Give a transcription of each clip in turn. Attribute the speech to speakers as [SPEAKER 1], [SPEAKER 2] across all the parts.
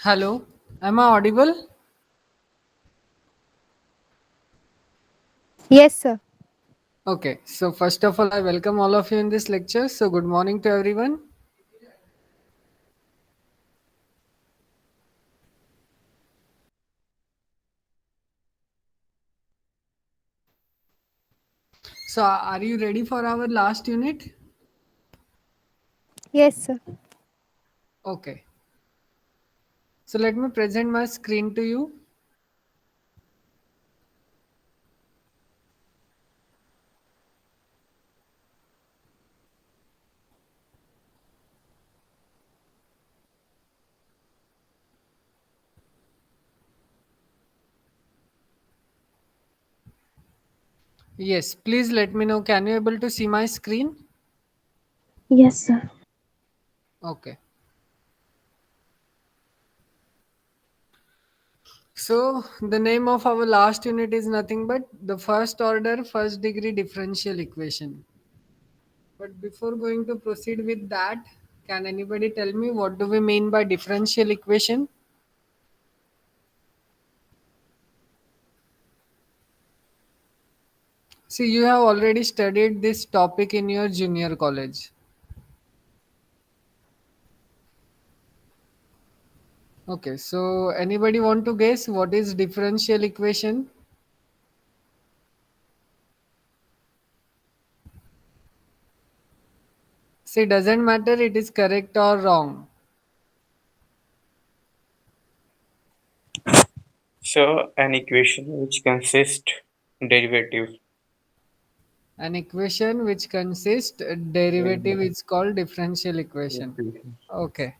[SPEAKER 1] Hello, am I audible?
[SPEAKER 2] Yes, sir.
[SPEAKER 1] Okay, so first of all, I welcome all of you in this lecture. So, good morning to everyone. So, are you ready for our last unit?
[SPEAKER 2] Yes, sir.
[SPEAKER 1] Okay, so let me present my screen to you. Yes, please let me know. Can you able to see my screen?
[SPEAKER 3] Yes, sir.
[SPEAKER 1] Okay. So, the name of our last unit is nothing but the first order, first degree differential equation. But before going to proceed with that, can anybody tell me what do we mean by differential equation? See, you have already studied this topic in your junior college. Okay, so anybody want to guess what is differential equation? See, doesn't matter it is correct or wrong.
[SPEAKER 4] So an equation which consists derivative.
[SPEAKER 1] An equation which consists derivative is called differential equation. Okay.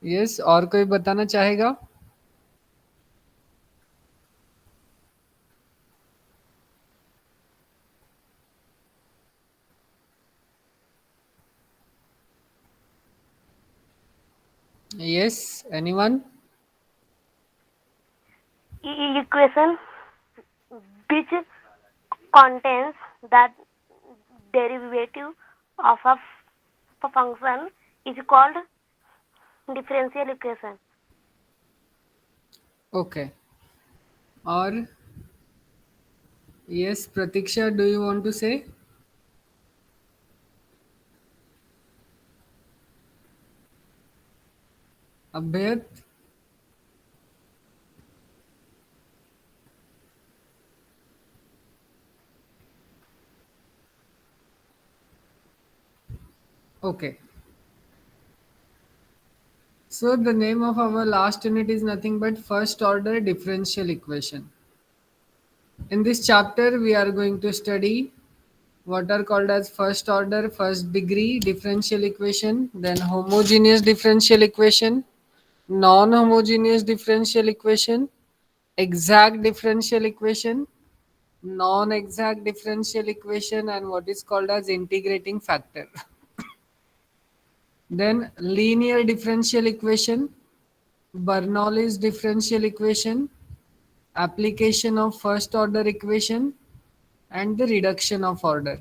[SPEAKER 1] Yes, और कोई बताना चाहेगा? Yes, anyone?
[SPEAKER 3] Equation which contains the derivative of a function is called differential equation.
[SPEAKER 1] Okay. Or yes, Pratiksha, do you want to say? Abhyat? Okay. So the name of our last unit is nothing but first order differential equation. In this chapter, we are going to study what are called as first order, first degree differential equation, then homogeneous differential equation, non homogeneous differential equation, exact differential equation, non exact differential equation, and what is called as integrating factor. Then linear differential equation, Bernoulli's differential equation, application of first order equation, and the reduction of order.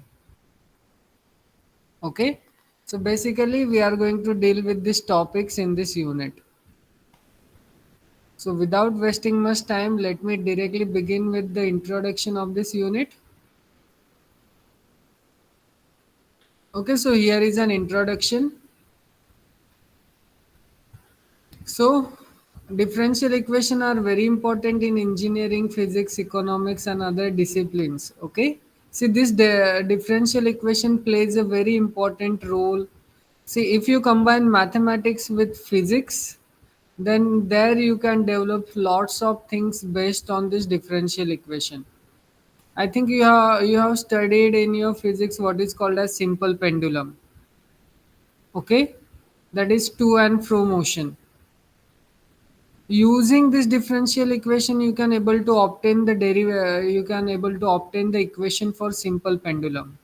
[SPEAKER 1] Okay, so basically we are going to deal with these topics in this unit. So without wasting much time, let me directly begin with the introduction of this unit. Okay, so here is an introduction. So differential equation are very important in engineering, physics, economics, and other disciplines. Okay, see this differential equation plays a very important role. See, if you combine mathematics with physics, then there you can develop lots of things based on this differential equation. I think you have studied in your physics what is called as simple pendulum. Okay, that is to and fro motion. Using this differential equation, you can able to obtain the you can able to obtain the equation for simple pendulum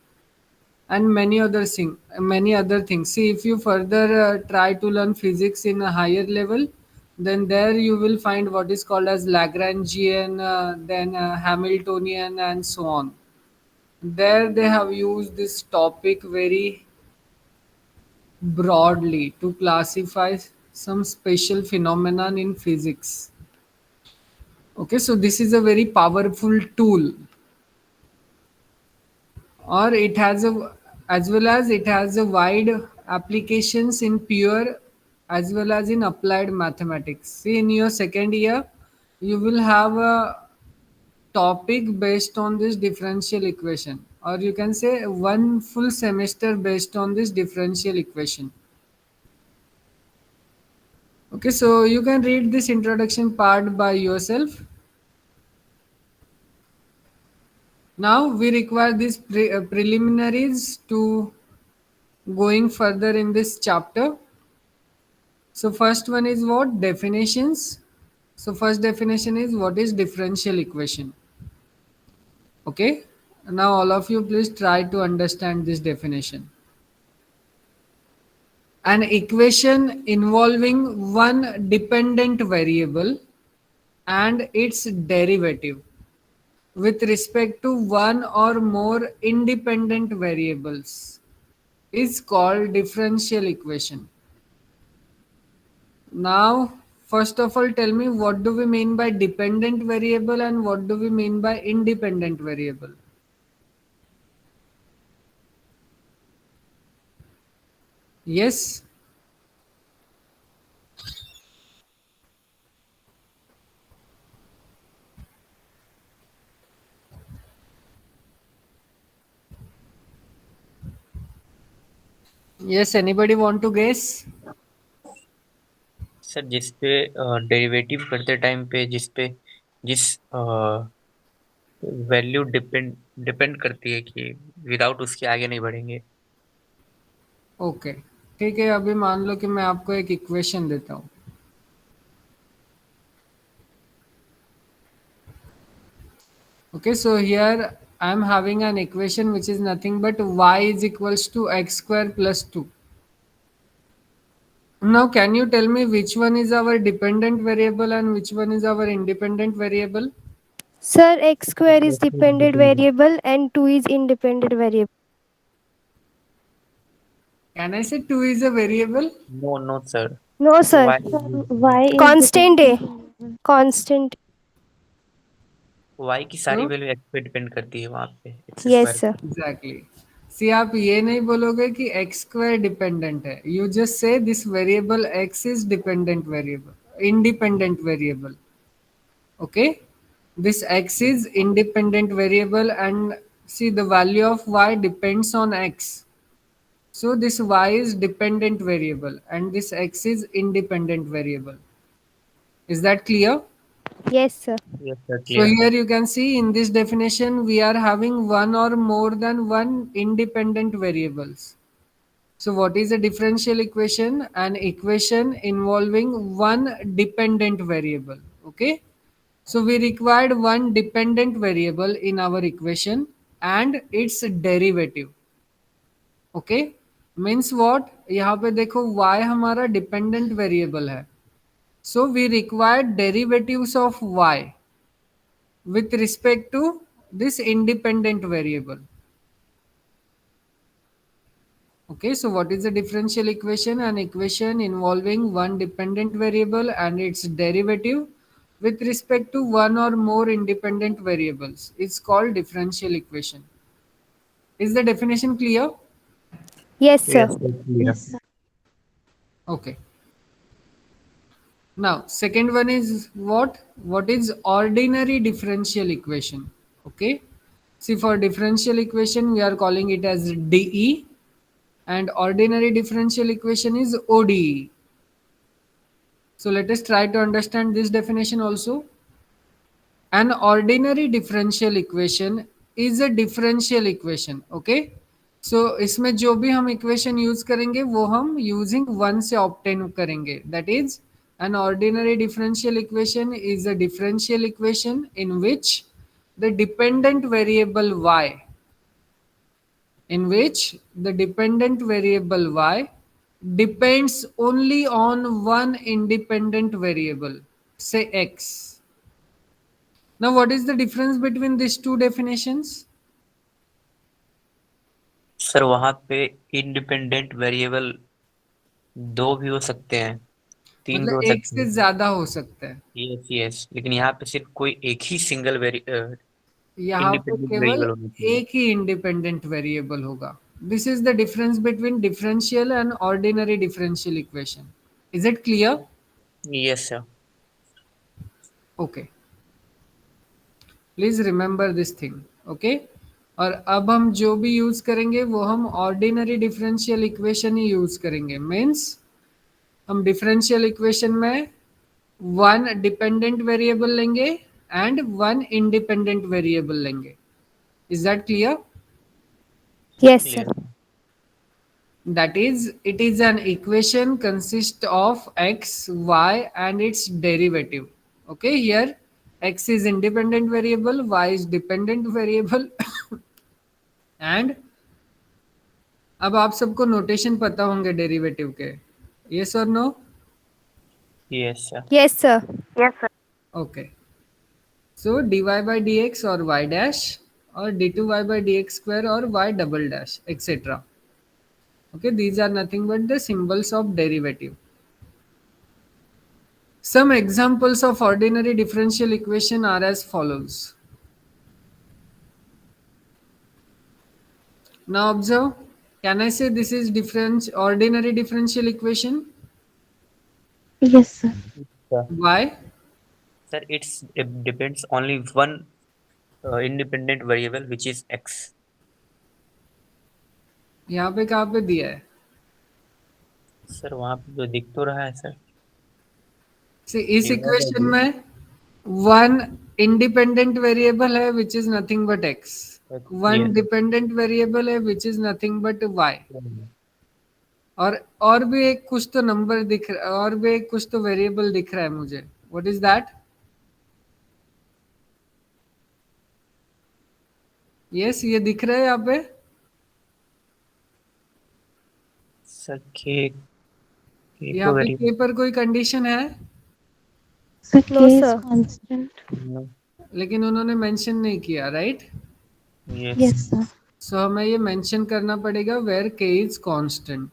[SPEAKER 1] and many other things. See, if you further try to learn physics in a higher level, then there you will find what is called as Lagrangian, then Hamiltonian, and so on. There they have used this topic very broadly to classify some special phenomenon in physics. Okay, so this is a very powerful tool, or it has a, as well as it has a wide applications in pure as well as in applied mathematics. See, in your second year you will have a topic based on this differential equation, or you can say one full semester based on this differential equation. Okay, so you can read this introduction part by yourself. Now we require these preliminaries to going further in this chapter. So first one is what? Definitions. So first definition is what is differential equation. Okay. Now all of you please try to understand this definition. An equation involving one dependent variable and its derivative with respect to one or more independent variables is called differential equation. Now, first of all, tell me what do we mean by dependent variable and what do we mean by independent variable? Yes. Yes, anybody want to guess?
[SPEAKER 4] Sir जिस पे derivative करते time पे जिस value depend depend करती है कि without उसके आगे नहीं बढ़ेंगे.
[SPEAKER 1] ओके, ठीक है, अभी मान लो कि मैं आपको एक इक्वेशन देता हूँ. Okay, so here I am having an equation which is nothing but y is equals to x square plus 2. Now, can you tell me which one is our dependent variable and which one is our independent variable?
[SPEAKER 3] Sir, x square is dependent variable and 2 is independent variable.
[SPEAKER 1] Can I say 2 is a variable?
[SPEAKER 4] No sir.
[SPEAKER 3] No, sir.
[SPEAKER 4] y
[SPEAKER 3] Y is constant है. Constant.
[SPEAKER 4] y की सारी
[SPEAKER 1] So,
[SPEAKER 4] value x पे depend करती है वहां पे x
[SPEAKER 3] Yes,
[SPEAKER 4] square.
[SPEAKER 3] sir.
[SPEAKER 1] exactly. See, आप ये नहीं बोलोगे कि x square dependent है. You just say this variable x is dependent variable, independent variable. Okay, this x is independent variable, and see the value of y depends on x. So this y is dependent variable and this x is independent variable. Is that clear?
[SPEAKER 3] Yes, sir.
[SPEAKER 4] Yes sir
[SPEAKER 1] So
[SPEAKER 4] clear.
[SPEAKER 1] here you can see in this definition we are having one or more than one independent variables. So what is a differential equation? An equation involving one dependent variable. Okay. So we required one dependent variable in our equation and its derivative. Okay, means what, यहाँ पे देखो y हमारा dependent variable है. So we require derivatives of y with respect to this independent variable. Okay, so what is a differential equation? An equation involving one dependent variable and its derivative with respect to one or more independent variables. It's called differential equation. Is the definition clear?
[SPEAKER 3] Yes, sir.
[SPEAKER 4] Yes sir clear.
[SPEAKER 1] Okay. Now, second one is what? What is ordinary differential equation? Okay. See, for differential equation, we are calling it as DE, and ordinary differential equation is ODE. So let us try to understand this definition also. An ordinary differential equation is a differential equation. Okay. So इसमें जो भी हम equation use करेंगे वो हम using one से obtain करेंगे. That is an ordinary differential equation is a differential equation in which the dependent variable y in which the dependent variable y depends only on one independent variable, say x. Now, what is the difference between these two definitions?
[SPEAKER 4] Sir वहां पे independent variable दो भी हो सकते हैं, तीन भी हो
[SPEAKER 1] मतलब एक
[SPEAKER 4] सकते
[SPEAKER 1] से
[SPEAKER 4] हैं।
[SPEAKER 1] ज्यादा हो सकते हैं।
[SPEAKER 4] यस यस, लेकिन यहाँ पे सिर्फ कोई एक ही सिंगल
[SPEAKER 1] यहाँ पे
[SPEAKER 4] इंडिपेंडेंट
[SPEAKER 1] केवल
[SPEAKER 4] वेरिएबल होना चाहिए।
[SPEAKER 1] एक ही इंडिपेंडेंट वेरिएबल होगा। This is the difference between differential and ordinary differential equation. Is it clear?
[SPEAKER 4] Yes sir.
[SPEAKER 1] Okay, please remember this thing. Okay, और अब हम जो भी यूज करेंगे वो हम ऑर्डिनरी डिफरेंशियल इक्वेशन ही यूज करेंगे। मीन्स हम डिफरेंशियल इक्वेशन में वन डिपेंडेंट वेरिएबल लेंगे एंड वन इंडिपेंडेंट वेरिएबल लेंगे। Is that clear?
[SPEAKER 3] Yes, sir.
[SPEAKER 4] Yes
[SPEAKER 1] That is, it is an equation consist of x, y and its derivative. Okay, here x is independent variable, y is dependent variable and अब आप सबको notation पता होंगे derivative के। Yes और no?
[SPEAKER 4] Yes sir.
[SPEAKER 3] Yes, sir.
[SPEAKER 1] Okay, so dy by dx और y dash और d2y by dx square और y double dash etc. Okay, these are nothing but the symbols of derivative. Some examples of ordinary differential equation are as follows. Now observe, can I say this is ordinary differential equation?
[SPEAKER 2] Yes, sir.
[SPEAKER 4] Sir
[SPEAKER 1] Why?
[SPEAKER 4] Sir it's depends only one independent variable which is x.
[SPEAKER 1] यहाँ पे कहाँ पे दिया है?
[SPEAKER 4] Sir वहाँ पे जो दिख तो रहा है सर।
[SPEAKER 1] See, इस
[SPEAKER 4] डिवाइड बाय
[SPEAKER 1] इक्वेशन में वन इंडिपेंडेंट वेरिएबल है which is nothing but x, one
[SPEAKER 4] yes.
[SPEAKER 1] Dependent variable है which is nothing but y, और भी एक कुछ तो नंबर दिख रहा है, और भी एक कुछ तो वेरिएबल दिख रहा है मुझे। What is that? यस, ये दिख रहा है यहाँ पे।
[SPEAKER 4] सर के
[SPEAKER 1] यहाँ
[SPEAKER 4] को
[SPEAKER 1] पे के
[SPEAKER 4] वेरिएबल।
[SPEAKER 1] पर कोई कंडीशन है
[SPEAKER 2] So
[SPEAKER 3] No,
[SPEAKER 2] K is
[SPEAKER 3] sir.
[SPEAKER 2] constant.
[SPEAKER 1] लेकिन उन्होंने मेंशन नहीं किया, राइट?
[SPEAKER 4] यस।
[SPEAKER 2] Yes, sir.
[SPEAKER 1] सो हमें ये मेंशन करना पड़ेगा वेयर के is constant,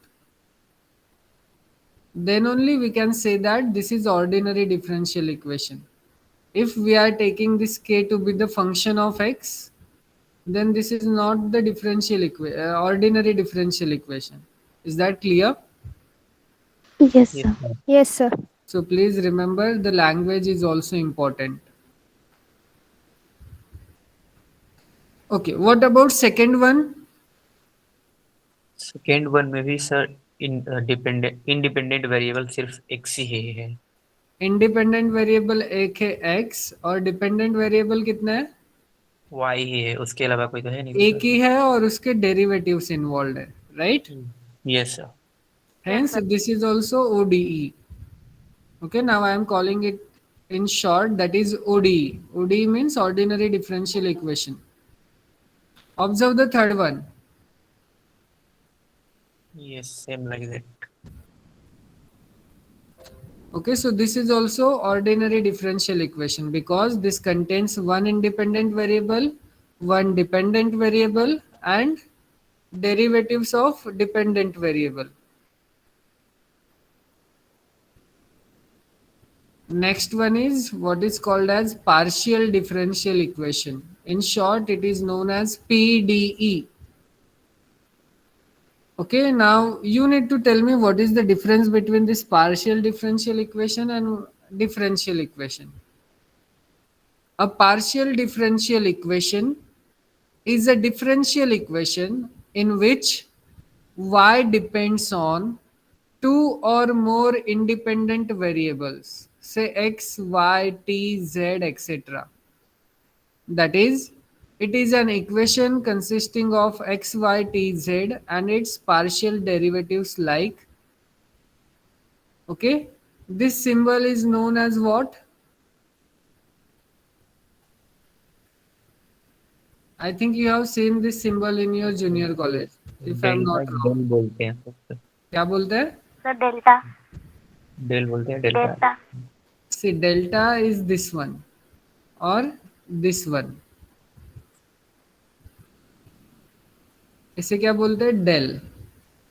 [SPEAKER 1] then only we can say that this is ordinary differential equation. If we are taking this k to be the function of x, then this is not the ordinary differential equation. Is that clear?
[SPEAKER 2] Yes,
[SPEAKER 4] yes
[SPEAKER 2] sir.
[SPEAKER 4] Sir.
[SPEAKER 3] Yes, sir.
[SPEAKER 1] So please remember the language is also important. Okay, what about second one?
[SPEAKER 4] Second one में भी sir independent variable सिर्फ x ही है।
[SPEAKER 1] Independent variable एक है x और dependent variable कितना है?
[SPEAKER 4] Why he है, उसके अलावा कोई तो है नहीं
[SPEAKER 1] एक
[SPEAKER 4] दूसरा।
[SPEAKER 1] ही है और उसके डेरिवेटिव्स इन्वॉल्व है, right?
[SPEAKER 4] Yes sir.
[SPEAKER 1] Hence this is also ODE. Okay, now I am calling it in short, that is ODE. ODE means ordinary differential equation. Observe the third one.
[SPEAKER 4] Yes same like that.
[SPEAKER 1] Okay, so this is also ordinary differential equation because this contains one independent variable, one dependent variable and derivatives of dependent variable. Next one is what is called as partial differential equation. In short, it is known as PDE. Okay, now you need to tell me what is the difference between this partial differential equation and differential equation. A partial differential equation is a differential equation in which y depends on two or more independent variables, say x, y, t, z, etc. That is, it is an equation consisting of x, y, t, z and its partial derivatives like, okay, this symbol is known as what? I think you have seen this symbol in your junior college, if I am
[SPEAKER 4] delta
[SPEAKER 1] not wrong.
[SPEAKER 4] Del बोलते हैं sir.
[SPEAKER 1] क्या बोलते हैं?
[SPEAKER 4] Del बोलते हैं delta.
[SPEAKER 1] See, delta is this one or this one. इसे क्या बोलते हैं? Del.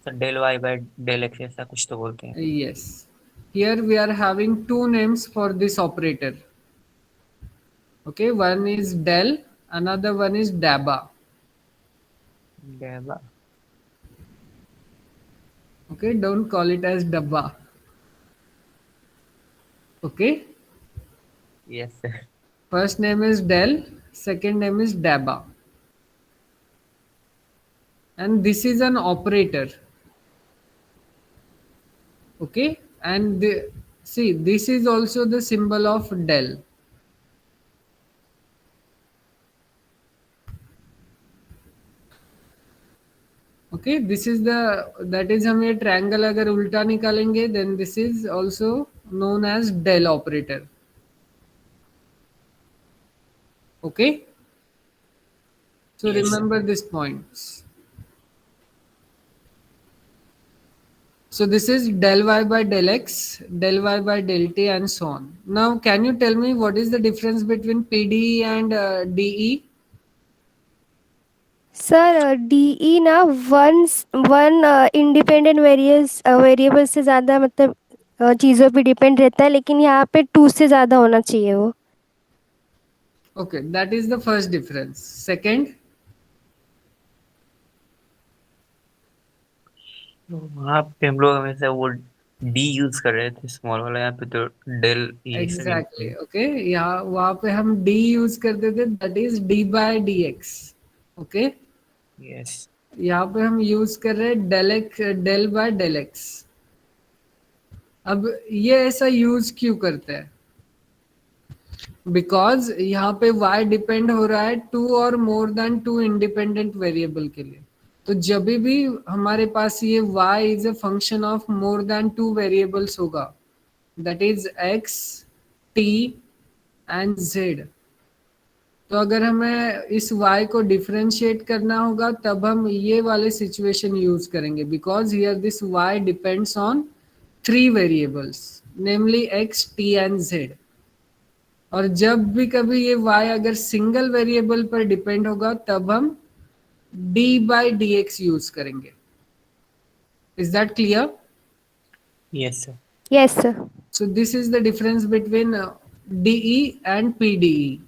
[SPEAKER 4] Sir del y by del x ऐसा कुछ तो बोलते हैं.
[SPEAKER 1] Yes. Here we are having two names for this operator. Okay, one is del, another one is daba.
[SPEAKER 4] डेबा.
[SPEAKER 1] Okay, don't call it as dabba. Okay,
[SPEAKER 4] yes sir.
[SPEAKER 1] first name is del, second name is daba, and this is an operator. Okay, and see, this is also the symbol of del. Okay, this is the, that is, हम ये triangle अगर उल्टा निकालेंगे then this is also known as del operator. Okay, so
[SPEAKER 4] Yes.
[SPEAKER 1] Remember this points. So this is del y by del x, del y by del t, and so on. Now, can you tell me what is the difference between PDE and DE?
[SPEAKER 3] Sir DE ना one independent variable से ज़्यादा मतलब चीज़ों पे depend रहता है, लेकिन यहाँ पे टू से ज़्यादा होना चाहिए वो.
[SPEAKER 1] Okay, that is the first difference. Second,
[SPEAKER 4] तो वहाँ पे हम लोग हमेशा वो डी यूज कर रहे थे स्मॉल वाला, यहाँ पे तो डेल
[SPEAKER 1] एग्जैक्टली. ओके, यहाँ वहाँ पे हम d यूज करते थे, that is d by dx. Okay,
[SPEAKER 4] yes.
[SPEAKER 1] यहाँ पे हम यूज कर रहे हैं डेल बाय डेल एक्स. अब ये ऐसा यूज क्यों करते हैं? बिकॉज यहाँ पे y डिपेंड हो रहा है टू और more than two independent variable के लिए. तो जब भी हमारे पास ये y is a function of more than two variables होगा, that is x, t and z. तो अगर हमें इस y को डिफरेंशिएट करना होगा तब हम ये वाले सिचुएशन यूज करेंगे, because here this y depends on three variables, namely x, t and z. और जब भी कभी ये y अगर सिंगल वेरिएबल पर डिपेंड होगा तब हम d by d x use करेंगे. Is that clear?
[SPEAKER 4] Yes sir.
[SPEAKER 3] Yes sir.
[SPEAKER 1] So this is the difference between DE and PDE,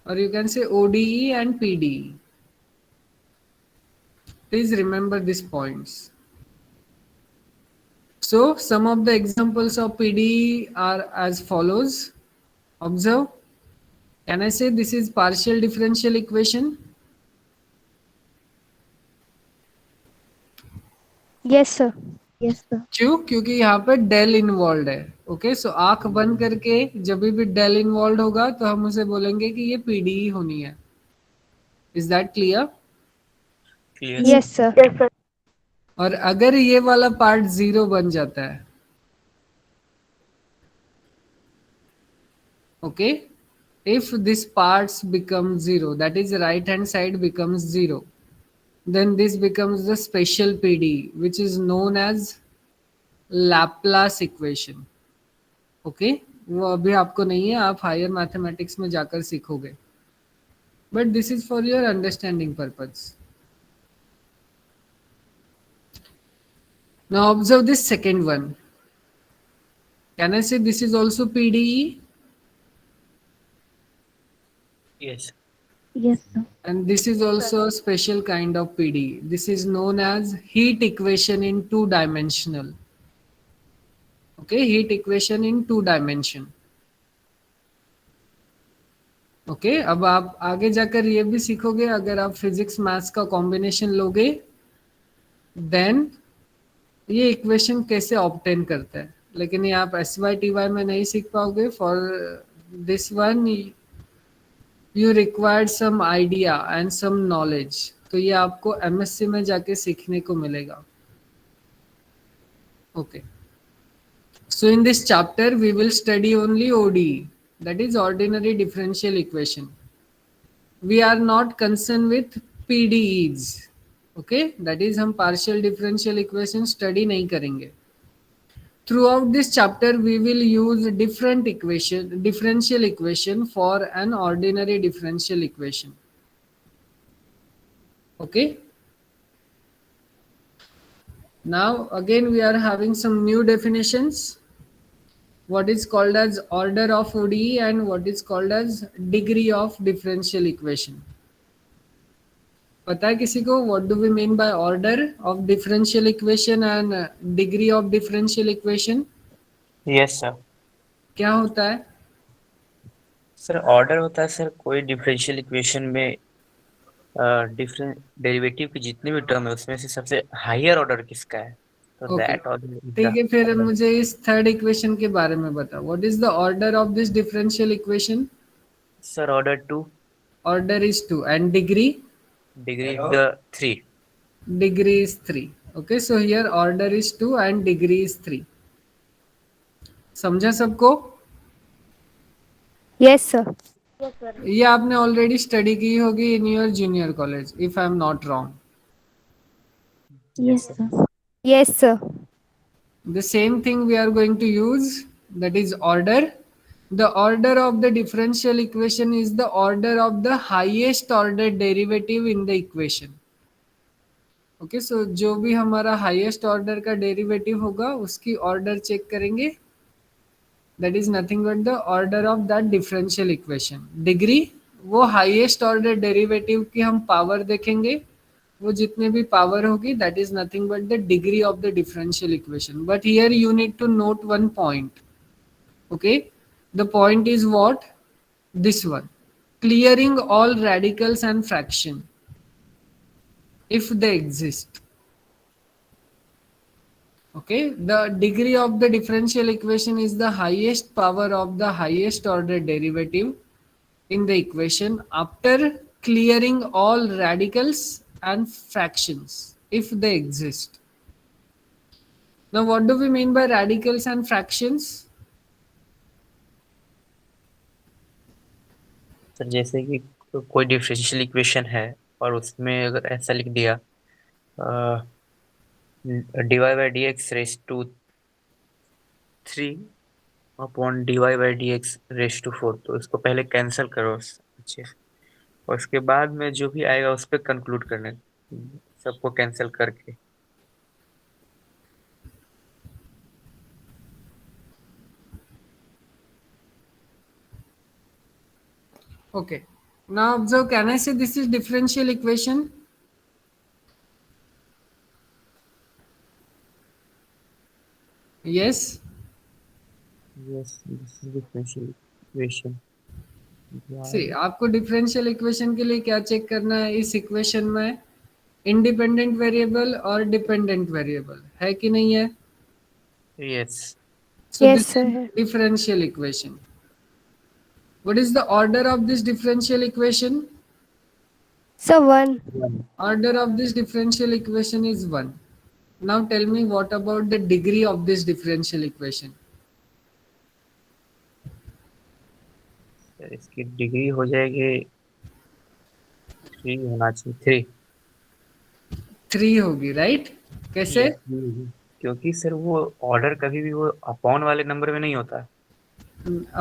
[SPEAKER 1] or you can say ODE and PDE. Please remember these points. So some of the examples of PDE are as follows. Observe. Can I say this is partial differential equation?
[SPEAKER 3] Yes sir.
[SPEAKER 2] Yes, sir.
[SPEAKER 1] क्यों? क्योंकि यहाँ पे del involve है. Okay, सो आंख बंद करके जब भी डेल इन्वॉल्व होगा तो हम उसे बोलेंगे कि ये पीडीई होनी है. Is that clear?
[SPEAKER 4] Clear.
[SPEAKER 3] Yes sir.
[SPEAKER 1] और अगर ये वाला पार्ट जीरो बन जाता है, okay, if this parts become zero, that is right hand side becomes zero, then this becomes the special PDE, which is known as Laplace equation. Okay, वो अभी आपको नहीं है, आप हायर मैथमेटिक्स में जाकर सीखोगे, but this is for your understanding purpose. Now observe this second one. Can I say this is also PDE?
[SPEAKER 4] Yes.
[SPEAKER 2] Yes, sir.
[SPEAKER 1] And this is also a special kind of PDE. This is known as heat equation in two dimensional. Okay, heat equation in two dimension. Okay, अब आप आगे जाकर ये भी सीखोगे, अगर आप physics maths का कॉम्बिनेशन लोगे देन ये इक्वेशन कैसे ऑब्टेन करता है. लेकिन ये आप SYTY में नहीं सीख पाओगे. For this one you required some idea and some knowledge, तो ये आपको MSc में जाके सीखने को मिलेगा. Okay, so in this chapter we will study only ODE, that is ordinary differential equation. We are not concerned with PDEs. Okay, that is हम partial differential equation study नहीं करेंगे. Throughout this chapter we will use differential equation for an ordinary differential equation. Okay, Now again we are having some new definitions. What is called as order of ODE and what is called as degree of differential equation. पता है किसी को what do we mean by order of differential equation and degree of differential equation?
[SPEAKER 4] Yes sir.
[SPEAKER 1] क्या होता है?
[SPEAKER 4] Sir order होता है sir कोई डिफरेंशियल इक्वेशन में डिफरेंट डेरिवेटिव की जितनी भी टर्म है उसमें से सबसे हायर ऑर्डर किसका है, तो
[SPEAKER 1] ओके,
[SPEAKER 4] दैट ऑर्डर इज
[SPEAKER 1] ठीक
[SPEAKER 4] द
[SPEAKER 1] है, फिर
[SPEAKER 4] ऑर्डर।
[SPEAKER 1] मुझे इस थर्ड इक्वेशन के बारे में बताओ. What is the order of this differential equation?
[SPEAKER 4] Sir order 2,
[SPEAKER 1] Order is 2 and degree?
[SPEAKER 4] Degree the 3।
[SPEAKER 1] Degree is 3. Okay, so here order is 2 and degree is 3. समझा सबको?
[SPEAKER 3] Yes sir.
[SPEAKER 1] ये आपने ऑलरेडी स्टडी की होगी इन your junior college if I am not wrong.
[SPEAKER 2] Yes, sir.
[SPEAKER 3] Yes sir.
[SPEAKER 1] The same thing we are going to use, that is order. The order of the differential equation is the order of the highest order derivative in the equation. Okay, so जो भी हमारा highest order का derivative होगा उसकी order check करेंगे. That is nothing but the order of that differential equation. Degree, वो highest order derivative की हम पावर देखेंगे, वो जितने भी पावर होगी that is nothing but the degree of the differential equation. But here you need to note one point. Okay, the point is what? This one, clearing all radicals and fraction if they exist. Okay, the degree of the differential equation is the highest power of the highest order derivative in the equation after clearing all radicals and fractions if they exist. Now what do we mean by radicals and fractions?
[SPEAKER 4] Sir जैसे कि कोई differential equation है और उसमें अगर ऐसा लिख दिया dy by dx raise to 3 upon dy by dx raise to 4, तो इसको पहले कैंसिल करो अच्छे से और उसके बाद में जो भी आएगा उस पर कंक्लूड करने, सबको कैंसिल करके.
[SPEAKER 1] Okay, now observe, can I say this is differential equation? Yes.
[SPEAKER 4] Yes, this is differential equation.
[SPEAKER 1] सी, आपको डिफरेंशियल इक्वेशन के लिए क्या चेक करना है इस इक्वेशन में? इंडिपेंडेंट वेरिएबल और डिपेंडेंट वेरिएबल है कि नहीं है?
[SPEAKER 4] Yes.
[SPEAKER 1] So
[SPEAKER 3] yes
[SPEAKER 1] this is
[SPEAKER 3] sir.
[SPEAKER 1] Differential equation. What is the order of this differential equation?
[SPEAKER 3] Sir 1।
[SPEAKER 1] Order of this differential equation is 1. Now tell me what about the degree of this differential equation?
[SPEAKER 4] Sir इसकी degree हो जाएगी 3 होना चाहिए, 3.
[SPEAKER 1] 3 होगी, right? कैसे?
[SPEAKER 4] क्योंकि sir वो order कभी भी वो अपॉन वाले नंबर में नहीं होता.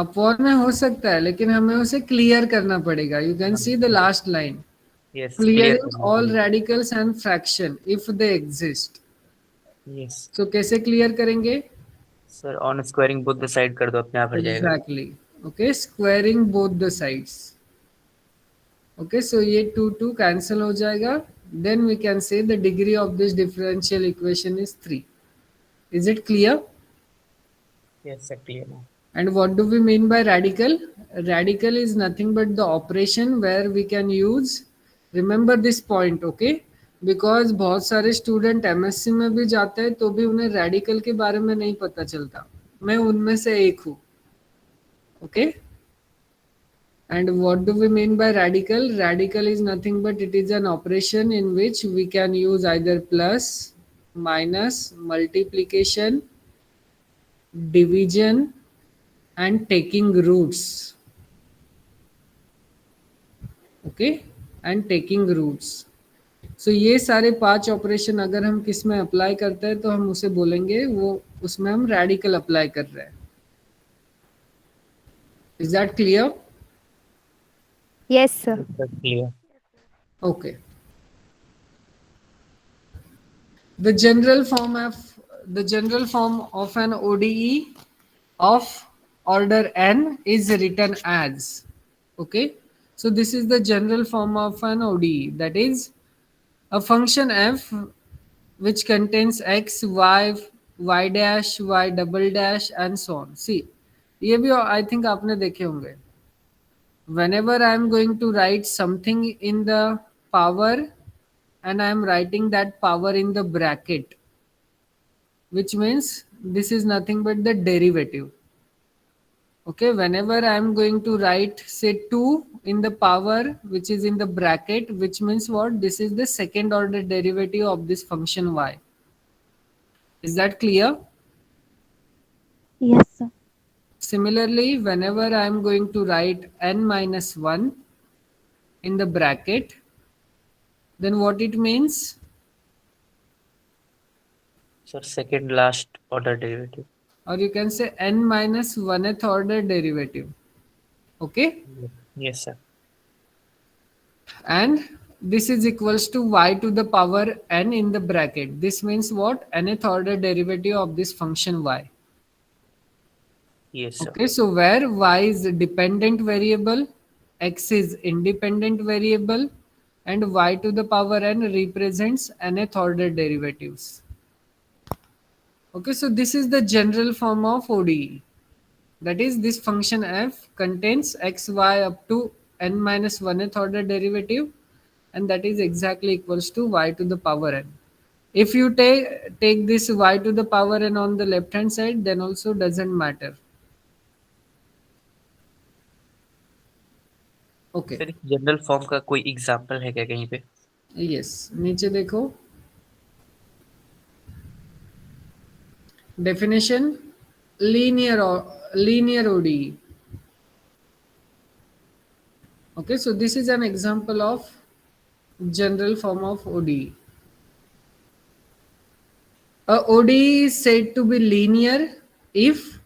[SPEAKER 1] अपॉन में हो सकता है लेकिन हमें उसे क्लियर करना पड़ेगा. You can see the last line,
[SPEAKER 4] yes,
[SPEAKER 1] clearing all radicals and fraction if they exist.
[SPEAKER 4] Yes
[SPEAKER 1] so कैसे क्लियर करेंगे?
[SPEAKER 4] Sir on squaring both the side कर दो, अपने आप हट जाएगा.
[SPEAKER 1] Exactly. Okay, squaring both the sides. Okay, so ये 2 2 cancel हो जाएगा. Then we can say the degree of this differential equation is 3. Is it clear?
[SPEAKER 4] Yes sir, clear ना.
[SPEAKER 1] And what do we mean by radical? Radical is nothing but the operation where we can use, remember this point, okay? Because बहुत सारे student MSc में भी जाते हैं तो भी उन्हें रेडिकल के बारे में नहीं पता चलता. मैं उनमें से एक हूँ. Okay, and what do we mean by radical? Radical is nothing but it is an operation in which we can use either plus, minus, multiplication, division and taking roots. Okay, and taking roots. So ये सारे 5 operation अगर हम किस में apply करते हैं तो हम उसे बोलेंगे वो उसमें हम रेडिकल अप्लाई कर रहे हैं. Is that clear?
[SPEAKER 3] Yes sir.
[SPEAKER 4] Clear.
[SPEAKER 1] Okay. The general form of an ODE of order n is written as, okay, so this is the general form of an ODE, that is a function f which contains x, y dash, y double dash and so on. See, ये भी I think आपने देखे होंगे. Whenever I am going to write something in the power and I am writing that power in the bracket, which means this is nothing but the derivative. Okay, whenever I am going to write say 2 in the power which is in the bracket, which means what? This is the second order derivative of this function y. Is that clear?
[SPEAKER 2] Yes, sir.
[SPEAKER 1] Similarly, whenever I am going to write n minus 1 in the bracket, then what it means?
[SPEAKER 4] Sir, second last order derivative.
[SPEAKER 1] Or you can say n minus 1th order derivative. Okay,
[SPEAKER 4] Yes, sir.
[SPEAKER 1] and this is equals to y to the power n in the bracket. This means what? Nth order derivative of this function y.
[SPEAKER 4] Yes, sir.
[SPEAKER 1] Okay, so where y is a dependent variable, x is independent variable, and y to the power n represents nth order derivatives. Okay, so this is the general form of ODE. That is, this function f contains x, y up to n minus 1th order derivative, and that is exactly equals to y to the power n. If you take this y to the power n on the left hand side, then also doesn't matter. Okay.
[SPEAKER 4] Sir general form का कोई example है क्या कहीं पे?
[SPEAKER 1] Yes, नीचे देखो definition linear ODE. Okay, so this is an example of general form of ODE. A ODE is said to be linear if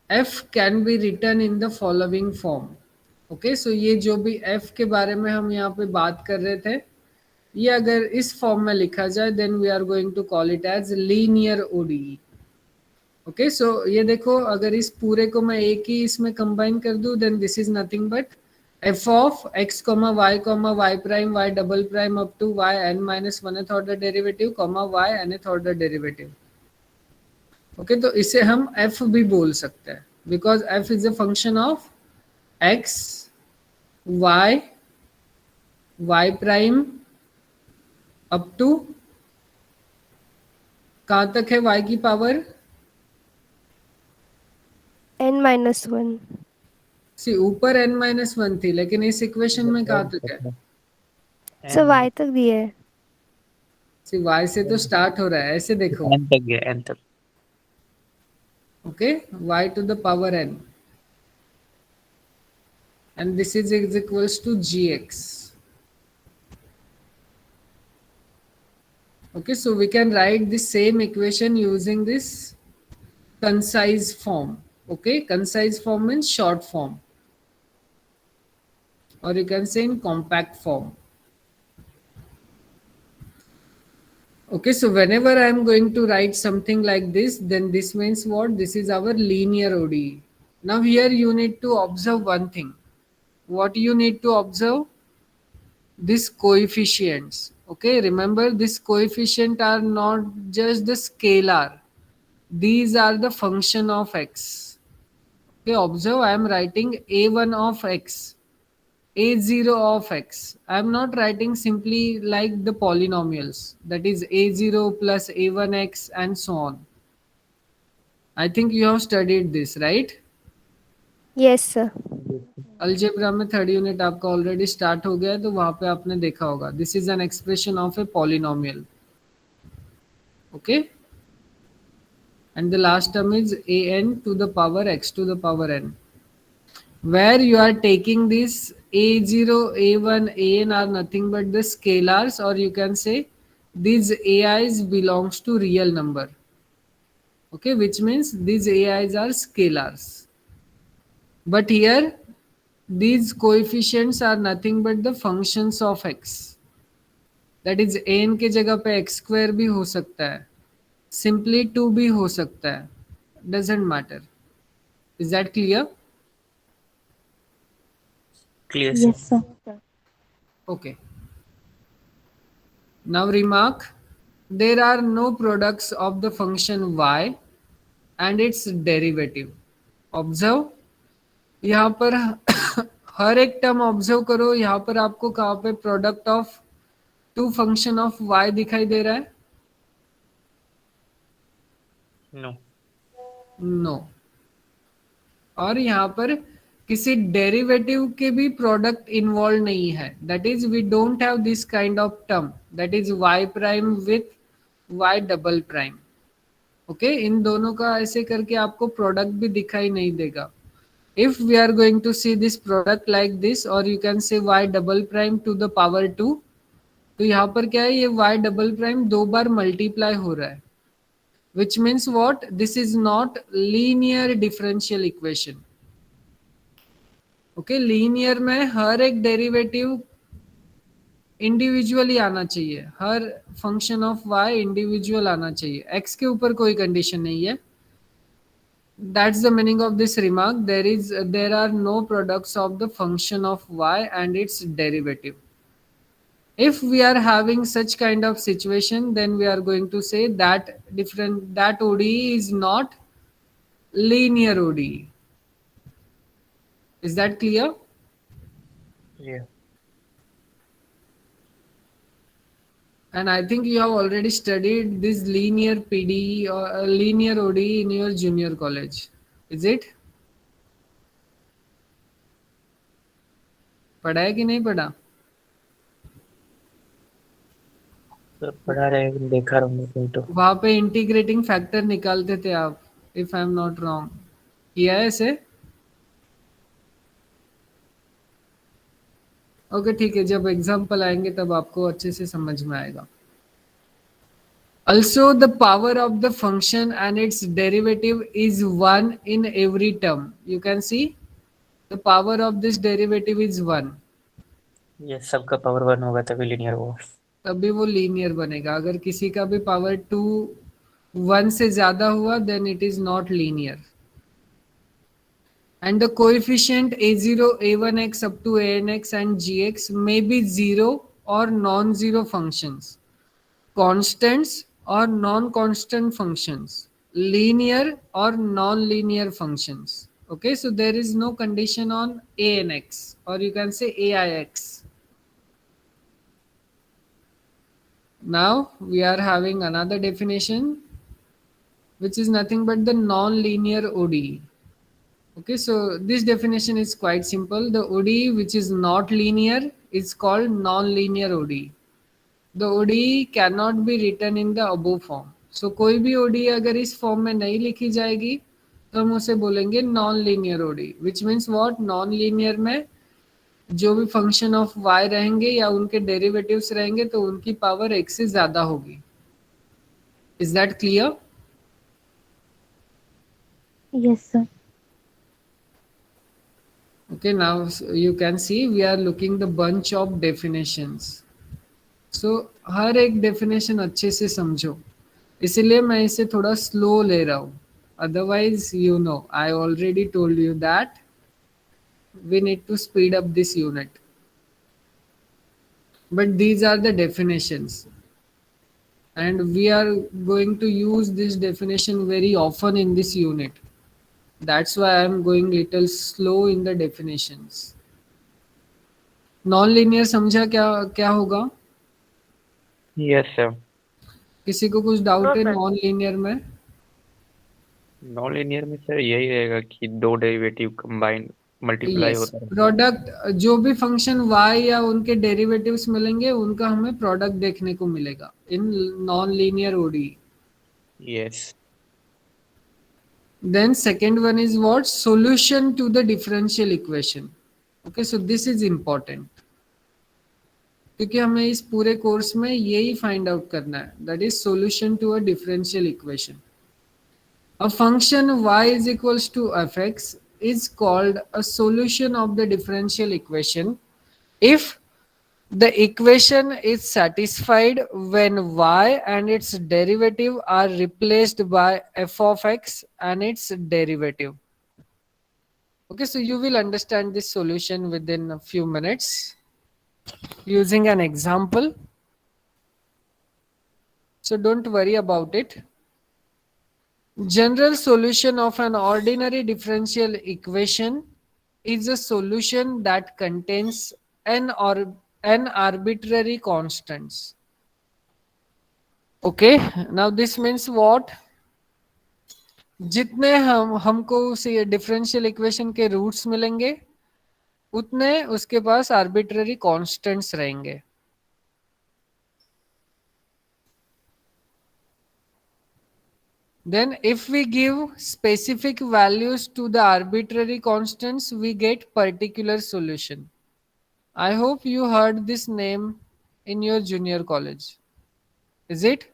[SPEAKER 1] f can be written in the following form. Okay, so ये जो भी f के बारे में हम यहाँ पे बात कर रहे थे, ये अगर इस फॉर्म में लिखा जाए, then we are going to call it as linear ODE. Okay, so ये देखो, अगर इस पूरे को मैं एक ही इसमें कंबाइन कर दूं, then this is nothing but f of x comma y prime y double prime up to y n minus 1th order derivative comma y nth order derivative. Okay, तो इसे हम एफ भी बोल सकते हैं, because f is a function of x, y prime up to कहाँ तक है y की पावर?
[SPEAKER 3] n minus 1.
[SPEAKER 1] सी ऊपर n माइनस 1 थी, लेकिन इस इक्वेशन में कहाँ तक है?
[SPEAKER 3] सर y तक दिया है.
[SPEAKER 1] सी y से तो स्टार्ट हो रहा है, ऐसे देखो.
[SPEAKER 4] n तक गया, n तक.
[SPEAKER 1] Okay, y to the power n, and this is equals to gx. Okay, so we can write the same equation using this concise form. Okay, concise form means short form, or you can say in compact form. Okay, so whenever I am going to write something like this, then this means what? This is our linear ODE. Now here you need to observe one thing. What you need to observe? These coefficients. Okay, remember this coefficient are not just the scalar. These are the function of x. Okay, observe, I am writing a1 of x, a0 of x. I am not writing simply like the polynomials, that is a0 plus a1x and so on. I think you have studied this, right?
[SPEAKER 3] Yes sir.
[SPEAKER 1] Algebra में 3rd unit आपका already start हो गया है, तो वहां पे आपने देखा होगा. This is an expression of a polynomial. Okay, and the last term is an to the power x to the power n, where you are taking this a0, a1, an are nothing but the scalars, or you can say these ai's belongs to real number. Okay, which means these ai's are scalars. But here these coefficients are nothing but the functions of x. That is an के जगह पे x square भी हो सकता है, simply 2 भी हो सकता है, doesn't matter. Is that clear?
[SPEAKER 4] Clear sir.
[SPEAKER 2] Yes, sir.
[SPEAKER 1] Okay. Now remark, there are no products of the function y and its derivative. Observe, यहाँ पर हर एक टर्म ऑब्जर्व करो. यहाँ पर आपको कहाँ पे product of two function of y दिखाई दे रहा है?
[SPEAKER 4] नो.
[SPEAKER 1] नो. और यहाँ पर किसी डेरिवेटिव के भी प्रोडक्ट इन्वॉल्व नहीं है. That is we don't have this kind of term, that is y prime with y double prime. Okay, इन दोनों का ऐसे करके आपको प्रोडक्ट भी दिखाई नहीं देगा. If we are going to see this product like this, और you can say y double prime to the power 2, तो यहाँ पर क्या है, ये y डबल प्राइम 2 बार मल्टीप्लाई हो रहा है, which means what, this is not linear differential equation. Okay, linear में हर एक डेरिवेटिव इंडिविजुअली आना चाहिए, हर फंक्शन ऑफ y इंडिविजुअल आना चाहिए, x के ऊपर कोई कंडीशन नहीं है. That's the meaning of this remark. There are no products of the function of y and its derivative. If we are having such kind of situation, then we are going to say that ODE is not linear ODE. Is that clear?
[SPEAKER 4] Yeah.
[SPEAKER 1] And I think you have already studied this linear PDE or linear ODE in your junior college. Is it? पढ़ा है कि नहीं पढ़ा?
[SPEAKER 4] Sir पढ़ा रहे हैं, देखा रहा हूँ कहीं तो.
[SPEAKER 1] वहां पे इंटीग्रेटिंग फैक्टर निकालते थे आप, if I am not wrong. किया है ऐसे? ओके, ठीक है, जब एग्जाम्पल आएंगे तब आपको अच्छे से समझ में आएगा. Also, the power of the function and its derivative is 1 in every term. You can see the power of this derivative is 1.
[SPEAKER 4] ये सबका पावर 1 होगा तभी लिनियर होगा.
[SPEAKER 1] तभी वो लीनियर बनेगा. अगर किसी का भी पावर 2 1 से ज्यादा हुआ, then it is not linear. And the coefficient a0, a1x up to anx and gx may be 0 or non-zero functions, constants or non-constant functions, linear or non-linear functions. Okay, so there is no condition on a and x, or you can say aix. Now we are having another definition, which is nothing but the non-linear ODE. Okay, so this definition is quite simple. The ODE which is not linear is called non-linear ODE. The ODE cannot be written in the above form. So कोई भी ODE अगर इस form में नहीं लिखी जाएगी तो हम उसे बोलेंगे non linear ODE, which means what, non linear में जो भी फंक्शन ऑफ y रहेंगे या उनके डेरिवेटिव्स रहेंगे तो उनकी पावर x से ज्यादा होगी. Is that clear?
[SPEAKER 2] Yes, sir.
[SPEAKER 1] Okay, now you can see we are looking the bunch of definitions. So हर एक डेफिनेशन अच्छे से समझो, इसलिए मैं इसे थोड़ा स्लो ले रहा हूँ. Otherwise, you know, I already told you that we need to speed up this unit. But these are the definitions, and we are going to use this definition very often in this unit. That's why I'm going little slow in the definitions. Non-linear समझा क्या क्या होगा?
[SPEAKER 4] Yes sir.
[SPEAKER 1] किसी को कुछ doubt है non linear में?
[SPEAKER 4] Non linear में सर यही रहेगा कि दो डेरिवेटिव कंबाइन मल्टीप्लाई
[SPEAKER 1] यस,
[SPEAKER 4] होता है.
[SPEAKER 1] प्रोडक्ट, जो भी फंक्शन y या उनके डेरिवेटिव्स मिलेंगे उनका हमें प्रोडक्ट देखने को मिलेगा in non linear ODE.
[SPEAKER 4] Yes.
[SPEAKER 1] Then second one is what, solution to the differential equation. Okay, so this is important क्योंकि हमें इस पूरे कोर्स में यही फाइंड आउट करना है, that is solution to a differential equation. A function y is equals to fx is called a solution of the differential equation if The equation is satisfied when y and its derivative are replaced by f of x and its derivative. Okay, so you will understand this solution within a few minutes using an example. So don't worry about it. General solution of an ordinary differential equation is a solution that contains n arbitrary constants. Okay, now this means what? जितने हमको उस differential equation के roots मिलेंगे उतने उसके पास arbitrary constants रहेंगे. Then if we give specific values to the arbitrary constants, we get particular solution. I hope you heard this name in your junior college. Is it?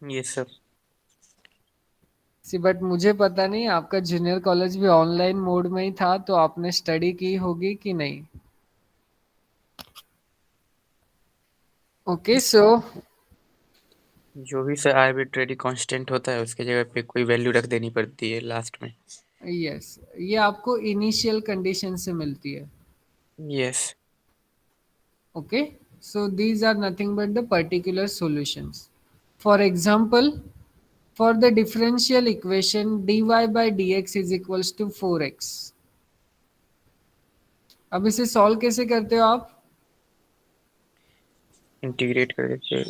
[SPEAKER 4] Yes, sir.
[SPEAKER 1] See but मुझे पता नहीं आपका junior college भी online mode में ही था, तो आपने स्टडी की होगी कि नहीं. ओके सो
[SPEAKER 4] जो भी सर आर्बिट्रेरी कांस्टेंट होता है उसके जगह पे कोई वैल्यू रख देनी पड़ती है लास्ट में.
[SPEAKER 1] यस, ये आपको इनिशियल कंडीशन से मिलती है.
[SPEAKER 4] Yes.
[SPEAKER 1] Okay, so these are nothing but the particular solutions. For example, for the differential equation dy by dx is equals to 4x. अब इसे सॉल्व कैसे करते हो आप?
[SPEAKER 4] इंटीग्रेट कर देते हैं.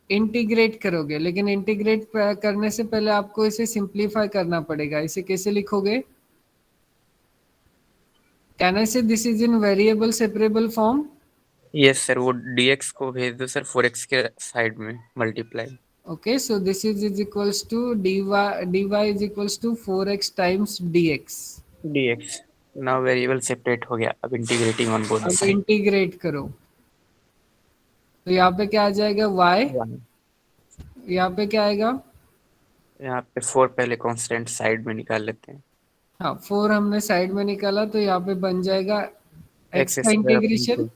[SPEAKER 1] इंटीग्रेट करोगे, लेकिन इंटीग्रेट करने से पहले आपको इसे सिंप्लीफाई करना पड़ेगा. इसे कैसे लिखोगे? Can I say this is in variable separable form?
[SPEAKER 4] Yes sir, वो dx को भेज दो सर 4x के साइड में multiply.
[SPEAKER 1] Okay, so this is equals to dy is equals to 4x times dx.
[SPEAKER 4] dx now variable separate हो गया. अब integrating on both
[SPEAKER 1] अब
[SPEAKER 4] साइड.
[SPEAKER 1] इंटीग्रेट करो तो यहाँ पे क्या आ जाएगा? y. यहाँ पे क्या आएगा?
[SPEAKER 4] यहाँ पे 4 पहले कांस्टेंट साइड में निकाल लेते हैं.
[SPEAKER 1] हाँ, 4 हमने साइड में निकाला तो यहाँ पे बन जाएगा x
[SPEAKER 4] x
[SPEAKER 1] का
[SPEAKER 4] square upon
[SPEAKER 1] integration
[SPEAKER 4] 2.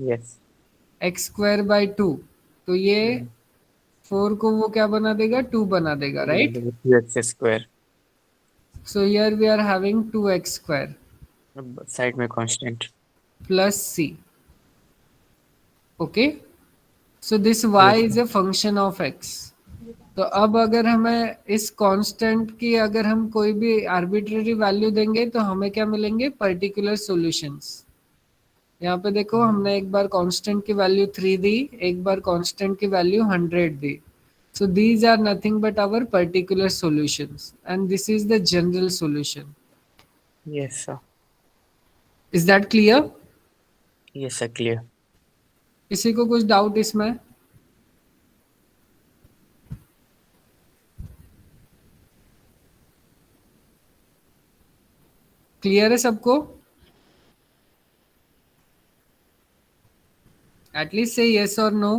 [SPEAKER 4] Yes.
[SPEAKER 1] x square by 2. तो ये 4 को वो क्या बना देगा? 2 बना देगा, right?
[SPEAKER 4] 2x square.
[SPEAKER 1] So here we are having 2x square
[SPEAKER 4] side में constant
[SPEAKER 1] plus c. Okay, so this y is a function of x. तो अब अगर हमें इस कांस्टेंट की अगर हम कोई भी आर्बिट्ररी वैल्यू देंगे तो हमें क्या मिलेंगे? Particular solutions. यहाँ पे देखो, हमने एक बार कांस्टेंट की वैल्यू 3 दी, एक बार कांस्टेंट की value 100 the. So these are nothing but our particular solutions, and this is the general solution.
[SPEAKER 4] Yes sir.
[SPEAKER 1] Is that clear?
[SPEAKER 4] Yes sir, clear.
[SPEAKER 1] किसी को कुछ डाउट इसमें? क्लियर है सबको? At least say yes or no.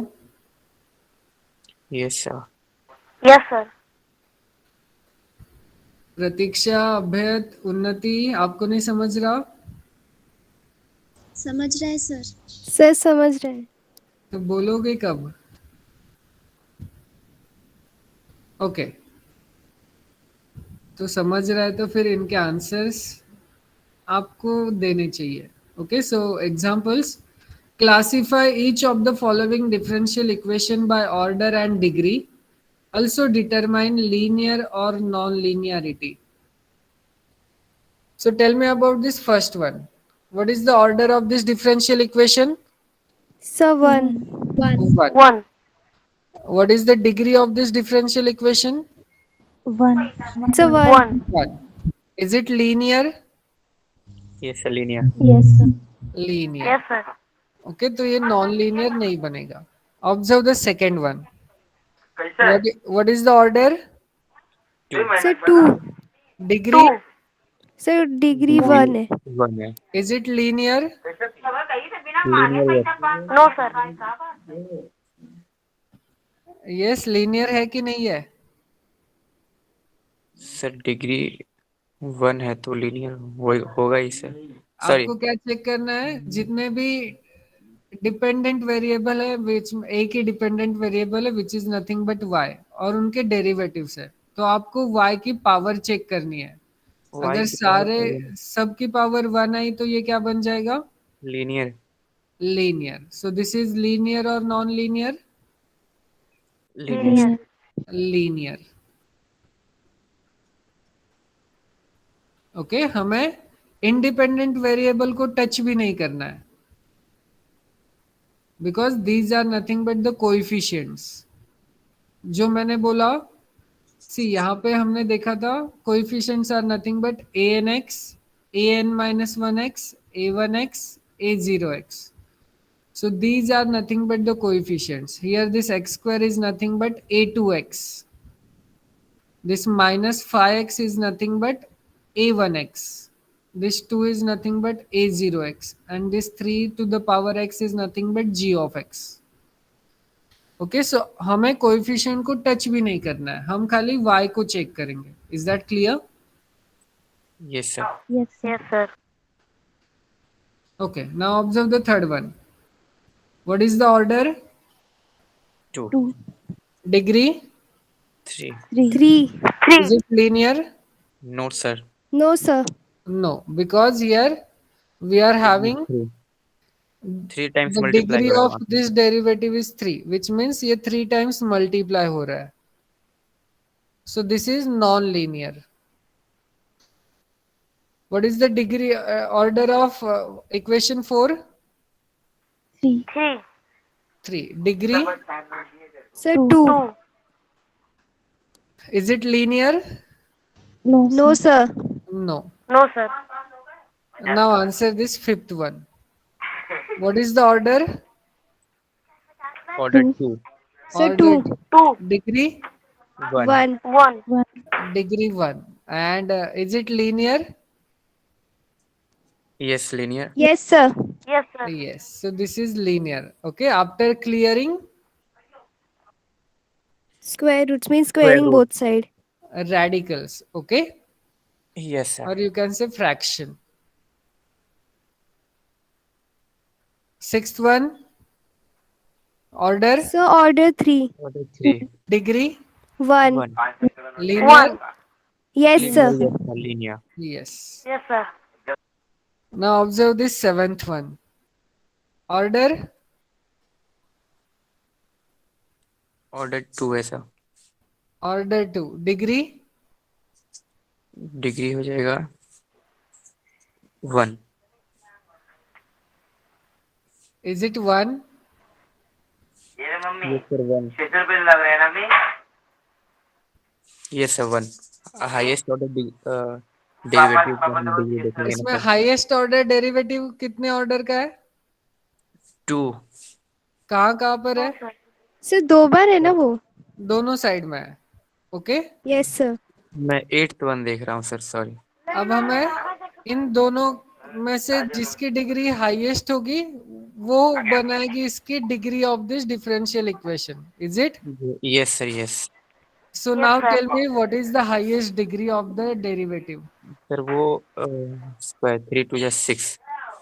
[SPEAKER 4] Yes sir.
[SPEAKER 2] Yes, sir.
[SPEAKER 1] प्रतीक्षा, अभ्यत, उन्नति, आपको नहीं समझ रहा
[SPEAKER 5] समझ रहा है सर.
[SPEAKER 3] सर समझ रहे हैं.
[SPEAKER 1] तो बोलोगे कब? ओके, तो समझ रहा है तो फिर इनके आंसर्स आपको देने चाहिए. Okay, so examples. Classify each of the following differential equation by order and degree. Also determine linear or non-linearity. So tell me about this first one. What is the order of this differential equation?
[SPEAKER 3] Sir 1.
[SPEAKER 5] 1.
[SPEAKER 1] 1.
[SPEAKER 2] 1.
[SPEAKER 1] What is the degree of this differential equation?
[SPEAKER 2] 1.
[SPEAKER 3] Sir 1.
[SPEAKER 1] 1. Is it linear?
[SPEAKER 4] Yes sir, linear.
[SPEAKER 2] Yes, sir.
[SPEAKER 1] Linear.
[SPEAKER 2] Yes, sir.
[SPEAKER 1] Okay, तो ये non-linear नहीं बनेगा. Observe the second one. What is the order?
[SPEAKER 3] Sir 2.
[SPEAKER 1] Degree?
[SPEAKER 2] 2.
[SPEAKER 3] Sir degree 1 है.
[SPEAKER 4] 1 है.
[SPEAKER 1] Is it linear?
[SPEAKER 4] Linear.
[SPEAKER 2] No, sir.
[SPEAKER 1] Yes, linear है कि नहीं है?
[SPEAKER 4] सर डिग्री वन है तो लीनियर होगा ही सर। सॉरी।
[SPEAKER 1] आपको क्या चेक करना है, जितने भी डिपेंडेंट वेरिएबल है, विच एक ही डिपेंडेंट वेरिएबल है which is nothing but y, और उनके डेरिवेटिव्स है, तो आपको वाई की पावर चेक करनी है।
[SPEAKER 4] वाई
[SPEAKER 1] अगर
[SPEAKER 4] की
[SPEAKER 1] सारे
[SPEAKER 4] पावर
[SPEAKER 1] सब की पावर वन आई तो ये क्या बन जाएगा?
[SPEAKER 4] Linear.
[SPEAKER 1] Linear. So this is linear और non linear?
[SPEAKER 4] Linear.
[SPEAKER 2] linear,
[SPEAKER 1] linear. Okay, हमें इंडिपेंडेंट वेरिएबल को टच भी नहीं करना है, because these are nothing but the coefficients. जो मैंने बोला, सी यहाँ पे हमने देखा था coefficients are nothing but a n x, a n minus one x, a one x, a zero x. So these are nothing but the coefficients. Here this x square is nothing but a2x. This minus 5x is nothing but a1x. This 2 is nothing but a0x. And this 3 to the power x is nothing but g of x. Okay, so हमें coefficient को touch भी नहीं करना है, हम खाली y को check करेंगे. Is that clear?
[SPEAKER 4] Yes sir.
[SPEAKER 2] yes, sir. Yes, sir.
[SPEAKER 1] Okay, now observe the third one. What is the order?
[SPEAKER 4] Two.
[SPEAKER 2] 2,
[SPEAKER 1] Degree?
[SPEAKER 4] Three.
[SPEAKER 2] 3,
[SPEAKER 3] 3.
[SPEAKER 2] 3,
[SPEAKER 1] Is it linear?
[SPEAKER 4] No sir.
[SPEAKER 3] No, sir.
[SPEAKER 1] No, because here we are having
[SPEAKER 4] three times
[SPEAKER 1] the
[SPEAKER 4] multiply
[SPEAKER 1] degree
[SPEAKER 4] हो रहा है
[SPEAKER 1] of
[SPEAKER 4] वहाँ पे।
[SPEAKER 1] this derivative is 3, which means ये 3 times multiply हो रहा है. So this is non-linear. What is the degree order of equation 4?
[SPEAKER 2] 3,
[SPEAKER 5] 3,
[SPEAKER 1] 3. Degree,
[SPEAKER 3] Sir,
[SPEAKER 2] 2,
[SPEAKER 3] 2.
[SPEAKER 5] 2,
[SPEAKER 1] is it linear?
[SPEAKER 2] no,
[SPEAKER 3] No,
[SPEAKER 2] sir.
[SPEAKER 3] sir.
[SPEAKER 1] No.
[SPEAKER 5] no sir,
[SPEAKER 1] Now answer this fifth one. What is the order?
[SPEAKER 4] Order
[SPEAKER 2] 2,
[SPEAKER 4] two.
[SPEAKER 3] Sir,
[SPEAKER 1] Order
[SPEAKER 3] 2.
[SPEAKER 5] 2,
[SPEAKER 1] degree,
[SPEAKER 4] one.
[SPEAKER 3] 1.
[SPEAKER 5] 1,
[SPEAKER 2] 1,
[SPEAKER 1] degree 1. And is it linear?
[SPEAKER 4] Yes linear.
[SPEAKER 3] Yes, sir.
[SPEAKER 5] yes sir,
[SPEAKER 1] Yes. So this is linear. Okay. After clearing
[SPEAKER 3] Square roots means
[SPEAKER 4] Square
[SPEAKER 3] squaring
[SPEAKER 4] root.
[SPEAKER 3] both side.
[SPEAKER 1] radicals. Okay.
[SPEAKER 4] Yes sir.
[SPEAKER 1] Or you can say fraction. Sixth one, order,
[SPEAKER 3] Sir, order 3.
[SPEAKER 4] Order three.
[SPEAKER 1] degree,
[SPEAKER 3] 1.
[SPEAKER 4] One.
[SPEAKER 1] linear.
[SPEAKER 5] 1,
[SPEAKER 3] Yes, sir.
[SPEAKER 4] Yes sir linear.
[SPEAKER 1] Yes.
[SPEAKER 5] yes sir,
[SPEAKER 1] Now observe this seventh one. Order,
[SPEAKER 4] order two है sir.
[SPEAKER 1] order 2. Degree,
[SPEAKER 4] degree हो जाएगा one.
[SPEAKER 1] is it 1?
[SPEAKER 4] Yes sir one. Yes sir one. Highest order derivative degree देखेंगे ना
[SPEAKER 1] इसमें
[SPEAKER 4] sir.
[SPEAKER 1] Highest order derivative कितने order का है?
[SPEAKER 4] To.
[SPEAKER 1] कहाँ कहाँ पर है?
[SPEAKER 3] Sir, 2 बार है ना वो?
[SPEAKER 1] दोनों साइड में है. ओके.
[SPEAKER 3] Yes, sir.
[SPEAKER 4] मैं एट्थ वन देख रहा हूँ सर सॉरी।
[SPEAKER 1] अब हमें इन दोनों में से जिसकी डिग्री हाईएस्ट होगी वो बनाएगी इसकी degree of this differential equation. Is it?
[SPEAKER 4] Yes sir yes.
[SPEAKER 1] So now tell me what is the highest degree of the derivative?
[SPEAKER 4] Sir वो स्क्वायर थ्री टू या सिक्स।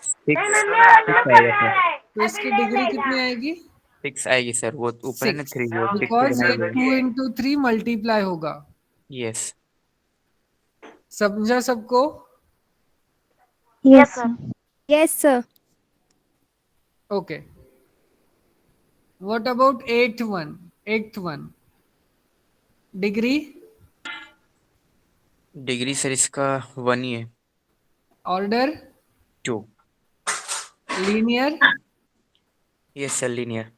[SPEAKER 4] सिक्स आएगा सर।
[SPEAKER 1] तो इसकी degree कितनी आएगी?
[SPEAKER 4] सिक्स आएगी sir. वो ऊपर है ना
[SPEAKER 1] 6,
[SPEAKER 4] थ्री वो सिक्स
[SPEAKER 1] बिकॉज ये 2 into 3 मल्टीप्लाई होगा.
[SPEAKER 4] यस।
[SPEAKER 1] समझा सबको?
[SPEAKER 2] yes,
[SPEAKER 5] sir.
[SPEAKER 2] sir.
[SPEAKER 3] Yes, sir.
[SPEAKER 1] Okay. What about eighth one? Eighth one. Degree,
[SPEAKER 4] degree sir इसका वन ही है।
[SPEAKER 1] order,
[SPEAKER 4] two.
[SPEAKER 1] linear.
[SPEAKER 4] Yes sir linear.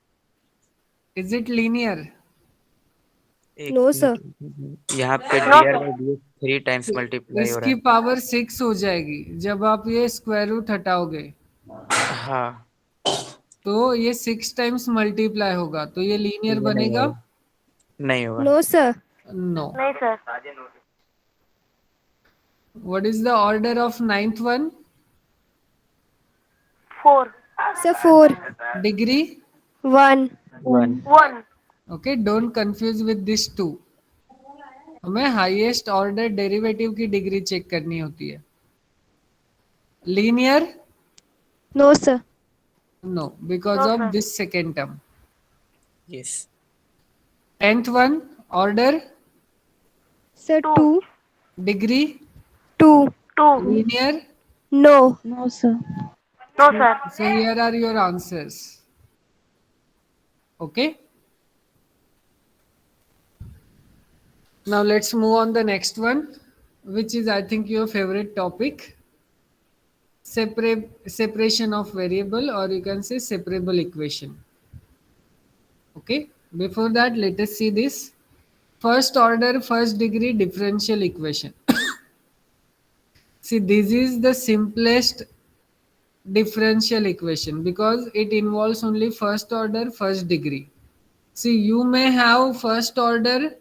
[SPEAKER 1] Is it linear?
[SPEAKER 3] No, sir.
[SPEAKER 4] यहाँ पे dr by dx three times multiply हो रहा
[SPEAKER 1] इसकी power 6 हो जाएगी जब आप ये स्क्वायर रूट हटाओगे,
[SPEAKER 4] है। हाँ।
[SPEAKER 1] तो ये 6 टाइम्स मल्टीप्लाई होगा, तो ये लीनियर बनेगा?
[SPEAKER 4] नहीं होगा।
[SPEAKER 3] No, sir.
[SPEAKER 1] नो.
[SPEAKER 5] नहीं sir,
[SPEAKER 1] What is the order of ninth one?
[SPEAKER 5] 4,
[SPEAKER 3] Sir, 4.
[SPEAKER 1] Degree.
[SPEAKER 3] 1.
[SPEAKER 4] One.
[SPEAKER 5] 1,
[SPEAKER 1] Okay, don't confuse with this two. हमें हाईएस्ट ऑर्डर डेरिवेटिव की डिग्री चेक करनी होती है. Linear?
[SPEAKER 3] No, sir.
[SPEAKER 1] No, because
[SPEAKER 2] No,
[SPEAKER 1] of
[SPEAKER 2] sir.
[SPEAKER 1] this second term.
[SPEAKER 4] Yes.
[SPEAKER 1] 10th one, order,
[SPEAKER 3] Sir,
[SPEAKER 2] Two.
[SPEAKER 3] 2.
[SPEAKER 1] degree,
[SPEAKER 3] 2.
[SPEAKER 2] Two.
[SPEAKER 1] linear.
[SPEAKER 3] No.
[SPEAKER 2] No, sir. No, sir.
[SPEAKER 1] So here are your answers. Okay. Now let's move on the next one, which is I think your favorite topic. Separation of variable, or you can say separable equation. Okay. Before that, let us see this. First order, first degree differential equation. See, this is the simplest differential equation because it involves only first order, first degree. See, you may have first order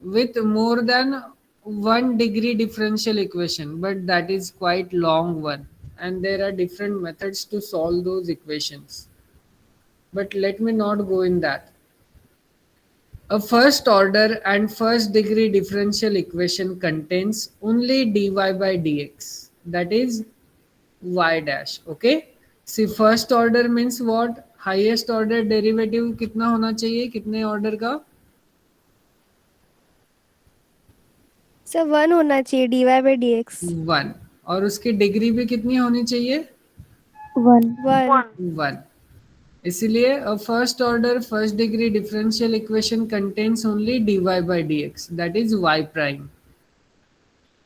[SPEAKER 1] with more than 1 degree differential equation, but that is quite long one, and there are different methods to solve those equations. But let me not go in that. A first order and first degree differential equation contains only dy by dx, that is y dash. Okay, see, first order means what? Highest order derivative कितना होना चाहिए, कितने order का?
[SPEAKER 3] Sir, 1 होना चाहिए dy/dx.
[SPEAKER 1] 1. और उसकी degree भी कितनी होनी चाहिए?
[SPEAKER 2] 1.
[SPEAKER 3] 1.
[SPEAKER 2] 1.
[SPEAKER 1] 1. इसलिए a first order first degree differential equation contains only dy by dx, that is y prime,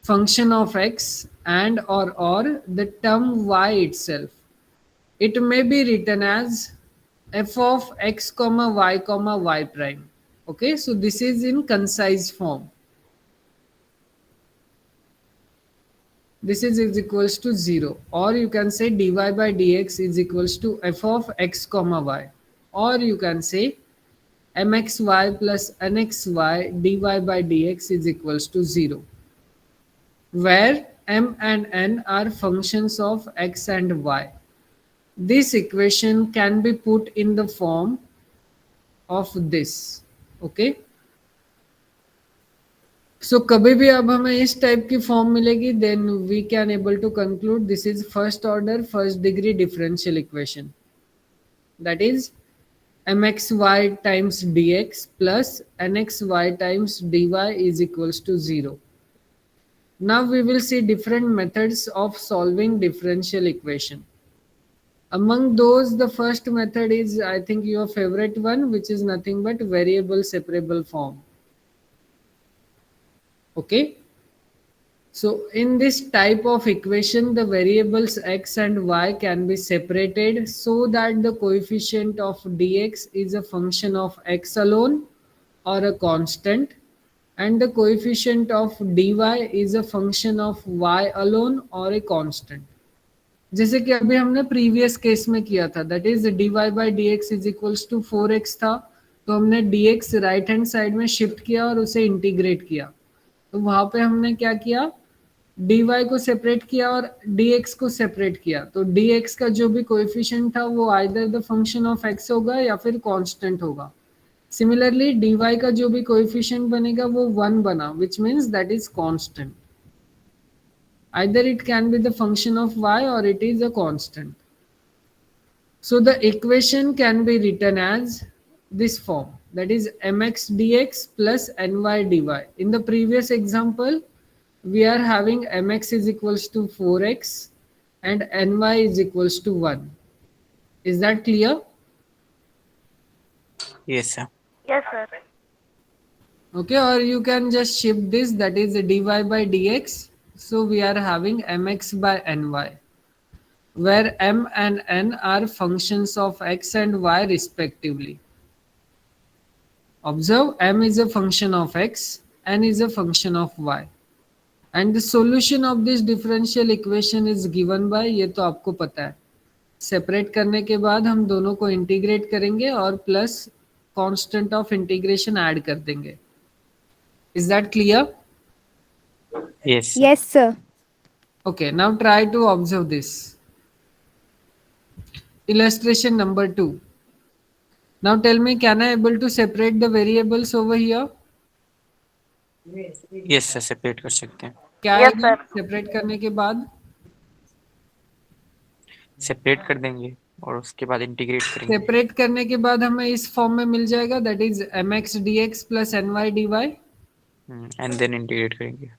[SPEAKER 1] function of x, and or the term y itself. It may be written as f of x comma y prime. Okay, so this is in concise form. This is equals to 0, or you can say dy by dx is equals to f of x comma y, or you can say mxy plus nxy dy by dx is equals to 0, where m and n are functions of x and y. This equation can be put in the form of this. Okay, so कभी भी अब हमें इस type की form मिलेगी, then we can able to conclude this is first order first degree differential equation, that is mxy times dx plus nxy times dy is equals to 0. Now we will see different methods of solving differential equation. Among those, the first method is I think your favorite one, which is nothing but variable separable form. Okay, so in this type of equation, the variables x and y can be separated so that the coefficient of dx is a function of x alone or a constant, and the coefficient of dy is a function of y alone or a constant. जैसे कि अभी हमने previous case में किया था, that is dy by d x is equals to 4x था, तो हमने dx राइट हैंड साइड में शिफ्ट किया और उसे इंटीग्रेट किया. तो वहां पे हमने क्या किया, dy को सेपरेट किया और dx को सेपरेट किया. तो dx का जो भी कोएफिशिएंट था वो either the function of x होगा या फिर कांस्टेंट होगा. सिमिलरली dy का जो भी कोएफिशिएंट बनेगा वो 1 बना, which means that is constant. Either it can be the function of y or it is a constant. So the equation can be written as this form, that is mx dx plus ny dy. In the previous example, we are having mx is equals to 4x and ny is equals to 1. Is that clear?
[SPEAKER 4] Yes, sir.
[SPEAKER 2] Yes, sir.
[SPEAKER 1] Okay, or you can just shift this, that is dy by dx. So we are having mx by ny, where m and n are functions of x and y respectively. Observe, m is a function of x, n is a function of y. And the solution of this differential equation is given by, ये तो आपको पता है, separate करने के बाद हम दोनों को इंटीग्रेट करेंगे और plus constant of integration add कर देंगे. Is that clear?
[SPEAKER 4] Yes, sir.
[SPEAKER 3] Yes, sir.
[SPEAKER 1] Okay, now try to observe this. Illustration number 2. Now tell me, can I able to separate the variables over here?
[SPEAKER 4] Yes sir, separate कर सकते हैं।
[SPEAKER 1] क्या
[SPEAKER 2] Yes,
[SPEAKER 1] आएगा
[SPEAKER 2] sir.
[SPEAKER 1] Separate करने के बाद?
[SPEAKER 4] Separate कर देंगे और उसके बाद इंटीग्रेट करेंगे।
[SPEAKER 1] सेपरेट करने के बाद हमें इस फॉर्म में मिल जाएगा, that is mx dx plus ny dy।
[SPEAKER 4] And then integrate करेंगे।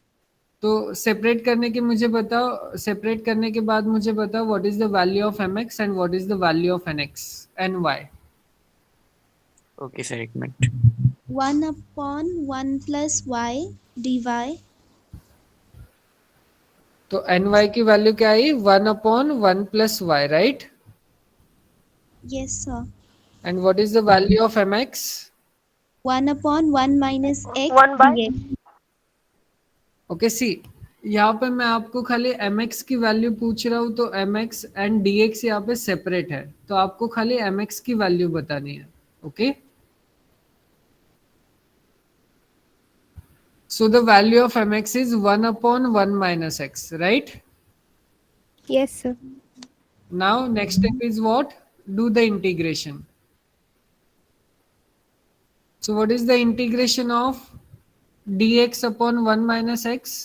[SPEAKER 1] तो सेपरेट करने के मुझे बताओ, सेपरेट करने के बाद मुझे बताओ what is the value of mx and what is the value of nx ny।
[SPEAKER 4] Okay sir, एक मिनट।
[SPEAKER 5] 1/1 plus y dy.
[SPEAKER 1] तो ny की वैल्यू क्या आई? 1/1 plus y, right?
[SPEAKER 5] Yes, sir.
[SPEAKER 1] And what is the value of mx?
[SPEAKER 5] 1/1 minus x
[SPEAKER 2] 1 by
[SPEAKER 5] dx.
[SPEAKER 1] Okay see, यहाँ पे मैं आपको खाली mx की वैल्यू पूछ रहा हूँ, तो mx एंड dx यहाँ पे सेपरेट है, तो आपको खाली mx की वैल्यू बतानी है। Okay, so the value of mx is 1/1 minus x, right?
[SPEAKER 3] Yes, sir.
[SPEAKER 1] Now next step is what? Do the integration. So what is the integration of dx upon 1 minus x?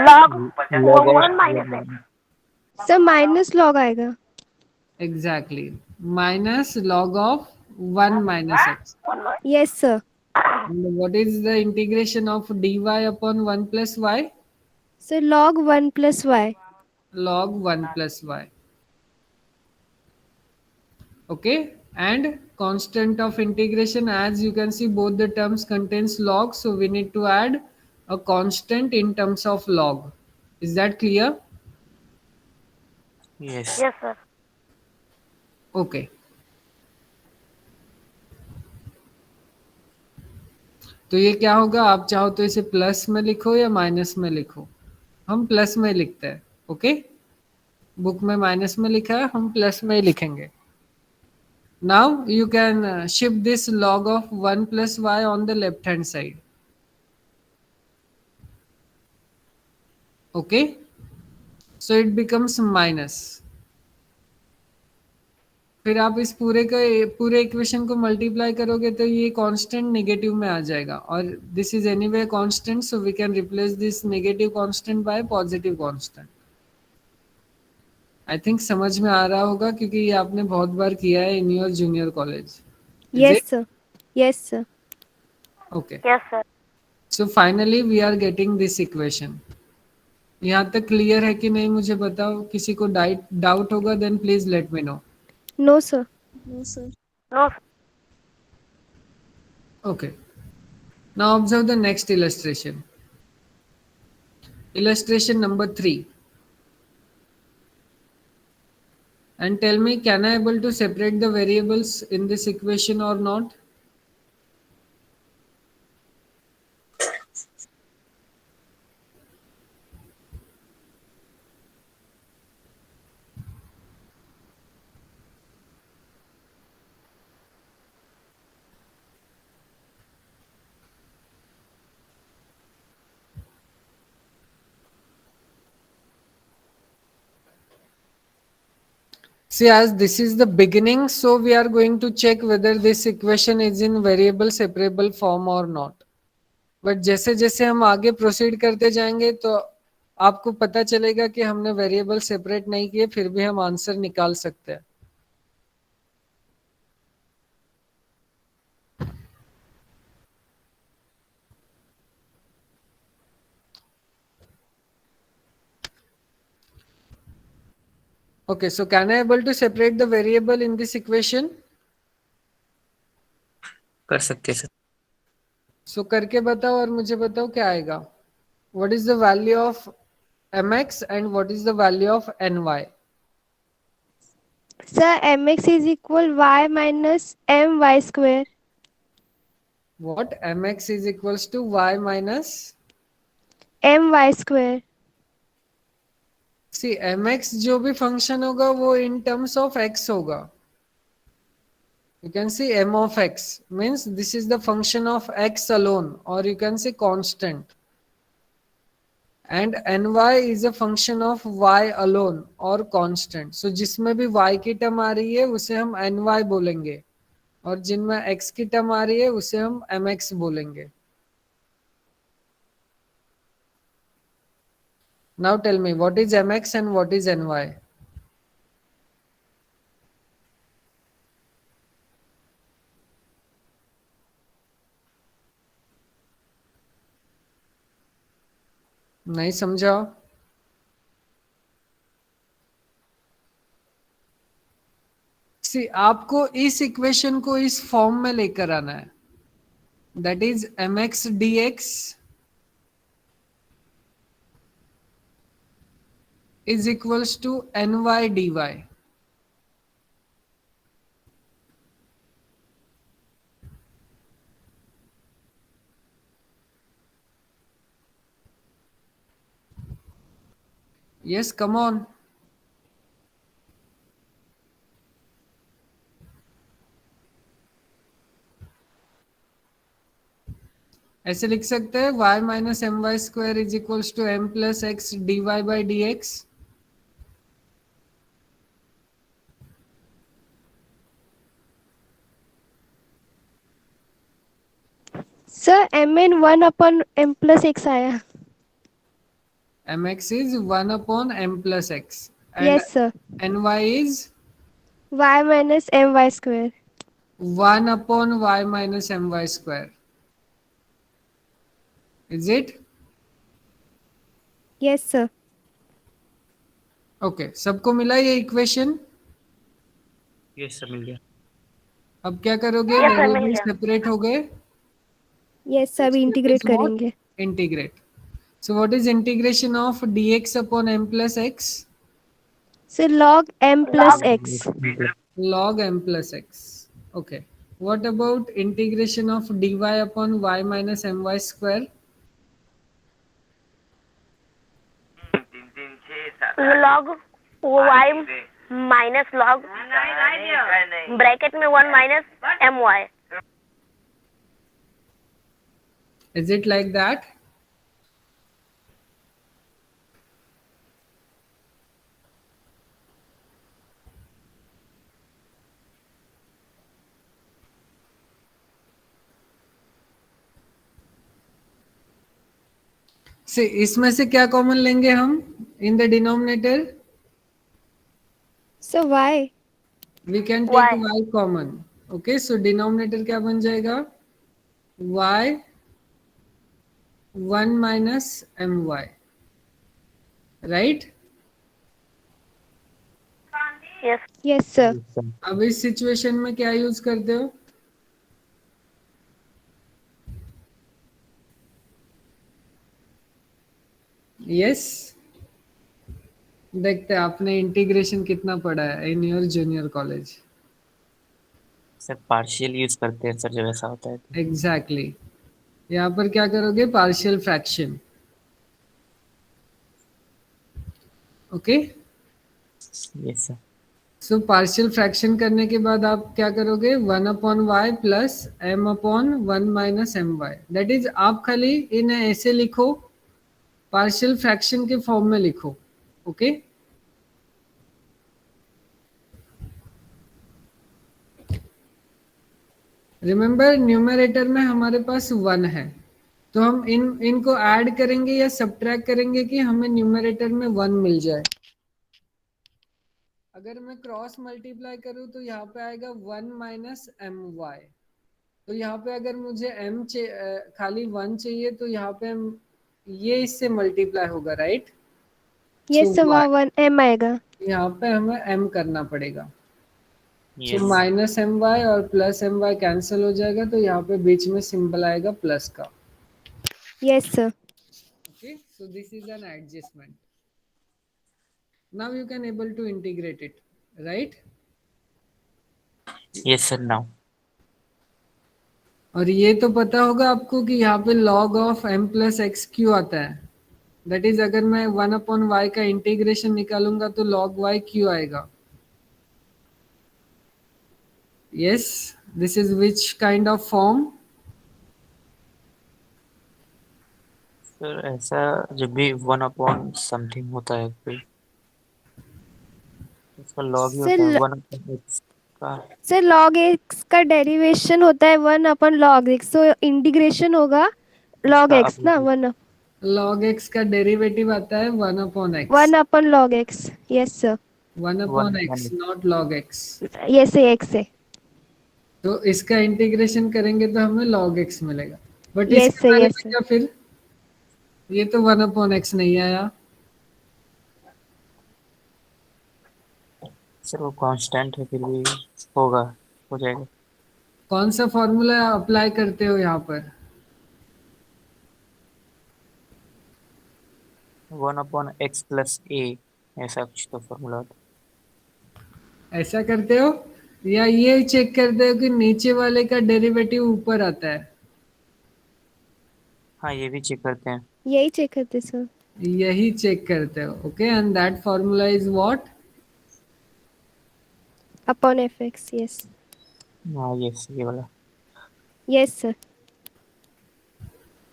[SPEAKER 2] log
[SPEAKER 4] log
[SPEAKER 2] 1 minus x.
[SPEAKER 3] Sir minus log आएगा।
[SPEAKER 1] Exactly, minus log of 1 minus x.
[SPEAKER 2] 1 minus.
[SPEAKER 3] Yes, sir.
[SPEAKER 1] And what is the integration of dy upon 1 plus y?
[SPEAKER 3] So log 1 plus y.
[SPEAKER 1] Log 1 plus y. Okay, and constant of integration, as you can see both the terms contains log, so we need to add a constant in terms of log. Is that clear?
[SPEAKER 4] Yes.
[SPEAKER 2] Yes, sir.
[SPEAKER 1] Okay, तो ये क्या होगा? आप चाहो तो इसे plus में लिखो या माइनस में लिखो, हम प्लस में लिखते हैं। ओके, बुक में माइनस में लिखा है, हम प्लस में ही लिखेंगे। Now you can shift this log of 1 plus y on the left hand side. Okay, so it becomes minus. फिर आप इस पूरे इक्वेशन को मल्टीप्लाई करोगे तो ये कांस्टेंट नेगेटिव में आ जाएगा, और this is anyway constant, so we can replace this negative constant by positive constant. I think समझ में आ रहा होगा, क्योंकि ये आपने बहुत बार किया है in your junior college.
[SPEAKER 3] Yes, sir. Yes, sir.
[SPEAKER 1] Okay,
[SPEAKER 2] Yes, sir.
[SPEAKER 1] So finally we are getting this equation. यहाँ तक क्लियर है कि नहीं मुझे बताओ, किसी को डाउट होगा then please let me know.
[SPEAKER 3] No, sir.
[SPEAKER 5] No, sir.
[SPEAKER 2] No, sir.
[SPEAKER 1] Okay, now observe the next illustration. Illustration number 3. And tell me, can I able to separate the variables in this equation or not? See, as this is the beginning, so we are going to check whether this equation is in variable separable form or not. But जैसे जैसे हम आगे proceed करते जाएंगे तो आपको पता चलेगा कि हमने वेरिएबल सेपरेट नहीं किए, फिर भी हम आंसर निकाल सकते हैं। Okay, so can I able to separate the variable in this equation?
[SPEAKER 4] कर सकते हैं सर।
[SPEAKER 1] So करके बताओ और मुझे बताओ क्या आएगा। What is the value of mx and what is the value of ny?
[SPEAKER 3] Sir, mx is equal y minus my square.
[SPEAKER 1] What? mx is equals to y minus?
[SPEAKER 3] My square.
[SPEAKER 1] See, mx जो भी function होगा वो in terms of x होगा। You can see m of x means this is the function of x alone, or you can say constant. And ny is a function of y alone or constant. So जिसमें भी y की term आ रही है उसे हम ny बोलेंगे, और जिनमें x की टर्म आ रही है उसे हम mx बोलेंगे. Now tell me what is mx and what is ny? नहीं समझा? सी आपको इस इक्वेशन को इस फॉर्म में लेकर आना है. That is mx dx is equals to ny dy. Yes, come on. ऐसे लिख सकते हैं y minus m y square is equals to m plus x d y by d x.
[SPEAKER 3] Sir mn 1/m+x आया.
[SPEAKER 1] mx is 1 upon m plus x and
[SPEAKER 3] yes sir.
[SPEAKER 1] ny is
[SPEAKER 3] y minus my square.
[SPEAKER 1] 1 upon y minus my square. Is it?
[SPEAKER 3] Yes sir.
[SPEAKER 1] Okay सबको मिला ये equation?
[SPEAKER 4] ये सब मिल गया.
[SPEAKER 1] अब क्या करोगे? वेरिएबल सेपरेट हो गए.
[SPEAKER 3] यस सर, अभी इंटीग्रेट करेंगे.
[SPEAKER 1] Integrate. So what is integration of dx upon m plus x?
[SPEAKER 3] Sir log m+x.
[SPEAKER 1] Log m plus x. Okay. What about integration of dy upon y minus my square?
[SPEAKER 2] log y minus log bracket में 1 minus my.
[SPEAKER 1] Is it like that? से इसमें से क्या common लेंगे हम in the denominator?
[SPEAKER 3] Sir y.
[SPEAKER 1] We can take y common. Okay so denominator क्या बन जाएगा? y 1 minus my. Right?
[SPEAKER 3] Yes sir.
[SPEAKER 1] अब इस सिचुएशन में क्या यूज करते हो? यस देखते हैं आपने इंटीग्रेशन कितना पढ़ा है in your junior college.
[SPEAKER 4] Sir partial use करते हैं सर, जब ऐसा होता है तो.
[SPEAKER 1] एग्जैक्टली. यहाँ पर क्या करोगे? Partial fraction. Okay
[SPEAKER 4] yes sir.
[SPEAKER 1] So partial fraction करने के बाद आप क्या करोगे? 1 upon y plus m upon 1 minus m y. That is आप खाली इन्हें ऐसे लिखो, पार्शियल फ्रैक्शन के फॉर्म में लिखो. ओके रिमेंबर न्यूमरेटर में हमारे पास 1 है, तो हम इनको ऐड करेंगे या सब्ट्रैक्ट करेंगे कि हमें न्यूमरेटर में 1 मिल जाए. अगर मैं क्रॉस मल्टीप्लाई करूं तो यहाँ पे आएगा 1 माइनस एम वाई. तो यहाँ पे अगर मुझे m खाली 1 चाहिए तो यहाँ पे ये इससे मल्टीप्लाई होगा. राइट?
[SPEAKER 3] यस सर, वहाँ 1m आएगा.
[SPEAKER 1] यहाँ पे हमें m करना पड़ेगा.
[SPEAKER 4] Yes.
[SPEAKER 1] तो माइनस एम वाई और प्लस एम वाई कैंसिल हो जाएगा, तो यहाँ पे बीच में सिंबल आएगा प्लस का.
[SPEAKER 3] Yes sir.
[SPEAKER 1] Okay, so this is an adjustment. Now you can able to integrate it, right?
[SPEAKER 4] Yes sir. Now.
[SPEAKER 1] और ये तो पता होगा आपको कि यहाँ पे log of m plus x क्यों आता है. दैट इज अगर मैं 1 अपॉन वाई का इंटीग्रेशन निकालूंगा तो log y क्यों आएगा. Yes, this is which kind of form?
[SPEAKER 4] Sir ऐसा जब भी 1 अपॉन समथिंग होता है कोई, उसका लॉग ही
[SPEAKER 3] Sir,
[SPEAKER 4] होता है 1 अपॉन x. का
[SPEAKER 3] सर log x का डेरिवेशन होता है 1/log x, तो इंटीग्रेशन होगा log
[SPEAKER 4] इसका
[SPEAKER 3] x ना,
[SPEAKER 4] अपोजिट।
[SPEAKER 3] 1
[SPEAKER 1] log x का डेरिवेटिव आता है 1/x।
[SPEAKER 3] 1/log x। Yes sir.
[SPEAKER 1] 1/x,
[SPEAKER 4] 1/x।
[SPEAKER 1] Not log x।
[SPEAKER 3] Yes है x है।
[SPEAKER 1] तो इसका इंटीग्रेशन करेंगे तो हमें log x मिलेगा, बट
[SPEAKER 3] यस
[SPEAKER 1] इसके
[SPEAKER 3] सर,
[SPEAKER 1] बारे
[SPEAKER 3] यस
[SPEAKER 1] में
[SPEAKER 3] सर।
[SPEAKER 1] क्या फिर? ये तो 1/x नहीं आया।
[SPEAKER 4] सर वो कांस्टेंट है, फिर भी होगा, हो जाएगा।
[SPEAKER 1] कौन सा फॉर्मूला अप्लाई करते हो यहाँ पर?
[SPEAKER 4] 1/x+a, ऐसा कुछ तो फॉर्मूला होता
[SPEAKER 1] ऐसा करते हो, या ये चेक करते हो कि नीचे वाले का डेरिवेटिव ऊपर आता है?
[SPEAKER 4] है। हाँ, ये भी चेक करते हैं।
[SPEAKER 3] यही चेक करते सर।
[SPEAKER 1] यही चेक करते हो, okay. And that formula is what?
[SPEAKER 3] Upon fx। Yes.
[SPEAKER 4] हाँ, ये वाला।
[SPEAKER 3] Yes sir.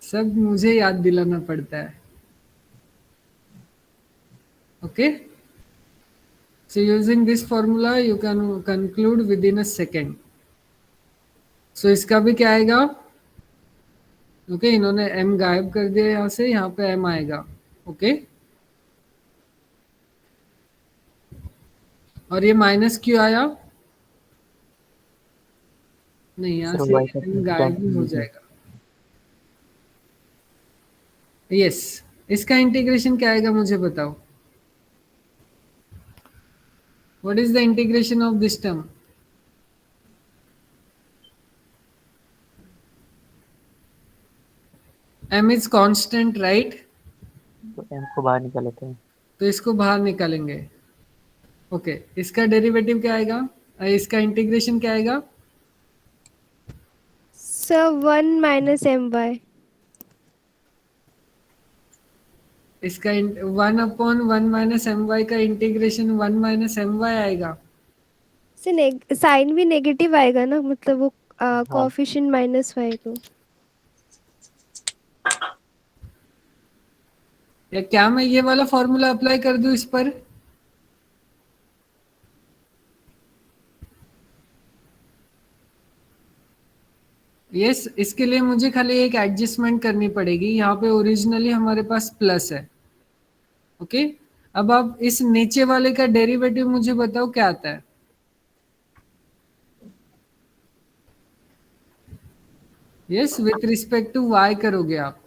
[SPEAKER 1] सब मुझे याद दिलाना पड़ता है, okay. So using this formula you can conclude within a second. So इसका भी क्या आएगा? ओके, इन्होंने m गायब कर दिया यहाँ से, यहाँ पे m आएगा, ओके। और ये माइनस क्यों आया? नहीं, यहाँ
[SPEAKER 4] सर
[SPEAKER 1] से
[SPEAKER 4] वाई का
[SPEAKER 1] m गायब ही हो
[SPEAKER 4] कैंसिल।
[SPEAKER 1] जाएगा। यस, इसका इंटीग्रेशन क्या आएगा मुझे बताओ। What is the integration of this term? m is constant, right?
[SPEAKER 4] तो m को बाहर निकाल लेते हैं।
[SPEAKER 1] तो इसको बाहर निकालेंगे, ओके। इसका डेरिवेटिव क्या आएगा? इसका इंटीग्रेशन क्या आएगा?
[SPEAKER 3] Sir 1 - my।
[SPEAKER 1] इसका 1/1 - my का इंटीग्रेशन 1 - my आएगा।
[SPEAKER 3] से साइन भी नेगेटिव आएगा ना, मतलब वो
[SPEAKER 4] हाँ,
[SPEAKER 3] कोएफिशिएंट -5 तो।
[SPEAKER 1] या क्या मैं ये वाला फॉर्मूला अप्लाई कर दूं इस पर? यस, इसके लिए मुझे खाली एक एडजस्टमेंट करनी पड़ेगी। यहाँ पे ओरिजिनली हमारे पास प्लस है, ओके। अब आप इस नीचे वाले का डेरिवेटिव मुझे बताओ क्या आता है। Yes, with respect to y करोगे आप,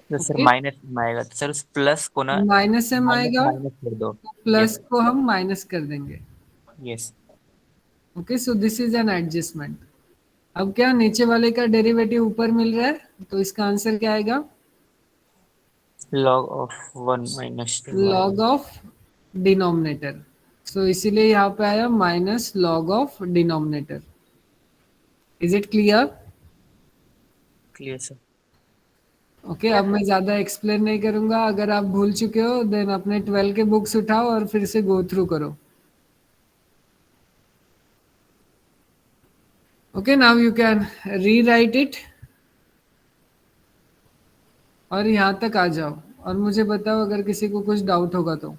[SPEAKER 4] तो सर
[SPEAKER 1] ओके।
[SPEAKER 4] माइनस m आएगा, तो सर उस प्लस को ना
[SPEAKER 1] माइनस एम
[SPEAKER 4] माइनस
[SPEAKER 1] आएगा,
[SPEAKER 4] माइनस कर दो।
[SPEAKER 1] Plus
[SPEAKER 4] yes.
[SPEAKER 1] को हम माइनस कर देंगे,
[SPEAKER 4] yes.
[SPEAKER 1] Okay. So this is an adjustment. अब क्या नीचे वाले का डेरिवेटिव ऊपर मिल रहा है, तो इसका आंसर क्या आएगा?
[SPEAKER 4] log of 1 - 2y।
[SPEAKER 1] Log of denominator. So इसीलिए यहाँ पे आया minus log of denominator. Is it clear?
[SPEAKER 4] Clear sir.
[SPEAKER 1] Okay, अब मैं ज़्यादा एक्सप्लेन नहीं करूँगा। अगर आप भूल चुके हो देन अपने 12 के बुक्स उठाओ और फिर से गो थ्रू करो, ओके। नाउ यू कैन री राइट इट और यहाँ तक आ जाओ, और मुझे बताओ अगर किसी को कुछ डाउट होगा तो।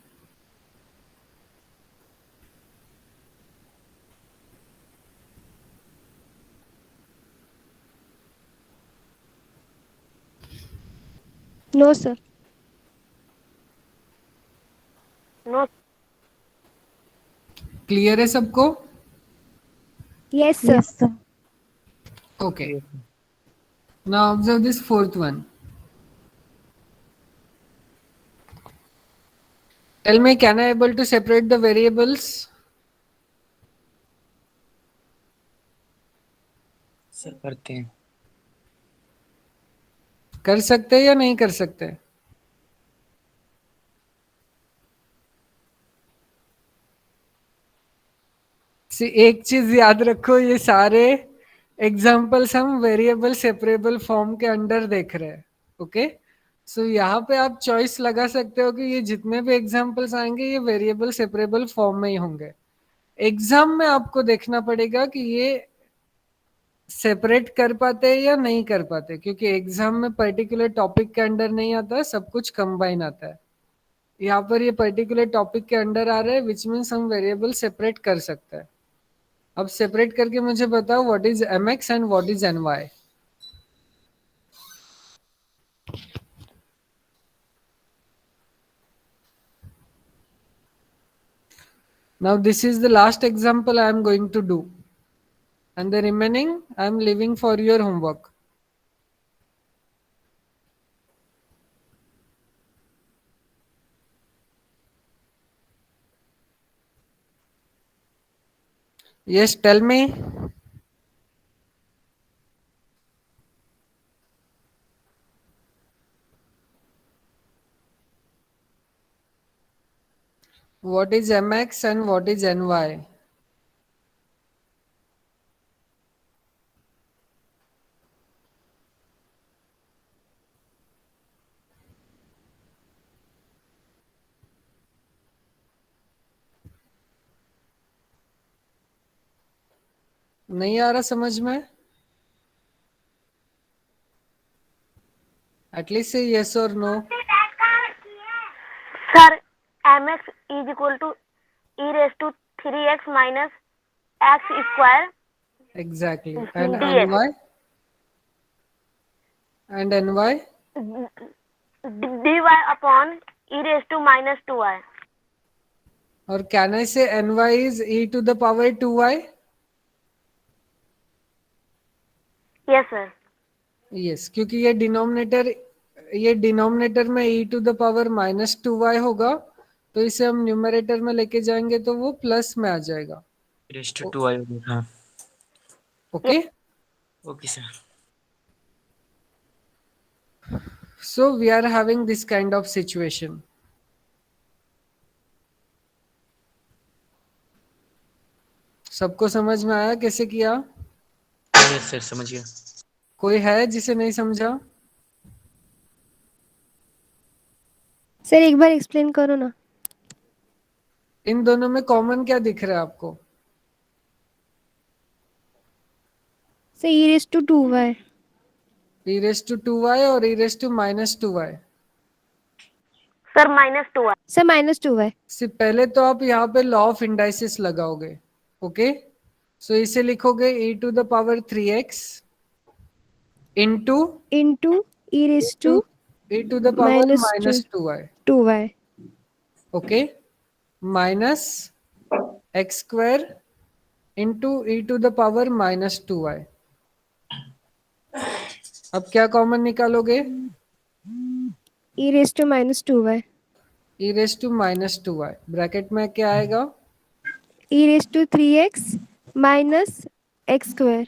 [SPEAKER 3] No sir.
[SPEAKER 2] नो।
[SPEAKER 1] क्लियर है सबको?
[SPEAKER 3] Yes sir.
[SPEAKER 1] Okay,
[SPEAKER 4] clear.
[SPEAKER 1] Now observe this fourth one. Tell me, can I able to separate the variables?
[SPEAKER 4] Sir करते हैं।
[SPEAKER 1] कर सकते हैं या नहीं कर सकते? एक चीज याद रखो, ये सारे एग्जाम्पल्स हम वेरिएबल सेपरेबल फॉर्म के अंडर देख रहे हैं, ओके। सो यहाँ पे आप चॉइस लगा सकते हो कि ये जितने भी एग्जाम्पल्स आएंगे ये वेरिएबल सेपरेबल फॉर्म में ही होंगे। एग्जाम में आपको देखना पड़ेगा कि ये सेपरेट कर पाते हैं या नहीं कर पाते, क्योंकि एग्जाम में पर्टिकुलर टॉपिक के अंडर नहीं आता, सब कुछ कंबाइन आता है। यहाँ पर ये पर्टिकुलर टॉपिक के अंडर आ रहे हैं, विच मीन्स हम वेरिएबल सेपरेट कर सकते हैं, अब सेपरेट करके मुझे बताओ what is mx and what is ny. Now this is the last example I am going to do, and the remaining I am leaving for your homework. Yes, tell me. What is mx and what is ny? नहीं आ रहा समझ में? At least say yes or no.
[SPEAKER 2] Sir, mx is equal to e raised to 3x minus x square
[SPEAKER 1] Exactly. And
[SPEAKER 2] dx.
[SPEAKER 1] ny? And ny?
[SPEAKER 2] dy upon e raised to minus 2y.
[SPEAKER 1] Or can I say ny is e to the power 2y?
[SPEAKER 2] Yes, sir.
[SPEAKER 1] Yes, क्योंकि ये denominator में e to the power -2y होगा, तो इसे हम numerator में लेके जाएंगे तो वो प्लस में आ जाएगा.
[SPEAKER 4] रेस्ट टू 2 आई. हाँ
[SPEAKER 1] okay.
[SPEAKER 4] Okay sir.
[SPEAKER 1] So we are having this kind of situation. सबको समझ में आया कैसे किया?
[SPEAKER 4] यस सर, समझ गया.
[SPEAKER 1] कोई है जिसे नहीं समझा?
[SPEAKER 3] सर एक बार एक्सप्लेन करो ना.
[SPEAKER 1] इन दोनों में कॉमन क्या दिख रहा है आपको?
[SPEAKER 3] Sir e raise to 2y.
[SPEAKER 1] e raised to 2y और e raised to -2y.
[SPEAKER 2] Sir, minus 2y.
[SPEAKER 3] Sir -2y.
[SPEAKER 1] सिर्फ पहले तो आप यहाँ पे लॉ ऑफ इंडाइसिस लगाओगे. ओके. सो इसे लिखोगे e to the power 3x into
[SPEAKER 3] e raise to
[SPEAKER 1] e to the power
[SPEAKER 3] -2
[SPEAKER 1] -2y.
[SPEAKER 3] 2y.
[SPEAKER 1] Okay. Minus x square into e to the power -2y. अब क्या कॉमन निकालोगे?
[SPEAKER 3] E raise to -2y.
[SPEAKER 1] e raise to -2y. Bracket में क्या आएगा?
[SPEAKER 3] E raise to 3x minus x square.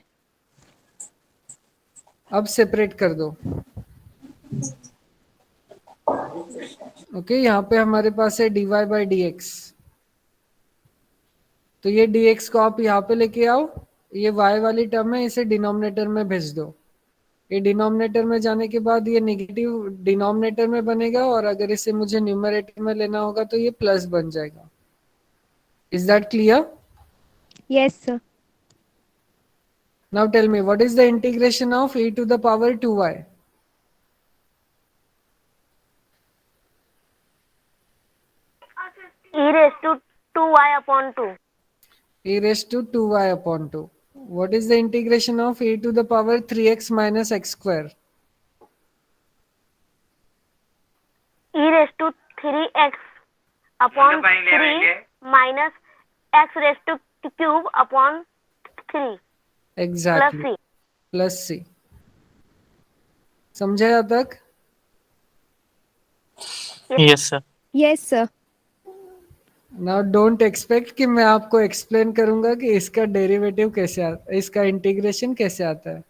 [SPEAKER 1] अब separate कर दो. Okay. यहाँ पे हमारे पास है dy बाई dx. तो ये dx को आप यहाँ पे लेके आओ. ये y वाली टर्म है, इसे डिनोमिनेटर में भेज दो. ये डिनोमिनेटर में जाने के बाद ये नेगेटिव डिनोमिनेटर में बनेगा, और अगर इसे मुझे न्यूमरेटर में लेना होगा तो ये प्लस बन जाएगा. Is that clear?
[SPEAKER 3] Yes sir.
[SPEAKER 1] Now tell me what is the integration of e to the power 2y.
[SPEAKER 2] E raised to 2y upon 2.
[SPEAKER 1] e raised to 2y upon 2. What is the integration of e to the power 3x minus x square?
[SPEAKER 2] E raised to 3x upon 3 minus x raised to cube upon 3
[SPEAKER 1] Exactly.
[SPEAKER 2] plus c.
[SPEAKER 1] Plus c. समझा यहाँ तक?
[SPEAKER 4] Yes sir.
[SPEAKER 3] Yes sir.
[SPEAKER 1] Now don't expect कि मैं आपको explain करूंगा कि इसका derivative कैसे आता है, इसका इंटीग्रेशन कैसे आता है.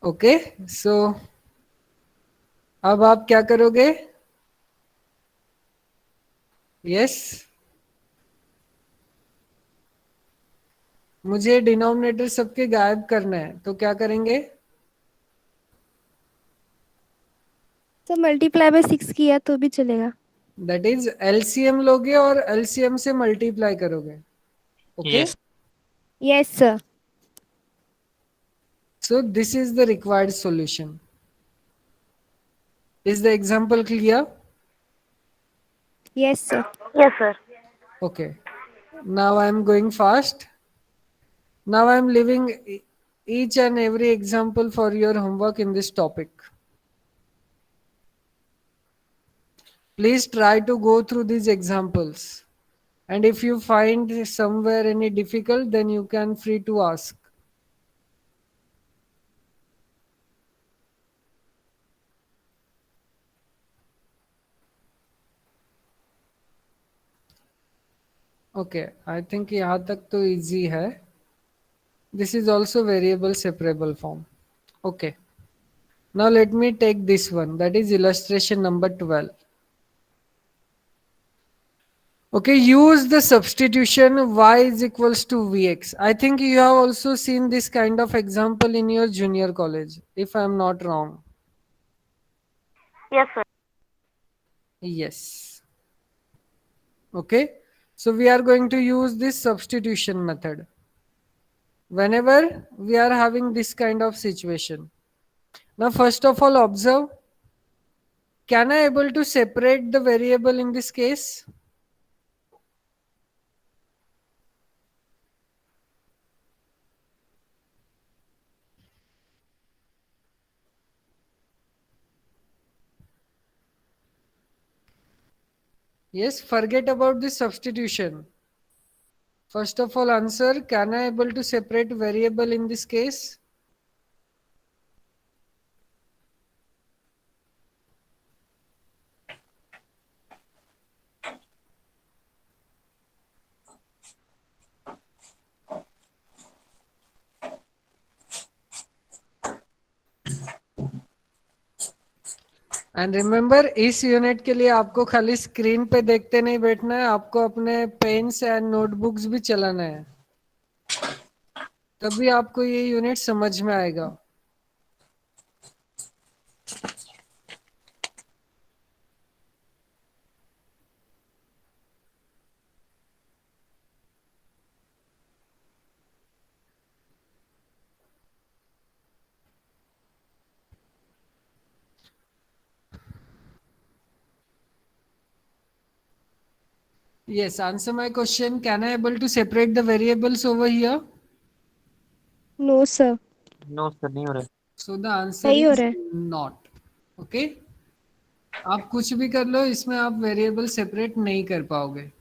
[SPEAKER 1] ओके. सो अब आप क्या करोगे? यस. मुझे डिनोमिनेटर सबके गायब करना है, तो क्या करेंगे?
[SPEAKER 3] सर मल्टीप्लाई बाय 6 किया तो भी चलेगा.
[SPEAKER 1] दैट इज एलसीएम लोगे और एलसीएम से मल्टीप्लाई करोगे. Okay.
[SPEAKER 4] Yes.
[SPEAKER 3] Yes sir.
[SPEAKER 1] So this is the required solution. Is the example clear?
[SPEAKER 3] Yes sir.
[SPEAKER 2] Yes, sir.
[SPEAKER 1] Okay. Now I am going fast. Now I am leaving each and every example for your homework in this topic. Please try to go through these examples. And if you find somewhere any difficult, then you can free to ask. Okay, I think यहाँ तक तो easy है. This is also variable separable form. Okay. Now let me take this one. That is illustration number 12. Okay, use the substitution y is equals to vx. I think you have also seen this kind of example in your junior college, if I am not wrong.
[SPEAKER 2] Yes, sir.
[SPEAKER 1] Yes. Okay, so we are going to use this substitution method whenever we are having this kind of situation. Now, first of all, observe, can I able to separate the variable in this case? Yes, forget about this substitution. First of all, answer, can I able to separate variable in this case? And remember, इस unit के लिए आपको खाली screen पे देखते नहीं बैठना है, आपको अपने पेन्स एंड नोटबुक्स भी चलाना है, तभी आपको ये यूनिट समझ में आएगा. Yes, answer my question. Can I able to separate the variables over here?
[SPEAKER 3] No, sir.
[SPEAKER 4] No sir, नहीं हो रहा है.
[SPEAKER 1] So the answer
[SPEAKER 3] नहीं हो
[SPEAKER 1] is
[SPEAKER 3] रहा है.
[SPEAKER 1] not. Okay? आप कुछ भी कर लो, इसमें आप वेरिएबल सेपरेट नहीं कर पाओगे.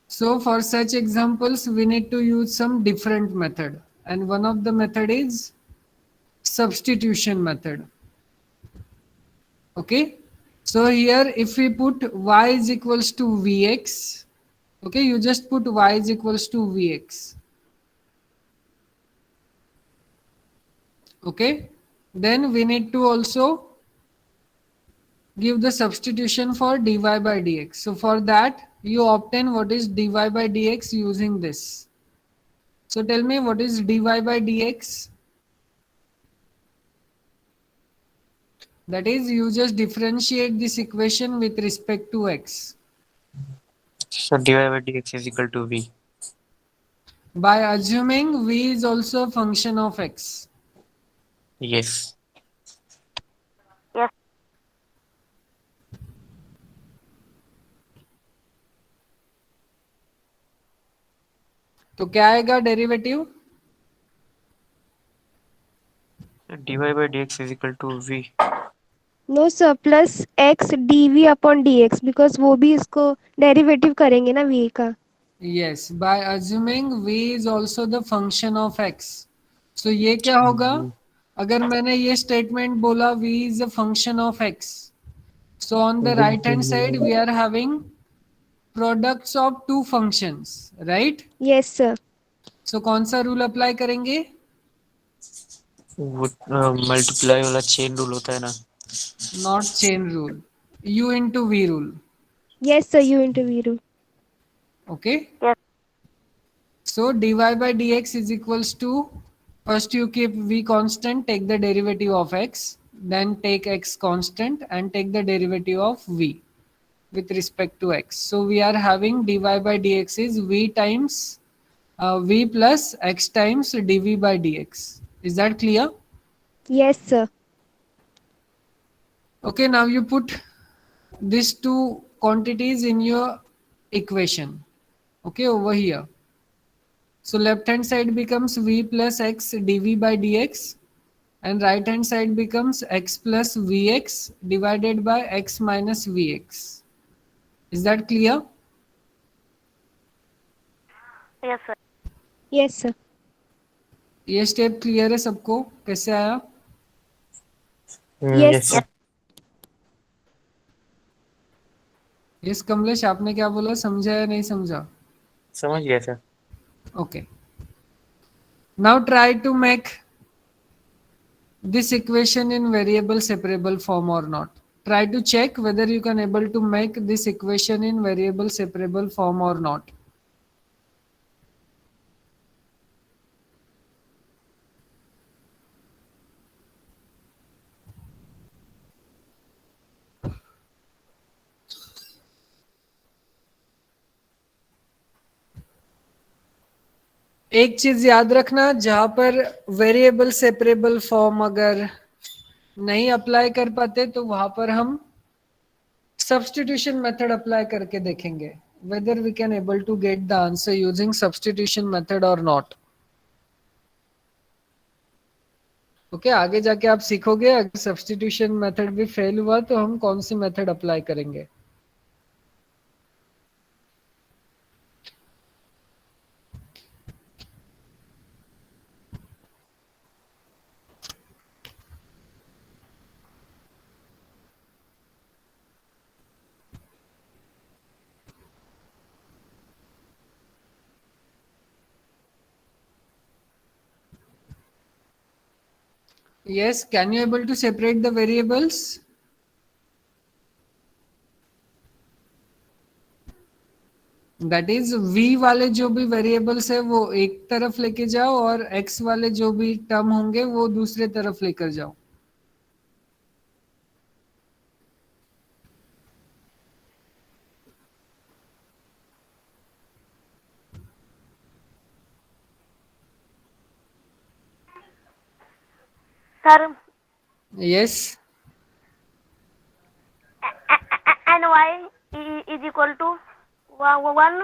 [SPEAKER 1] So for such examples, we need to use some different method, and one of the method is substitution method. Okay, so here if we put y is equals to vx, okay, you just put y is equals to vx. Okay, then we need to also give the substitution for dy by dx. So for that you obtain what is dy by dx using this. So tell me, what is dy by dx? That is, you just differentiate this equation with respect to x
[SPEAKER 4] So dy by dx is equal to v.
[SPEAKER 1] by assuming v is also a function of x.
[SPEAKER 4] Yes.
[SPEAKER 2] Yes.
[SPEAKER 1] तो क्या आएगा derivative?
[SPEAKER 4] dy by dx is equal to v.
[SPEAKER 3] No, sir. Plus x dv upon dx, because वो भी इसको derivative करेंगे ना v का.
[SPEAKER 1] Yes, by assuming v is also the function of x. So ये क्या होगा? अगर मैंने ये स्टेटमेंट बोला v is a function of x, so on the right hand side we are having products of two functions, right?
[SPEAKER 3] Yes, sir.
[SPEAKER 1] So कौन सा rule apply करेंगे?
[SPEAKER 4] वो मल्टीप्लाई वाला चेन रूल होता है ना.
[SPEAKER 1] Not chain rule, u into v rule.
[SPEAKER 3] Yes, sir. U into v rule.
[SPEAKER 1] Okay,
[SPEAKER 2] Yes.
[SPEAKER 1] so dy by dx is equals to, first you keep v constant, take the derivative of x, then take x constant and take the derivative of v with respect to x. So we are having dy by dx is v times v plus x times dv by dx. Is that clear?
[SPEAKER 3] Yes, sir.
[SPEAKER 1] Okay, now you put these two quantities in your equation. Okay, over here. So left hand side becomes v plus x dv by dx, and right hand side becomes x plus vx divided by x minus vx. Is that clear?
[SPEAKER 2] Yes, sir.
[SPEAKER 3] Yes, sir.
[SPEAKER 1] ये step clear है सबको? कैसे आया?
[SPEAKER 3] Yes,
[SPEAKER 4] yes
[SPEAKER 3] sir.
[SPEAKER 4] sir.
[SPEAKER 1] Yes Kamlesh, आपने क्या बोला? समझा या नहीं समझा?
[SPEAKER 4] समझ गया sir.
[SPEAKER 1] Okay. Now try to make this equation in variable separable form or not. Try to check whether you can able to make this equation in variable separable form or not. एक चीज याद रखना, जहां पर variable separable form अगर नहीं apply कर पाते तो वहां पर हम सब्स्टिट्यूशन मेथड अप्लाई करके देखेंगे whether we can able to get the answer using substitution method or not. Okay आगे जाके आप सीखोगे अगर सब्स्टिट्यूशन मेथड भी फेल हुआ तो हम कौन सी मेथड अप्लाई करेंगे. Yes, can you able to separate the variables? That is v वाले जो भी वेरिएबल्स है वो एक तरफ लेके जाओ और x वाले जो भी टर्म होंगे वो दूसरे तरफ लेकर जाओ.
[SPEAKER 2] Sir,
[SPEAKER 1] Yes.
[SPEAKER 2] and y is equal to 1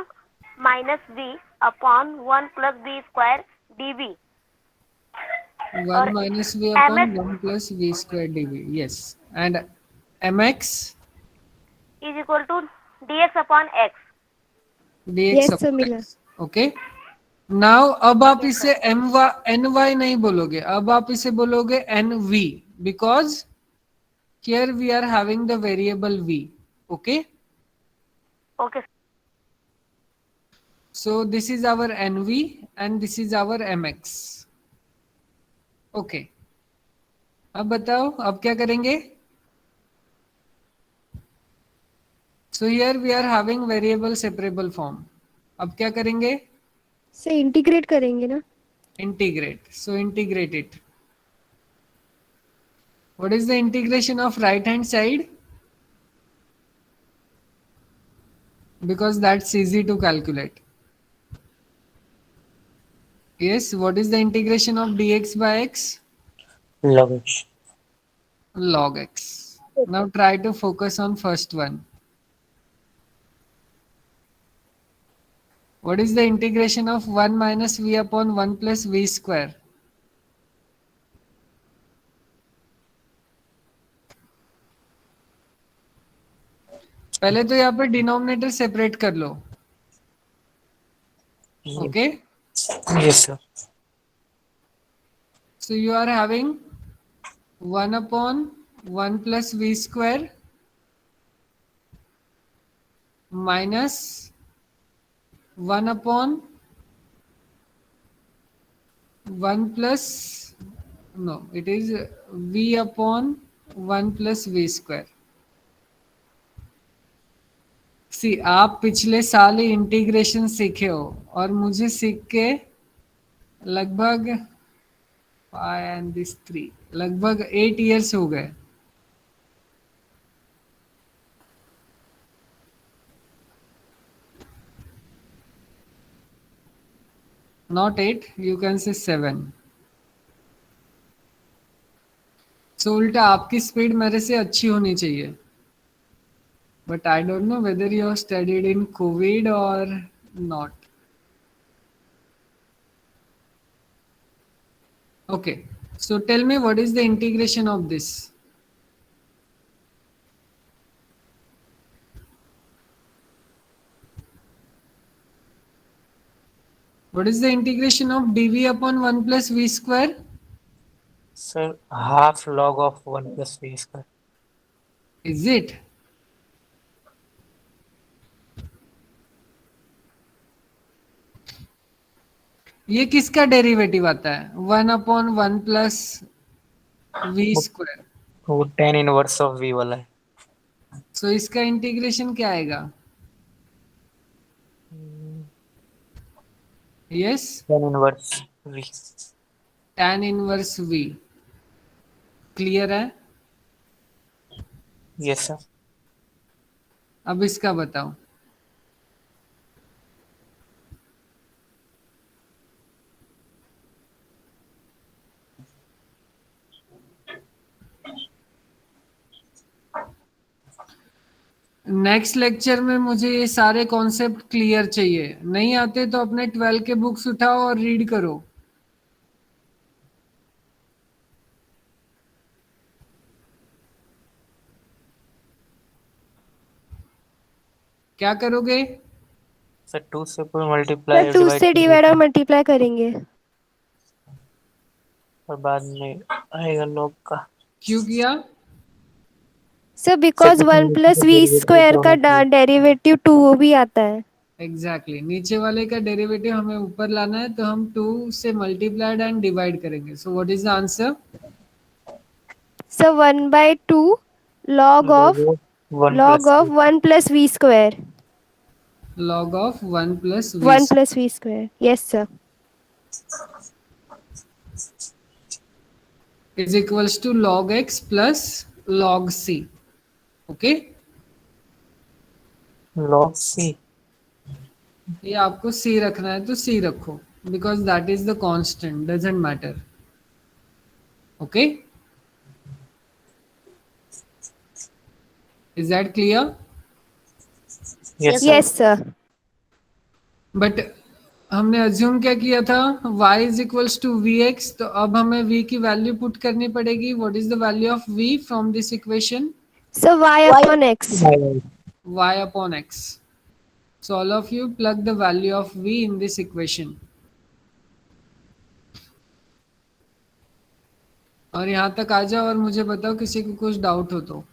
[SPEAKER 2] minus v upon 1 plus v square dv.
[SPEAKER 1] 1 minus v upon 1 plus v square dv. Yes. And mx
[SPEAKER 2] Is equal to dx upon x.
[SPEAKER 1] dx
[SPEAKER 3] Yes, sir,
[SPEAKER 1] upon
[SPEAKER 3] मिला.
[SPEAKER 1] x. Okay. Now अब आप इसे N Y नहीं बोलोगे, अब आप इसे बोलोगे n v, because here we are having the variable v. Okay,
[SPEAKER 2] Okay.
[SPEAKER 1] So this is our n v and this is our m x. Okay, अब बताओ अब क्या करेंगे. So here we are having variable separable form. अब क्या करेंगे.
[SPEAKER 3] से integrate करेंगे ना.
[SPEAKER 1] Integrate. So integrate it. What is the integration of right hand side? Because that's easy to calculate. Yes, what is the integration of dx by x?
[SPEAKER 4] log x.
[SPEAKER 1] Log x. Now try to focus on first one. What is the integration of 1 minus v upon 1 plus v square? पहले तो यहाँ पे denominator separate कर लो. Okay,
[SPEAKER 4] yes sir.
[SPEAKER 1] so you are having 1 upon 1 plus v square minus 1 upon 1 plus, no, it is v upon 1 plus v square. सी आप पिछले साल ही integration सीखे हो और मुझे सीख के लगभग 5 and this 3 लगभग 8 years हो गए. Not 8, you can say 7. So उल्टा आपकी स्पीड मेरे से अच्छी होनी चाहिए. But I don't know whether you have studied in COVID or Not. Okay. So tell me what is the integration of this? What is the integration of dv upon 1 plus v square?
[SPEAKER 4] Sir, half log of 1 plus v square.
[SPEAKER 1] Is it? ये किसका derivative आता है? 1 upon 1 plus v square.
[SPEAKER 4] वो tan inverse of v वाला है.
[SPEAKER 1] सो इसका integration क्या आएगा? Yes,
[SPEAKER 4] tan inverse v.
[SPEAKER 1] tan inverse v. Clear है?
[SPEAKER 4] Yes sir.
[SPEAKER 1] अब इसका बताओ. नेक्स्ट लेक्चर में मुझे ये सारे कॉन्सेप्ट क्लियर चाहिए. नहीं आते तो अपने 12 के बुक्स उठाओ और रीड करो. क्या करोगे?
[SPEAKER 4] सर 2 से पूरा मल्टीप्लाई
[SPEAKER 3] सर 2 से डिवाइड और मल्टीप्लाई करेंगे.
[SPEAKER 4] और बाद में आएगा log का.
[SPEAKER 1] क्यों किया?
[SPEAKER 3] Sir because 1 plus v square का डेरिवेटिव 2 भी आता है.
[SPEAKER 1] एग्जैक्टली नीचे वाले का डेरिवेटिव हमें ऊपर लाना है, तो हम 2 से मल्टीप्लाइड एंड डिवाइड करेंगे. सो what is the answer?
[SPEAKER 3] Sir 1/2 log of 1 plus v square.
[SPEAKER 1] log of 1 plus
[SPEAKER 3] 1 plus v square. Yes sir.
[SPEAKER 1] is equals to log x plus log c. Okay,
[SPEAKER 4] log c.
[SPEAKER 1] ये आपको c रखना है तो c रखो, because that is the constant, doesn't matter. Okay, is that clear?
[SPEAKER 4] Yes sir.
[SPEAKER 3] Yes sir.
[SPEAKER 1] But हमने assume क्या किया था? y is equals to v x. तो अब हमें v की वैल्यू पुट करनी पड़ेगी. What is the value of v from this equation?
[SPEAKER 3] So y upon x.
[SPEAKER 1] y upon x. So all of you plug the value of v in this equation. और यहाँ तक आ जाओ और मुझे बताओ किसी को कुछ डाउट हो तो.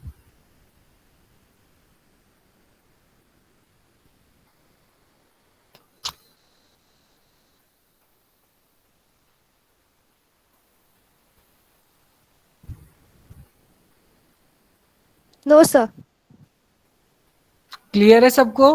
[SPEAKER 3] No sir.
[SPEAKER 1] क्लियर है सबको?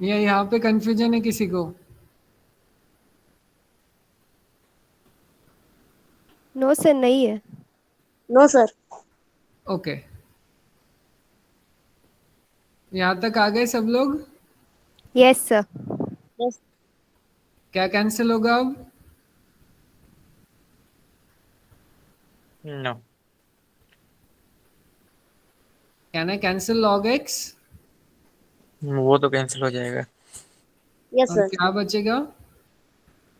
[SPEAKER 1] या यहाँ पे कंफ्यूजन है किसी को?
[SPEAKER 3] No sir नहीं है.
[SPEAKER 2] No, sir.
[SPEAKER 1] ओके, यहाँ तक आ गए सब लोग?
[SPEAKER 3] Yes sir.
[SPEAKER 2] Yes.
[SPEAKER 1] क्या कैंसिल होगा अब?
[SPEAKER 4] No.
[SPEAKER 1] Can I cancel log x?
[SPEAKER 4] वो तो कैंसिल हो जाएगा.
[SPEAKER 2] Yes,
[SPEAKER 1] और
[SPEAKER 2] sir.
[SPEAKER 1] क्या बचेगा?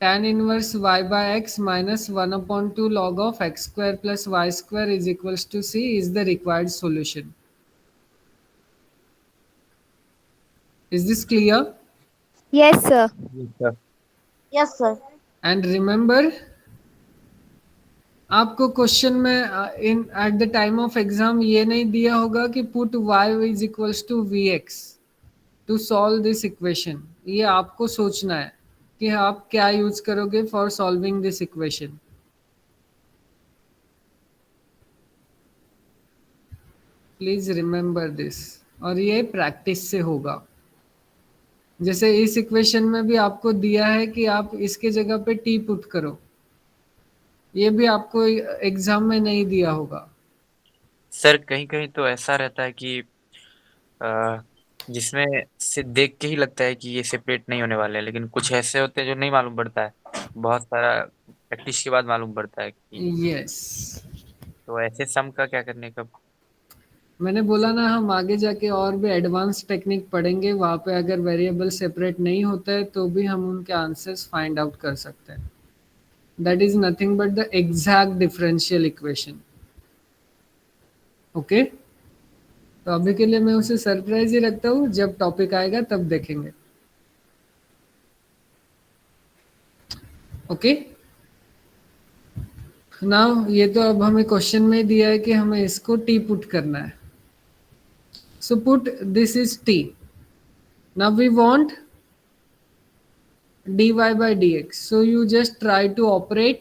[SPEAKER 1] tan inverse y by x minus 1/2 log of x square plus y square is equals to c is the required solution. Is this clear?
[SPEAKER 3] Yes sir.
[SPEAKER 4] Yes sir.
[SPEAKER 2] Yes, sir.
[SPEAKER 1] And remember, आपको question में in at the time of exam ये नहीं दिया होगा कि put y is equals to v x to solve this equation. ये आपको सोचना है कि आप क्या यूज करोगे for solving this equation. Please remember this. और ये प्रैक्टिस से होगा. जैसे इस इक्वेशन में भी आपको दिया है कि आप इसके जगह पे t पुट करो. ये भी आपको एग्जाम में नहीं दिया होगा.
[SPEAKER 4] सर कहीं कहीं तो ऐसा रहता है कि जिसमें से देख के ही लगता है कि ये सेपरेट नहीं होने वाले हैं, लेकिन कुछ ऐसे होते हैं जो नहीं मालूम पड़ता है, बहुत सारा प्रैक्टिस के बाद मालूम पड़ता है कि।
[SPEAKER 1] यस,
[SPEAKER 4] तो ऐसे सम का क्या करने का।
[SPEAKER 1] मैंने बोला ना, हम आगे जाके और भी एडवांस टेक्निक पढ़ेंगे, वहाँ पे अगर वेरिएबल सेपरेट नहीं होता है तो भी हम उनके आंसर्स फाइंड आउट कर सकते हैं. That is nothing but the exact differential equation. Okay, तो अभी के लिए मैं उसे सरप्राइज ही रखता हूँ, जब टॉपिक आएगा तब देखेंगे. ओके, नाउ ये तो अब हमें क्वेश्चन में दिया है कि हमें इसको टी पुट करना है. So put this is t. Now we want dy by dx. So you just try to operate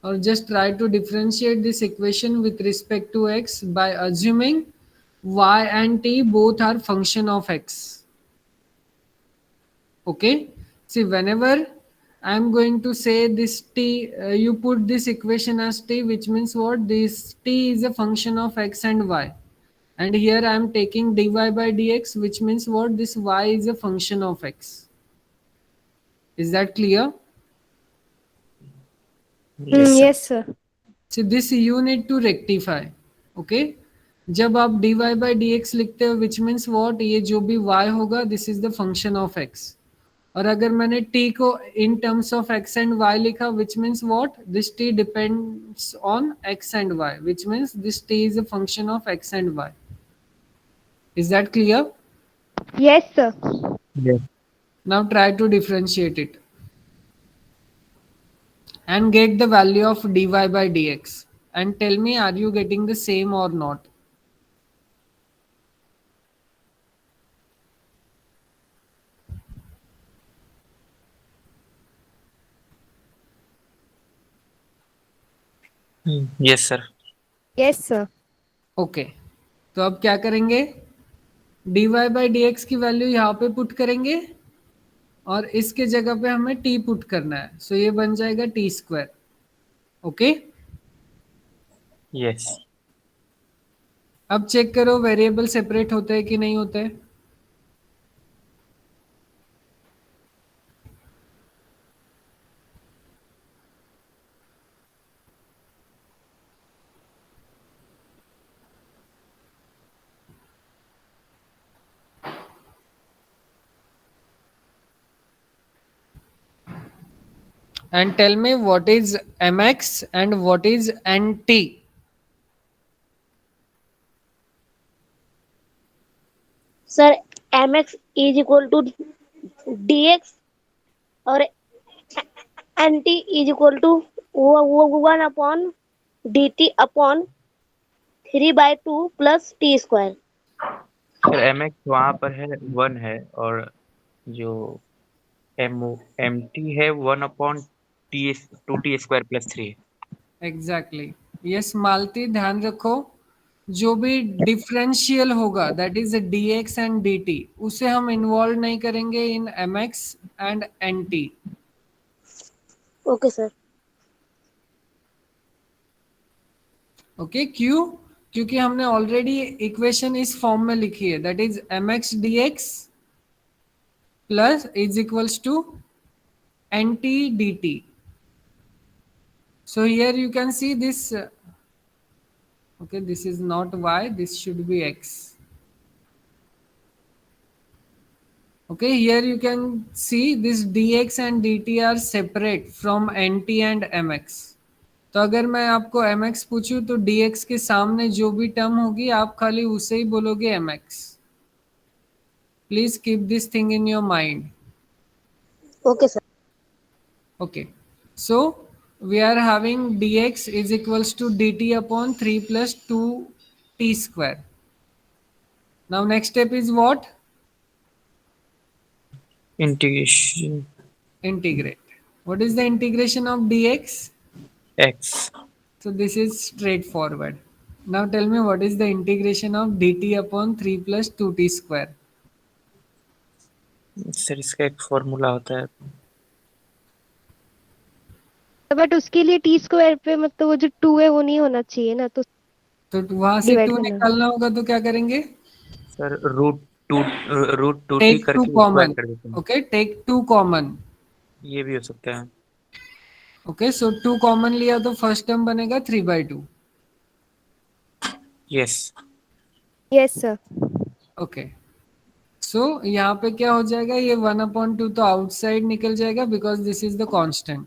[SPEAKER 1] or just try to differentiate this equation with respect to x by assuming y and t both are function of x. Okay, see, whenever I am going to say this t, you put this equation as t, which means what, this t is a function of x and y, and here I am taking dy by dx, which means what, this y is a function of x. Is that clear?
[SPEAKER 4] Yes sir.
[SPEAKER 3] Yes sir.
[SPEAKER 1] So this you need to rectify. Okay, जब आप dy by dx लिखते हो, which means what, ये जो भी y होगा, this is the function of x. और अगर मैंने t को in terms of x and y लिखा, which means what, this t depends on x and y, which means this t is a function of x and y. Is that clear?
[SPEAKER 3] Yes sir.
[SPEAKER 4] Yes.
[SPEAKER 1] Now try to differentiate it and get the value of dy by dx, and tell me, are you getting the same or not?
[SPEAKER 4] Yes sir.
[SPEAKER 3] Yes sir.
[SPEAKER 1] Okay, तो अब क्या करेंगे, dy by d x की value यहाँ पे put करेंगे और इसके जगह पे हमें t पुट करना है. सो ये बन जाएगा टी स्क्वायर. Okay,
[SPEAKER 4] yes.
[SPEAKER 1] अब चेक करो वेरिएबल सेपरेट होते हैं कि नहीं होते हैं. And tell me what is mx and what is nt.
[SPEAKER 2] Sir, mx is equal to dx और nt is equal to 1 upon dt upon 3/2 plus t square.
[SPEAKER 4] Sir m x वहाँ पर है 1 है, और जो एम टी है 1 upon T 2t² + 3 है।
[SPEAKER 1] Exactly. Yes मालती, ध्यान रखो, जो भी डिफरेंशियल होगा, that is dx and dt, उसे हम इन्वॉल्व नहीं करेंगे इन mx and nt.
[SPEAKER 2] Okay, sir.
[SPEAKER 1] Okay, क्यों? क्योंकि हमने ऑलरेडी इक्वेशन इस फॉर्म में लिखी है, that is mx dx plus is equals to nt dt. So here you can see this. Okay, this is not y, this should be x. Okay, here you can see this dx and dt are separate from nt and mx. तो अगर मैं आपको mx पूछूं तो dx के सामने जो भी टर्म होगी आप खाली उसे ही बोलोगे mx. Please keep this thing in your mind.
[SPEAKER 2] Okay, sir.
[SPEAKER 1] Okay, so we are having dx is equals to dt upon 3 plus 2t square. Now next step is what?
[SPEAKER 4] Integration
[SPEAKER 1] Integrate. What is the integration of dx?
[SPEAKER 4] X.
[SPEAKER 1] So this is straightforward. Now tell me what is the integration of dt upon 3 plus 2t square?
[SPEAKER 4] Sir इसका एक formula होता है।
[SPEAKER 3] But उसके लिए T square पे मतलब वो जो 2 है वो नहीं होना चाहिए ना, तो
[SPEAKER 1] तो वहां से
[SPEAKER 3] डिवाइड
[SPEAKER 1] 2
[SPEAKER 3] करना।
[SPEAKER 1] निकालना होगा तो क्या करेंगे?
[SPEAKER 4] Sir root root two t
[SPEAKER 1] take two
[SPEAKER 4] करके स्क्वायर
[SPEAKER 1] कॉमन.
[SPEAKER 4] कर देते हैं।
[SPEAKER 1] Okay, take two common.
[SPEAKER 4] ये भी हो सकता है।
[SPEAKER 1] ओके, सो 2 कॉमन लिया तो फर्स्ट टर्म बनेगा 3/2.
[SPEAKER 4] यस।
[SPEAKER 3] Yes sir.
[SPEAKER 1] ओके, सो यहाँ पे क्या हो जाएगा, ये 1/2 तो आउटसाइड निकल जाएगा because this is the constant.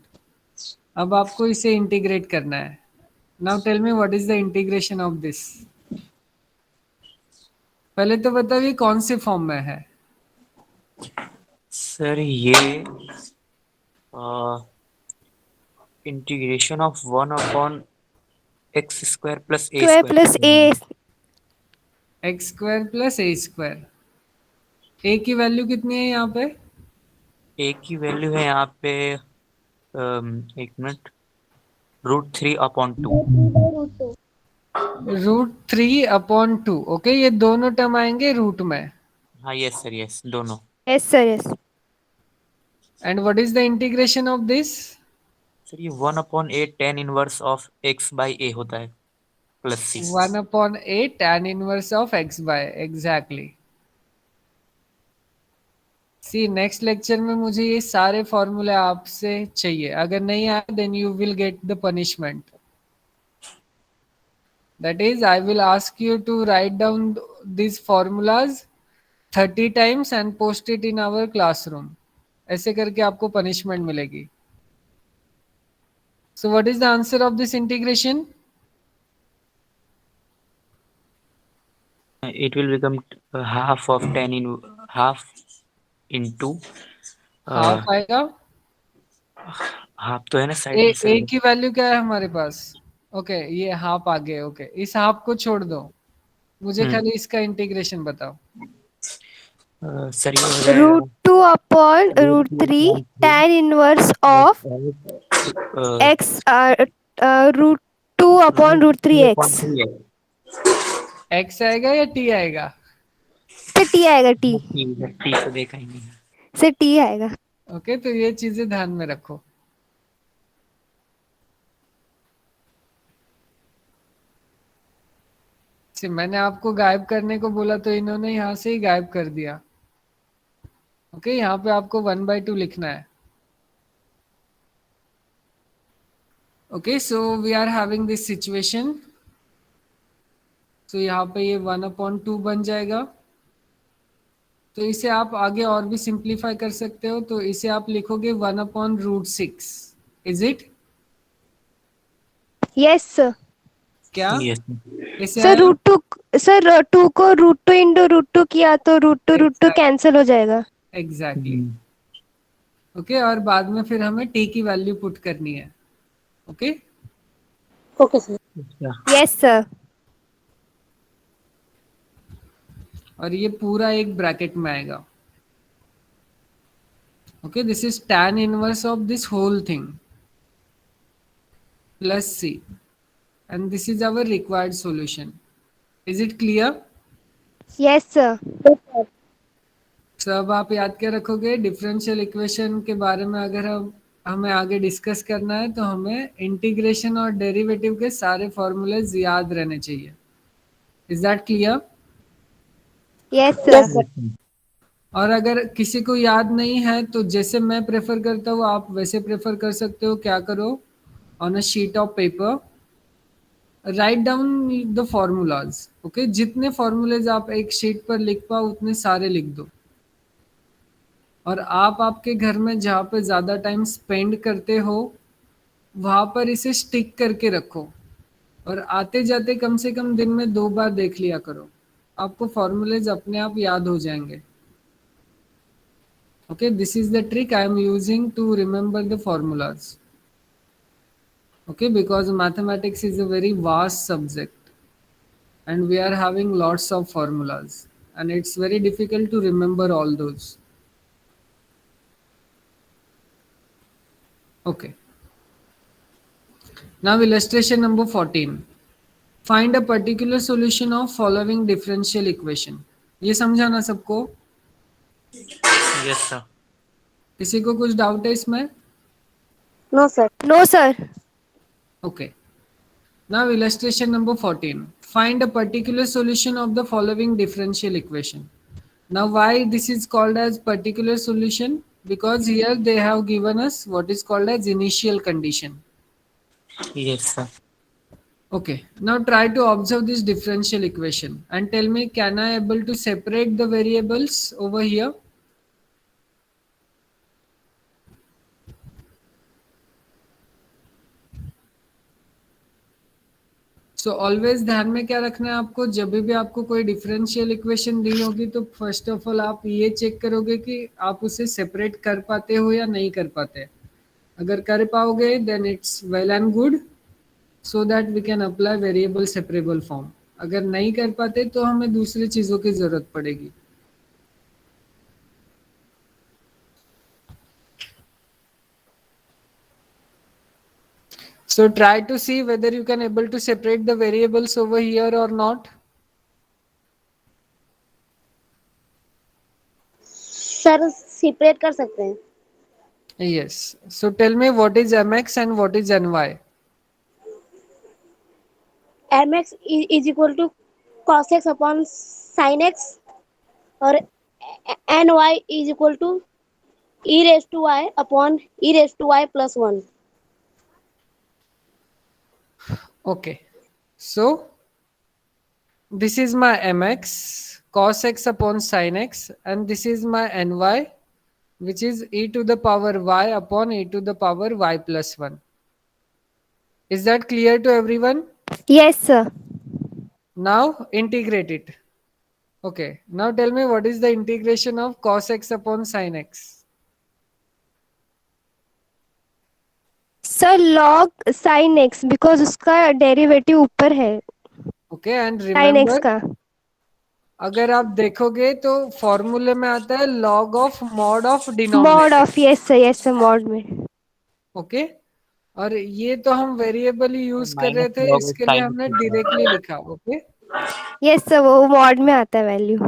[SPEAKER 1] अब आपको इसे इंटीग्रेट करना है. Now tell me what is the integration of this. पहले तो बताओ ये कौन से फॉर्म में है.
[SPEAKER 4] सर ये integration of 1/x² plus A
[SPEAKER 3] square plus A.
[SPEAKER 1] x² plus a². ए की वैल्यू कितनी है यहाँ पे.
[SPEAKER 4] ए की वैल्यू है यहाँ पे एक मिनट, √3/2।
[SPEAKER 1] √3/2. ओके, ये दोनों टर्म आएंगे रूट में.
[SPEAKER 4] हाँ यस सर, यस दोनों।
[SPEAKER 3] Yes sir. Yes.
[SPEAKER 1] And what is the integration of this.
[SPEAKER 4] Sir ये 1/a tan inverse of x/a होता है plus c।
[SPEAKER 1] 1/a tan inverse of x by exactly. See next lecture में मुझे ये सारे फॉर्मूले आपसे चाहिए. अगर नहीं आए then you will get the punishment. That is I will ask you to write down this formulas 30 times and post it in our classroom. ऐसे करके आपको पनिशमेंट मिलेगी. So what is the answer of this integration.
[SPEAKER 4] It will become half into
[SPEAKER 1] half आएगा.
[SPEAKER 4] Half तो है ना side
[SPEAKER 1] ए
[SPEAKER 4] में
[SPEAKER 1] ए
[SPEAKER 4] sir.
[SPEAKER 1] की वैल्यू क्या है हमारे पास. ओके, ये हाफ आ गए. ओके, इस हाफ को छोड़ दो. मुझे खाली इसका इंटीग्रेशन बताओ.
[SPEAKER 4] सर ये हो जाएगा
[SPEAKER 3] √2/√3 tan inverse of x √2/√3x.
[SPEAKER 1] X आएगा या टी आएगा.
[SPEAKER 3] से t आएगा. t
[SPEAKER 4] टी तो देखा ही नहीं।
[SPEAKER 3] से t आएगा.
[SPEAKER 1] ओके, तो ये चीजें ध्यान में रखो. मैंने आपको गायब करने को बोला तो इन्होंने यहाँ से ही गायब कर दिया. ओके, यहाँ पे आपको 1/2 लिखना है. Okay, so we are having this situation. तो यहाँ पे ये 1/2 बन जाएगा. तो इसे आप आगे और भी सिंप्लीफाई कर सकते हो. तो इसे आप लिखोगे 1/√6. Is it.
[SPEAKER 3] Yes sir.
[SPEAKER 1] क्या
[SPEAKER 4] यस
[SPEAKER 1] इसे
[SPEAKER 3] सर √2 सर 2 को √2 इंटू √2 किया तो √2 कैंसिल हो जाएगा.
[SPEAKER 1] एग्जैक्टली. ओके, और बाद में फिर हमें टी की वैल्यू पुट करनी है. Okay.
[SPEAKER 2] Okay sir.
[SPEAKER 3] Yes sir.
[SPEAKER 1] और ये पूरा एक ब्रैकेट में आएगा. Okay, this is tan inverse of this whole thing plus c and this is our required solution. Is it clear?
[SPEAKER 3] Yes sir.
[SPEAKER 1] So अब आप याद क्या रखोगे, डिफरेंशियल इक्वेशन के बारे में अगर हमें आगे डिस्कस करना है तो हमें इंटीग्रेशन और डेरिवेटिव के सारे फॉर्मूलेज याद रहने चाहिए. Is that clear.
[SPEAKER 3] Yes sir.
[SPEAKER 1] और अगर किसी को याद नहीं है तो जैसे मैं प्रेफर करता हूँ आप वैसे प्रेफर कर सकते हो. क्या करो, on a sheet of paper write down the formulas. Okay, जितने फॉर्मूलेज आप एक शीट पर लिख पाओ उतने सारे लिख दो. और आप आपके घर में जहाँ पे ज़्यादा टाइम स्पेंड करते हो वहाँ पर इसे स्टिक करके रखो. और आते जाते कम से कम दिन में 2 बार देख लिया करो. आपको फॉर्मूलेज अपने आप याद हो जाएंगे. Okay, this is the trick I am using to remember the formulas. Okay, because mathematics is a very vast subject and we are having lots of formulas and it's very difficult to remember all those. Okay, now illustration number 14. Find a particular solution of following differential equation. ये समझा ना सबको.
[SPEAKER 4] Yes sir.
[SPEAKER 1] किसी को कुछ doubt है इसमें.
[SPEAKER 2] No sir.
[SPEAKER 3] No sir.
[SPEAKER 1] Okay, now illustration number 14. Find a particular solution of the following differential equation. Now, why this is called as particular solution? Because here they have given us what is called as initial condition.
[SPEAKER 4] Yes, sir.
[SPEAKER 1] Okay, now try to observe this differential equation and tell me, can I able to separate the variables over here? So always ध्यान में क्या रखना है आपको, जब भी आपको कोई डिफरेंशियल इक्वेशन दी होगी तो फर्स्ट ऑफ ऑल आप ये चेक करोगे कि आप उसे सेपरेट कर पाते हो या नहीं कर पाते। अगर कर पाओगे then it's well and good, so that we can apply variable separable form. अगर नहीं कर पाते तो हमें दूसरी चीज़ों की ज़रूरत पड़ेगी। So try to see whether you can able to separate the variables over here or not.
[SPEAKER 2] Sir separate कर सकते हैं।
[SPEAKER 1] Yes. So tell me what is mx and what is ny.
[SPEAKER 2] mx is equal to cos x upon sin x और ny is equal to e raised to y upon e raised to y plus 1।
[SPEAKER 1] Okay. So this is my mx cos x upon sin x, and this is my ny, which is e to the power y upon e to the power y plus 1. Is that clear to everyone?
[SPEAKER 3] Yes, sir.
[SPEAKER 1] Now integrate it. Okay, now tell me what is the integration of cos x upon sin x.
[SPEAKER 3] Sir log sin x, because उसका derivative ऊपर है
[SPEAKER 1] Okay, and
[SPEAKER 3] sin x
[SPEAKER 1] remember,
[SPEAKER 3] का।
[SPEAKER 1] अगर आप देखोगे तो फॉर्मूले में आता है log of mod of
[SPEAKER 3] mod
[SPEAKER 1] denominator.
[SPEAKER 3] Of, yes sir mod में।
[SPEAKER 1] ओके, और ये तो हम वेरिएबल ही यूज कर रहे
[SPEAKER 4] माइनस
[SPEAKER 1] थे,
[SPEAKER 4] लॉग
[SPEAKER 1] इसके लिए
[SPEAKER 4] साइन
[SPEAKER 1] हमने
[SPEAKER 4] थीटा।
[SPEAKER 1] डायरेक्टली लिखा। ओके,
[SPEAKER 3] यस सर, वो मॉड में आता है value.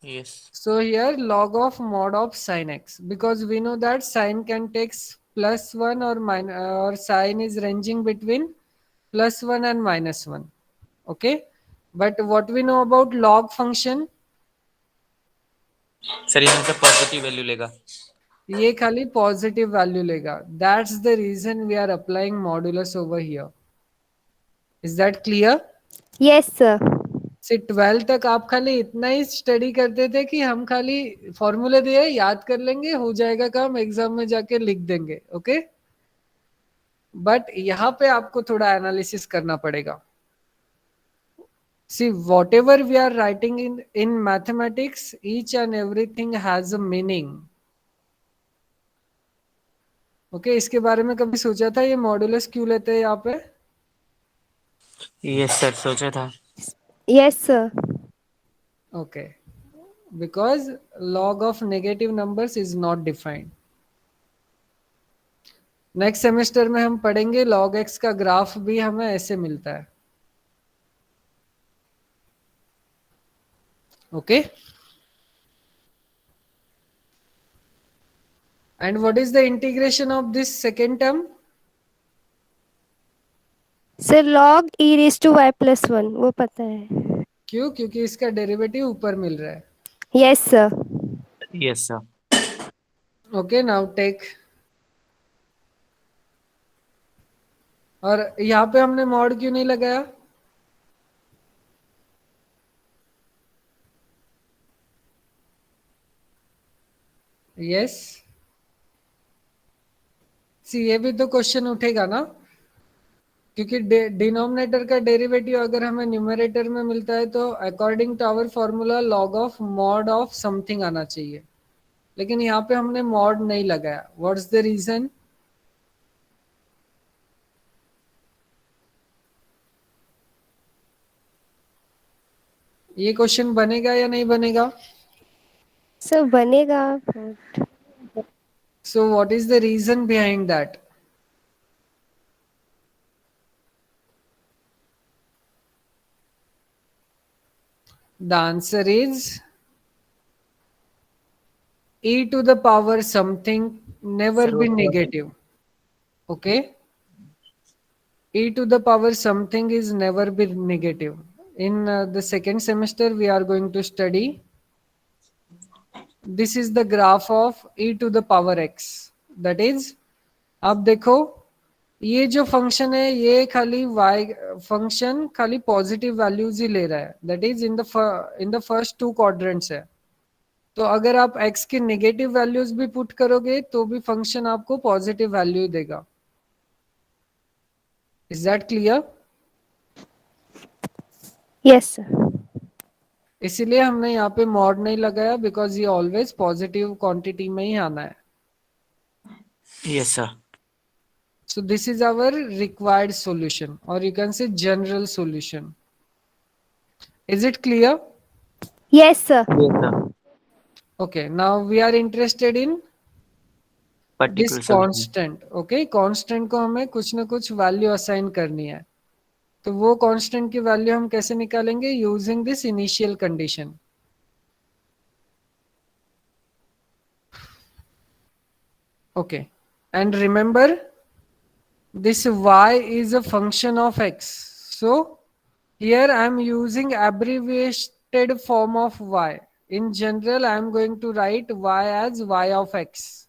[SPEAKER 4] Yes.
[SPEAKER 1] so here log of mod of sin x, because we know that sin can takes +1 or minus, or sin is ranging between +1 and -1. Okay, but what we know about log function,
[SPEAKER 4] sir यहाँ से positive value लेगा।
[SPEAKER 1] ये खाली positive value लेगा। That's the reason we are applying modulus over here. Is that clear?
[SPEAKER 3] Yes sir.
[SPEAKER 1] से 12 तक आप खाली इतना ही स्टडी करते थे कि हम खाली फॉर्मूले दिए याद कर लेंगे, हो जाएगा काम, एग्जाम में जाके लिख देंगे। ओके, बट यहाँ पे आपको थोड़ा एनालिसिस करना पड़ेगा। See whatever we are writing in mathematics, each and everything has a meaning. Okay, इसके बारे में कभी सोचा था ये मॉड्यूलस क्यों लेते हैं यहाँ पे?
[SPEAKER 4] यस सर, सोचा था।
[SPEAKER 3] Yes sir.
[SPEAKER 1] Okay, because log of negative numbers is not defined. Next semester में हम पढ़ेंगे log x का ग्राफ भी हमें ऐसे मिलता है। Okay, and what is the integration of this second term?
[SPEAKER 3] Sir log e raised to y plus 1, वो पता है।
[SPEAKER 1] क्यों? क्योंकि इसका डेरिवेटिव ऊपर मिल रहा है।
[SPEAKER 3] Yes sir.
[SPEAKER 4] Yes sir.
[SPEAKER 1] Okay, now take, और यहाँ पे हमने मॉड क्यों नहीं लगाया? यस, सी ये भी तो क्वेश्चन उठेगा ना, क्योंकि डिनोमिनेटर का डेरिवेटिव अगर हमें न्यूमरेटर में मिलता है तो according to our formula log of mod of something आना चाहिए, लेकिन यहाँ पे हमने मॉड नहीं लगाया। What's the reason? ये क्वेश्चन बनेगा या नहीं बनेगा?
[SPEAKER 3] सर बनेगा।
[SPEAKER 1] So what is the reason behind that? The answer is e to the power something never
[SPEAKER 4] sir
[SPEAKER 1] be negative. Okay, e to the power something is never be negative. In the second semester we are going to study this is the graph of e to the power x. That is, अब देखो ये जो function है ये खाली y function खाली positive values ही ले रहा है. That is in the first two quadrants है. तो अगर आप x की नेगेटिव वैल्यूज भी पुट करोगे तो भी फंक्शन आपको पॉजिटिव वैल्यू देगा. Is that clear?
[SPEAKER 3] Yes sir.
[SPEAKER 1] इसीलिए हमने यहाँ पे मॉड नहीं लगाया, बिकॉज ये ऑलवेज पॉजिटिव क्वांटिटी में ही आना है.
[SPEAKER 4] Yes sir.
[SPEAKER 1] So this is our required solution, or you can say general solution. Is it clear?
[SPEAKER 3] Yes sir.
[SPEAKER 4] Yes sir.
[SPEAKER 1] Okay, now we are interested in this
[SPEAKER 4] particular solution.
[SPEAKER 1] constant. Okay, constant को हमें कुछ ना कुछ value assign करनी है. तो वो constant की वैल्यू हम कैसे निकालेंगे? Using this initial condition. Okay, and remember this y is a function of x. So here I am using abbreviated form of y. In general, I am going to write y as y of x.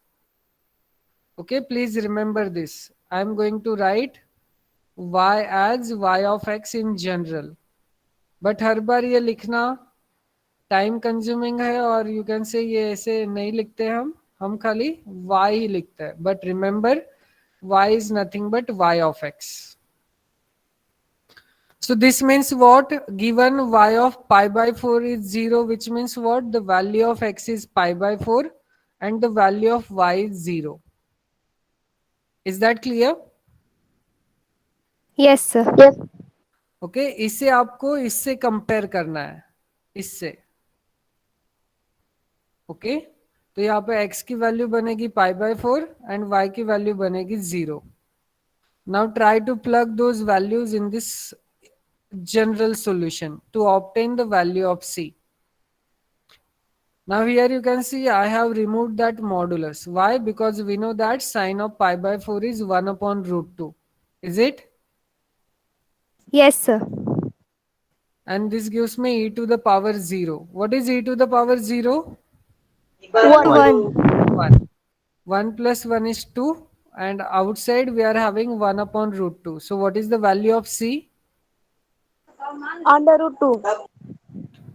[SPEAKER 1] Okay, please remember this. I am going to write y as y of x in general. But हर बार ये लिखना time consuming है, और you can से ये ऐसे नहीं लिखते हम खाली y ही लिखते हैं. But remember y is nothing but y of x. So this means what? Given y of pi by 4 is 0, which means what? The value of x is pi by 4 and the value of y is 0. Is that clear?
[SPEAKER 3] Yes sir.
[SPEAKER 1] Okay, इसे आपको इससे compare करना है, इससे. Okay, तो यहाँ पे x की वैल्यू बनेगी पाई बाय 4 एंड y की वैल्यू बनेगी 0. Now try to plug those values in this general solution to obtain the value of c. Now here you can see I have removed that modulus. Why? Because we know that sine of pi by 4 is 1 upon root 2. Is it?
[SPEAKER 3] Yes sir.
[SPEAKER 1] And this gives me e to the power 0. What is e to the power 0?
[SPEAKER 3] 1.
[SPEAKER 1] 1. 1 plus 1 is 2, and outside we are having 1 upon root 2. So what is the value of c?
[SPEAKER 2] Under root 2.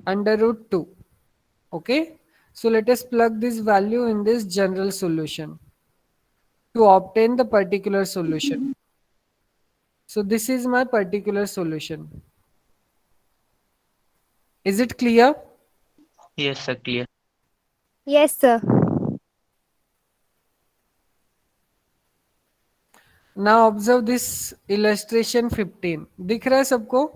[SPEAKER 1] Under root 2. Okay, so let us plug this value in this general solution to obtain the particular solution. So this is my particular solution. Is it clear?
[SPEAKER 4] Yes sir. Clear.
[SPEAKER 3] Yes sir.
[SPEAKER 1] Now observe this illustration 15. दिख रहा है सबको?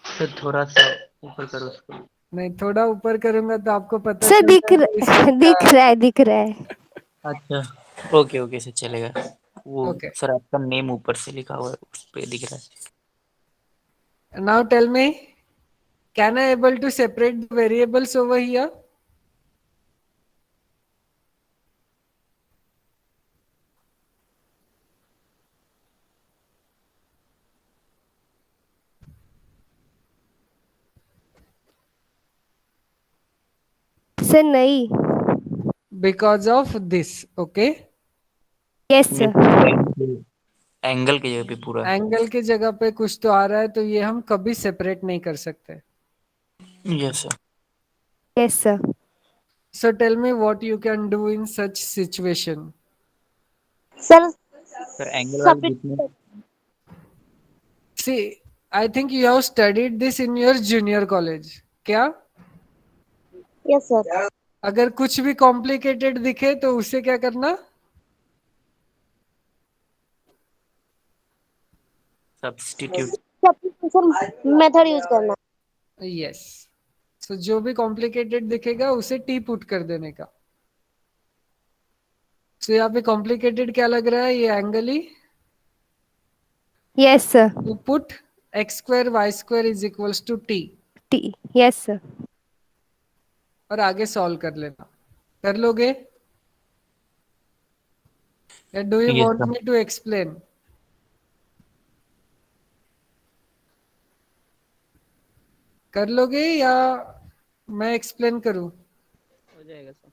[SPEAKER 4] Sir थोड़ा सा ऊपर करो उसको.
[SPEAKER 1] नहीं, थोड़ा ऊपर करूंगा तो आपको पता
[SPEAKER 3] सर
[SPEAKER 1] चलता है कि इसमें
[SPEAKER 3] दिख
[SPEAKER 1] क्या
[SPEAKER 3] रहा है, दिख रहा है.
[SPEAKER 4] अच्छा. ओके ओके सर, चलेगा. वो
[SPEAKER 1] Okay.
[SPEAKER 4] सर आपका नेम ऊपर से लिखा हुआ है, उस पे दिख रहा है.
[SPEAKER 1] Now tell me, can I able to separate the variables over here?
[SPEAKER 3] Sir नहीं.
[SPEAKER 1] Because of this. Okay,
[SPEAKER 3] yes sir.
[SPEAKER 4] Angle की जगह पे पूरा.
[SPEAKER 1] एंगल की जगह पे कुछ तो आ रहा है, तो ये हम कभी सेपरेट नहीं कर सकते.
[SPEAKER 4] Yes sir.
[SPEAKER 3] Yes sir.
[SPEAKER 1] So tell me what you can do in such situation.
[SPEAKER 2] Sir,
[SPEAKER 4] sir angle वाले जितने.
[SPEAKER 1] See, I think you have studied this in your junior college. क्या?
[SPEAKER 2] yes sir.
[SPEAKER 1] अगर कुछ भी complicated दिखे तो उसे क्या करना?
[SPEAKER 4] सब्स्टिट्यूट.
[SPEAKER 2] Substitution method use करना.
[SPEAKER 1] यस. सो जो भी कॉम्प्लिकेटेड दिखेगा उसे टी पुट कर देने का. सो यहाँ पे कॉम्प्लिकेटेड क्या लग रहा है? ये एंगल ही.
[SPEAKER 3] Yes sir.
[SPEAKER 1] तो put x square y square is equals to t,
[SPEAKER 3] t. Yes sir.
[SPEAKER 1] और आगे सॉल्व कर लेना. कर लोगे? या do you
[SPEAKER 4] Yes,
[SPEAKER 1] want
[SPEAKER 4] sir.
[SPEAKER 1] Me to explain? कर लोगे या मैं एक्सप्लेन करूं?
[SPEAKER 6] हो जाएगा सर।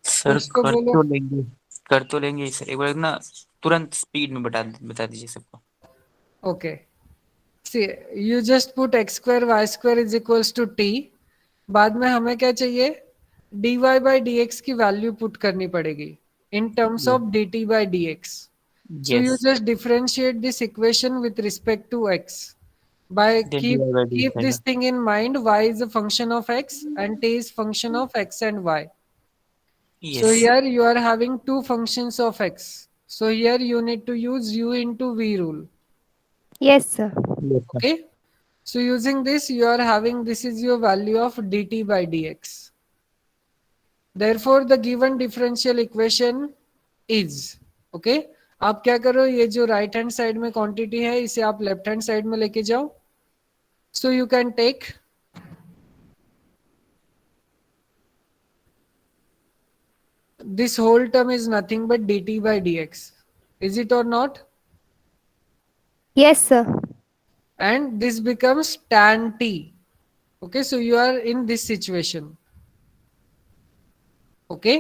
[SPEAKER 4] सर
[SPEAKER 1] कुछ तो बोलो।
[SPEAKER 4] कर तो लेंगे सर, एक बार ना तुरंत स्पीड में बता दीजिए सबको।
[SPEAKER 1] Okay, see you just put x square y square is equals to t. बाद में हमें क्या चाहिए? dy बाई डी एक्स की वैल्यू पुट करनी पड़ेगी in terms of dt by dx. So you
[SPEAKER 4] यस,
[SPEAKER 1] just differentiate this equation with respect to x by
[SPEAKER 4] then d
[SPEAKER 1] keep
[SPEAKER 4] y by d
[SPEAKER 1] keep this thing in mind. Y is a function of x and t is function of x and y. So
[SPEAKER 4] yes
[SPEAKER 1] here you are having two functions of x. So here you need to use u into v rule.
[SPEAKER 3] Yes sir.
[SPEAKER 4] Yes sir.
[SPEAKER 1] Okay. So using this you are having, this is your value of dt by dx. Therefore the given differential equation is, okay, आप क्या करो, ये जो right hand side में quantity है इसे आप left hand side में लेके जाओ. So you can take this whole term is nothing but dt by dx. Is it or not?
[SPEAKER 3] Yes sir.
[SPEAKER 1] And this becomes tan t. Okay, so you are in this situation. Okay.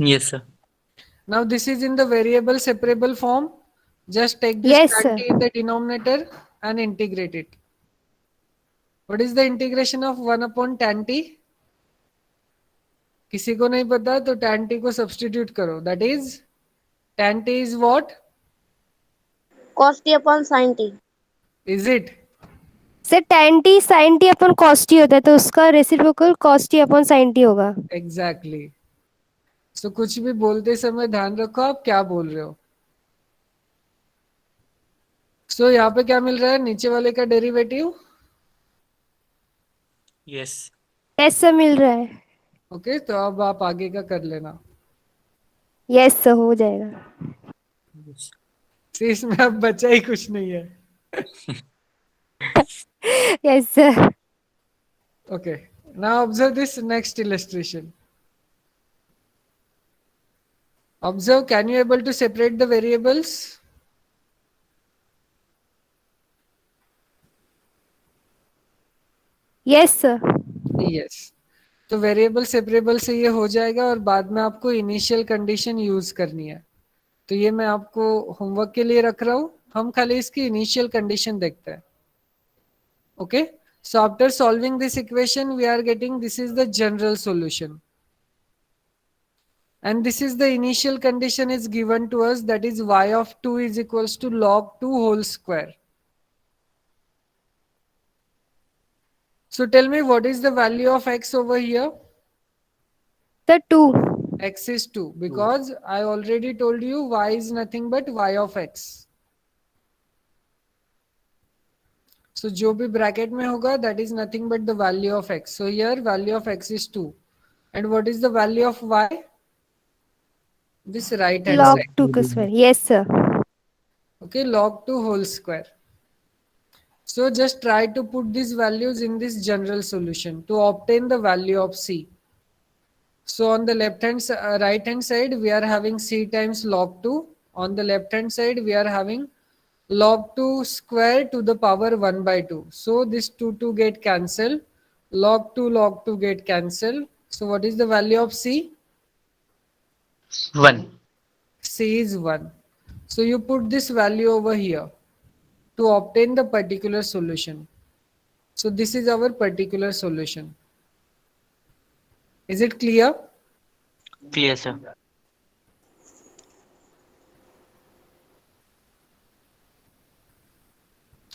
[SPEAKER 4] Yes sir.
[SPEAKER 1] Now this is in the variable separable form. Just take this
[SPEAKER 3] yes
[SPEAKER 1] tan
[SPEAKER 3] sir.
[SPEAKER 1] t in the denominator and integrate it. What is the integration of 1 upon tan t? किसी को नहीं पता तो tan t को substitute करो. That is tan t is what?
[SPEAKER 2] cos t upon sin t.
[SPEAKER 1] Is it?
[SPEAKER 3] Sir tan t sin t upon cos t होता है तो उसका रेसिप्रोकल cos t अपन sin t होगा।
[SPEAKER 1] Exactly. So कुछ भी बोलते समय ध्यान रखो आप क्या बोल रहे हो. So यहाँ पे क्या मिल रहा है? नीचे वाले का डेरिवेटिव.
[SPEAKER 4] यस
[SPEAKER 3] यस सर मिल रहा है।
[SPEAKER 1] ओके, तो अब आप आगे का कर लेना.
[SPEAKER 3] यस सर हो जाएगा।
[SPEAKER 1] See, इसमें अब बचा ही कुछ नहीं है.
[SPEAKER 3] Yes sir.
[SPEAKER 1] Okay, now observe this next illustration. Observe, can you able to separate the variables?
[SPEAKER 3] Yes sir.
[SPEAKER 1] Yes. तो वेरिएबल सेपरेबल से ये हो जाएगा और बाद में आपको इनिशियल कंडीशन यूज करनी है. तो ये मैं आपको होमवर्क के लिए रख रहा हूँ. हम खाली इसकी इनिशियल कंडीशन देखते हैं. Okay, so after solving this equation we are getting, this is the general solution and this is the initial condition is given to us, that is y of 2 is equals to log 2 whole square. So tell me, what is the value of x over here?
[SPEAKER 3] Sir 2।
[SPEAKER 1] X is 2 because I already told you y is nothing but y of x. So जो भी bracket में होगा that is nothing but the value of x. So here value of x is 2 and what is the value of y? This right hand
[SPEAKER 3] log
[SPEAKER 1] side.
[SPEAKER 3] 2 का square. Yes sir.
[SPEAKER 1] Okay, log 2 whole square. So just try to put these values in this general solution to obtain the value of c. So on the right hand side we are having c times log 2. On the left hand side we are having log 2 square to the power 1 by 2. So this 2 get cancelled. Log 2 get cancelled. So what is the value of c?
[SPEAKER 4] 1.
[SPEAKER 1] C is 1. So you put this value over here to obtain the particular solution. So this is our particular solution. Is it clear?
[SPEAKER 4] Clear sir.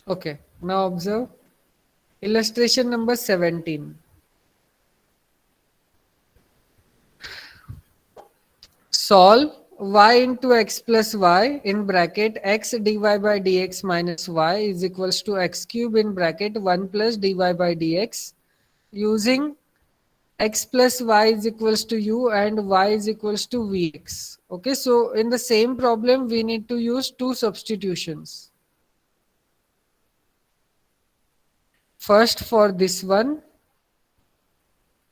[SPEAKER 1] Okay, now observe illustration number 17. Solve y into x plus y in bracket x dy by dx minus y is equals to x cube in bracket 1 plus dy by dx using x plus y is equals to u and y is equals to vx. Okay, so in the same problem we need to use two substitutions. First for this one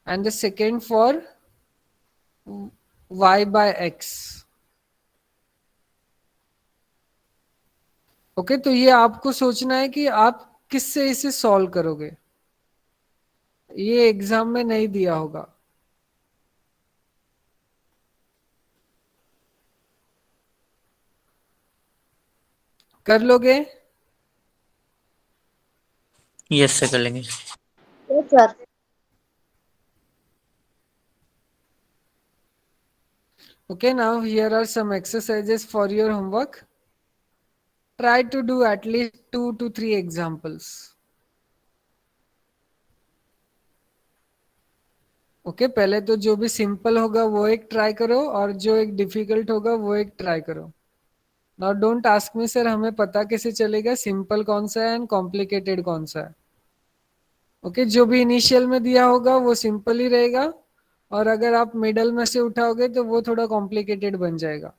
[SPEAKER 1] and the second for y by x. Okay, तो ये आपको सोचना है कि आप किससे इसे solve करोगे, ये एग्जाम में नहीं दिया होगा। कर लोगे?
[SPEAKER 4] यस सर, कर लेंगे।
[SPEAKER 2] Yes, sir.
[SPEAKER 1] Okay, now here are some exercises for your homework. Try to do at least 2 to 3 examples. Okay, पहले तो जो भी सिंपल होगा वो एक ट्राई करो और जो एक डिफिकल्ट होगा वो एक ट्राई करो। Now don't ask me sir हमें पता कैसे चलेगा सिंपल कौन सा है एंड कॉम्प्लिकेटेड कौन सा है। ओके, जो भी इनिशियल में दिया होगा वो सिंपल ही रहेगा, और अगर आप मिडल में से उठाओगे तो वो थोड़ा कॉम्प्लिकेटेड बन जाएगा।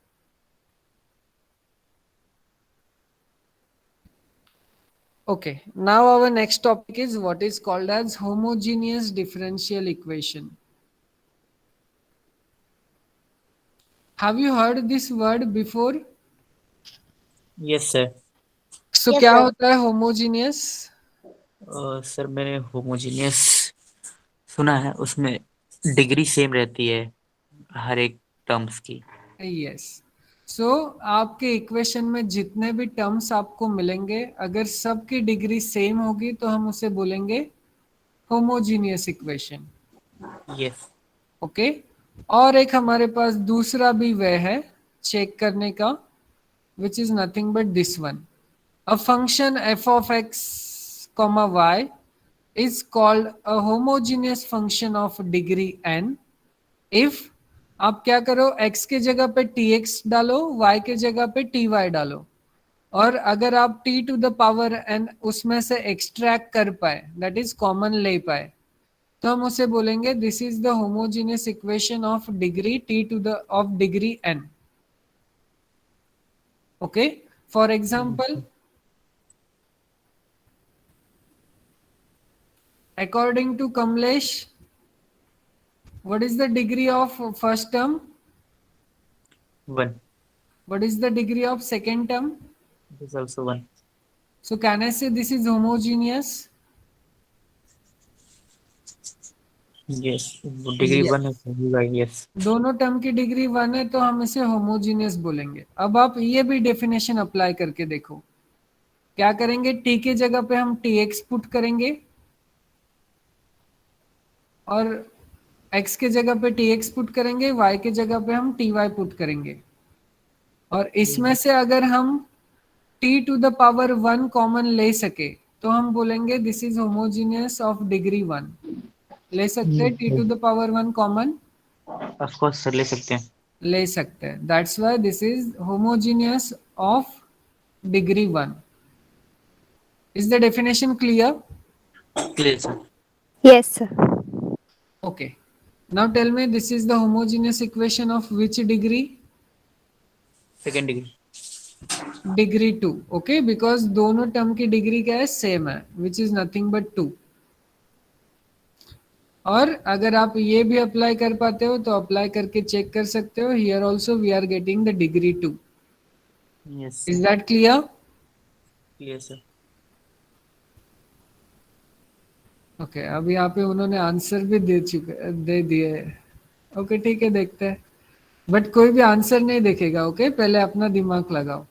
[SPEAKER 1] Okay, now our next topic is what is called as homogeneous differential equation. Have you heard this word before?
[SPEAKER 4] Yes sir.
[SPEAKER 1] So
[SPEAKER 2] Yes,
[SPEAKER 1] क्या
[SPEAKER 2] sir.
[SPEAKER 1] होता है homogeneous?
[SPEAKER 4] सर मैंने होमोजीनियस सुना है, उसमें डिग्री सेम रहती है हर एक टर्म्स की।
[SPEAKER 1] Yes. So आपके इक्वेशन में जितने भी टर्म्स आपको मिलेंगे अगर सबकी डिग्री सेम होगी तो हम उसे बोलेंगे होमोजीनियस इक्वेशन।
[SPEAKER 4] यस।
[SPEAKER 1] ओके, और एक हमारे पास दूसरा भी वे है चेक करने का, which is nothing but this one. A function f of x comma y is called a homogeneous function of degree n if आप क्या करो x के जगह पे tx डालो, y के जगह पे ty डालो, और अगर आप t to the power n उसमें से एक्सट्रैक्ट कर पाए, दैट इज कॉमन ले पाए, तो हम उसे बोलेंगे this is the homogeneous equation of degree t to the of degree n। Okay, for example according to Kamlesh, what is the degree of first term?
[SPEAKER 4] 1।
[SPEAKER 1] What is the degree of second term?
[SPEAKER 4] It is also 1।
[SPEAKER 1] So can I say this is homogeneous?
[SPEAKER 4] Yes, degree
[SPEAKER 1] Yes.
[SPEAKER 4] 1 होगा। Yes.
[SPEAKER 1] दोनों term की degree 1 है तो हम इसे homogeneous बोलेंगे। अब आप ये भी डेफिनेशन अप्लाई करके देखो, क्या करेंगे, टी के जगह पे हम टी एक्स पुट करेंगे और x के जगह पे टी एक्स पुट करेंगे, y के जगह पे हम टी वाई पुट करेंगे, और इसमें से अगर हम t to the power 1 common ले सके तो हम बोलेंगे this is homogeneous of degree 1। ले सकते हैं t to the power 1 common?
[SPEAKER 4] Of course sir, ले सकते हैं।
[SPEAKER 1] ले सकते हैं, that's why this is homogeneous of degree 1। Is the definition clear?
[SPEAKER 4] Clear sir.
[SPEAKER 3] Yes, sir.
[SPEAKER 1] Okay, now tell me this is the homogeneous equation of which degree?
[SPEAKER 4] Second degree.
[SPEAKER 1] Degree 2। Okay, because दोनों term की degree क्या है, same है, which is nothing but 2। और अगर आप ये भी अप्लाई कर पाते हो तो अप्लाई करके चेक कर सकते हो, here also we are getting the degree 2।
[SPEAKER 4] Yes
[SPEAKER 1] is that clear?
[SPEAKER 4] Clear sir.
[SPEAKER 1] Okay, अब यहाँ पे उन्होंने आंसर भी दे दिए। ओके ठीक है, देखते हैं, बट कोई भी आंसर नहीं देखेगा। ओके, पहले अपना दिमाग लगाओ।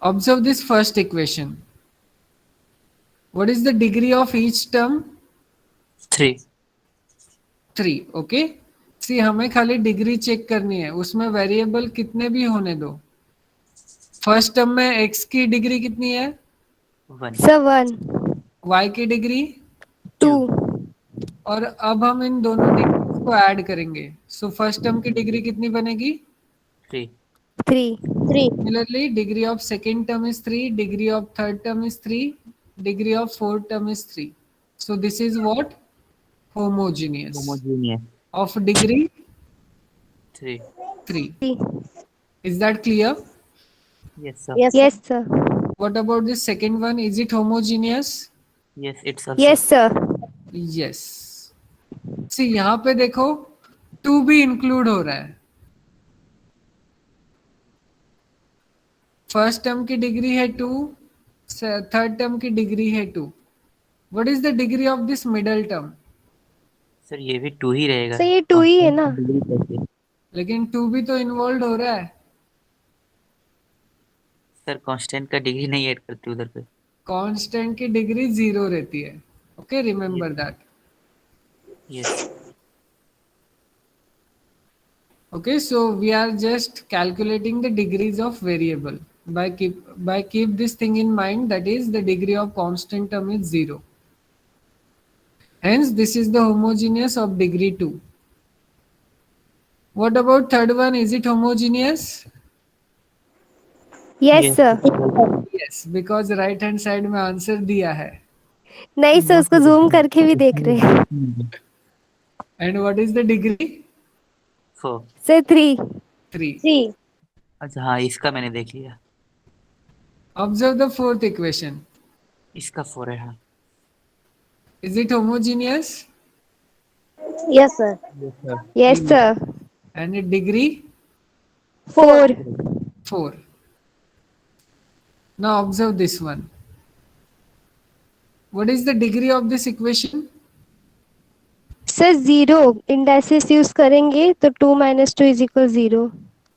[SPEAKER 1] Observe this first equation. What is the degree of each term?
[SPEAKER 4] 3।
[SPEAKER 1] 3। Okay, सी हमें खाली डिग्री चेक करनी है, उसमें वेरिएबल कितने भी होने दो। फर्स्ट टर्म में x की डिग्री कितनी है,
[SPEAKER 4] 1।
[SPEAKER 3] Sir, 1,
[SPEAKER 1] y की डिग्री,
[SPEAKER 3] 2,
[SPEAKER 1] और अब हम इन दोनों डिग्री को ऐड करेंगे। सो फर्स्ट टर्म की डिग्री कितनी बनेगी,
[SPEAKER 4] 3।
[SPEAKER 3] 3,
[SPEAKER 2] 3.
[SPEAKER 1] Similarly degree of second term is 3, degree of third term is 3, degree of fourth term is 3। So this is what, homogeneous
[SPEAKER 4] homogeneous.
[SPEAKER 1] of degree
[SPEAKER 4] 3।
[SPEAKER 1] 3।
[SPEAKER 3] 3.
[SPEAKER 1] Is that clear?
[SPEAKER 4] Yes sir.
[SPEAKER 2] Yes,
[SPEAKER 3] Yes, sir.
[SPEAKER 1] What about this second one? Is it homogeneous?
[SPEAKER 4] Yes, it's also.
[SPEAKER 3] Yes, sir.
[SPEAKER 1] Yes. See यहाँ पे देखो 2 भी include हो रहा है, first term की degree है 2, third term की डिग्री है 2. What is the degree of this middle term?
[SPEAKER 4] Sir ये भी 2 ही रहेगा।
[SPEAKER 3] सर ये 2 ही है
[SPEAKER 4] कांस्टेंट
[SPEAKER 3] ना।
[SPEAKER 4] की डिग्री कैसे?
[SPEAKER 1] लेकिन 2 भी तो इन्वॉल्व हो रहा है.
[SPEAKER 4] सर कांस्टेंट का डिग्री नहीं ऐड करते उधर पे।
[SPEAKER 1] कांस्टेंट की डिग्री 0 रहती है. Okay, remember that.
[SPEAKER 4] Yes.
[SPEAKER 1] Okay, so we are just calculating the degrees of variable. By keep this thing in mind, that is the degree of constant term is 0. Hence this is the homogeneous of degree 2. What about third one? Is it homogeneous?
[SPEAKER 3] Yes
[SPEAKER 4] yes.
[SPEAKER 3] Sir.
[SPEAKER 1] Yes, because right hand side में answer दिया है.
[SPEAKER 3] नहीं sir, उसको zoom करके भी देख रहे हैं।
[SPEAKER 1] And what is the degree?
[SPEAKER 4] 4।
[SPEAKER 3] Sir 3।
[SPEAKER 1] 3.
[SPEAKER 2] 3.
[SPEAKER 4] अच्छा हाँ, इसका मैंने देख लिया।
[SPEAKER 1] Observe the fourth equation.
[SPEAKER 4] इसका 4 है हाँ।
[SPEAKER 1] Is it homogeneous?
[SPEAKER 2] Yes, sir.
[SPEAKER 4] Yes sir.
[SPEAKER 3] Yes sir.
[SPEAKER 1] And its degree?
[SPEAKER 3] 4।
[SPEAKER 1] 4. Now observe this one. What is the degree of this equation?
[SPEAKER 3] Sir 0 indices use करेंगे तो 2 - 2 = 0।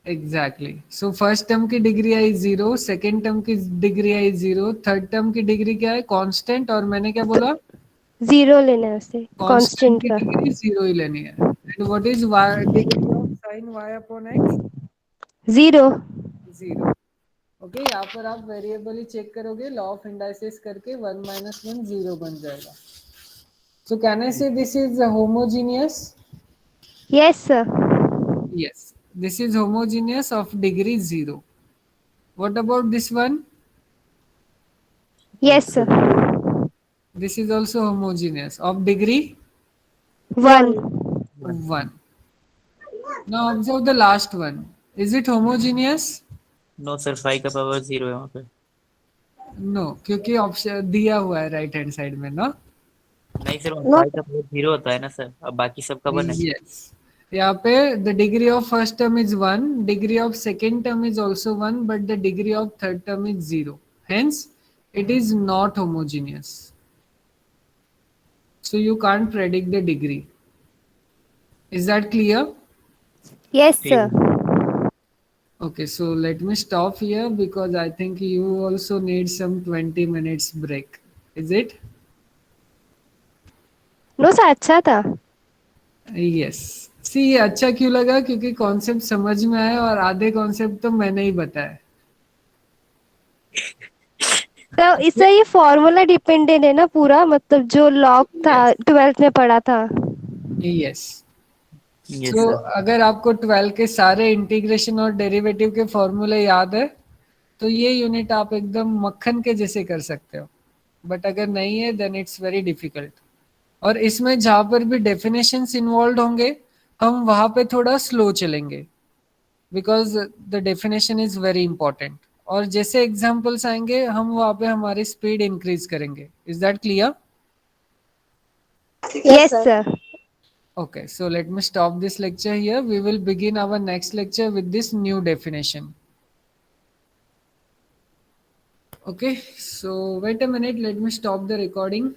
[SPEAKER 1] Exactly. So first term की degree I 0, second term की degree I 0, third term की degree क्या है? Constant. और मैंने क्या बोला?
[SPEAKER 3] 0 लेना है उसे
[SPEAKER 1] कांस्टेंट
[SPEAKER 3] कांस्टेंट
[SPEAKER 1] की
[SPEAKER 3] का।
[SPEAKER 1] डिग्री 0 ही लेनी है. And what is degree of sine y upon x?
[SPEAKER 3] 0।
[SPEAKER 1] 0. Okay, यहाँ पर आप वेरिएबल ही चेक करोगे, लॉ ऑफ इंडाइसिस करके 1 - 1 0 बन जाएगा. So can I say this is homogeneous?
[SPEAKER 3] Yes sir.
[SPEAKER 1] Yes. This is homogeneous of degree 0. What about this one?
[SPEAKER 3] Yes sir.
[SPEAKER 1] This is also homogeneous of degree
[SPEAKER 3] 1।
[SPEAKER 1] 1. Now observe the last one. Is it homogeneous?
[SPEAKER 4] No sir, 5 का power 0 है वहाँ पे।
[SPEAKER 1] No, क्योंकि option दिया हुआ है right hand side में ना.
[SPEAKER 4] नहीं सर,
[SPEAKER 2] No.
[SPEAKER 4] 5 का पावर 0 होता है ना सर, अब बाकी सबका 1 है।
[SPEAKER 1] Yes. यहाँ पे the degree of first term is 1, degree of second term is also 1, but the degree of third term is 0. Hence, it is not homogeneous. So you can't predict the degree. Is that clear?
[SPEAKER 3] Yes
[SPEAKER 4] ठीक
[SPEAKER 3] sir.
[SPEAKER 4] है।
[SPEAKER 1] Okay, so let me stop here because I think you also need some 20 minutes break. Is it?
[SPEAKER 3] No sir, अच्छा था।
[SPEAKER 1] Yes. See, ये अच्छा क्यों लगा? क्योंकि concept समझ में आया और आधे कॉन्सेप्ट तो मैंने ही बताया.
[SPEAKER 3] तो इससे ये फॉर्मूला डिपेंडेंट है ना पूरा, मतलब जो लॉग था
[SPEAKER 1] Yes.
[SPEAKER 3] 12th में पढ़ा था।
[SPEAKER 1] Yes.
[SPEAKER 4] यस
[SPEAKER 1] तो
[SPEAKER 4] सर।
[SPEAKER 1] अगर आपको 12 के सारे इंटीग्रेशन और डेरिवेटिव के फॉर्मूले याद है तो ये यूनिट आप एकदम मक्खन के जैसे कर सकते हो. बट अगर नहीं है देन इट्स वेरी डिफिकल्ट. और इसमें जहाँ पर भी डेफिनेशंस इन्वॉल्व होंगे हम वहाँ पे थोड़ा स्लो चलेंगे because the definition is very important. और जैसे एग्जाम्पल्स आएंगे हम वहाँ पे हमारी स्पीड इंक्रीज करेंगे. Is that clear?
[SPEAKER 3] Yes sir.
[SPEAKER 1] Okay, so let me stop this lecture here. We will begin our next lecture with this new definition. Okay, so wait a minute, let me stop the recording.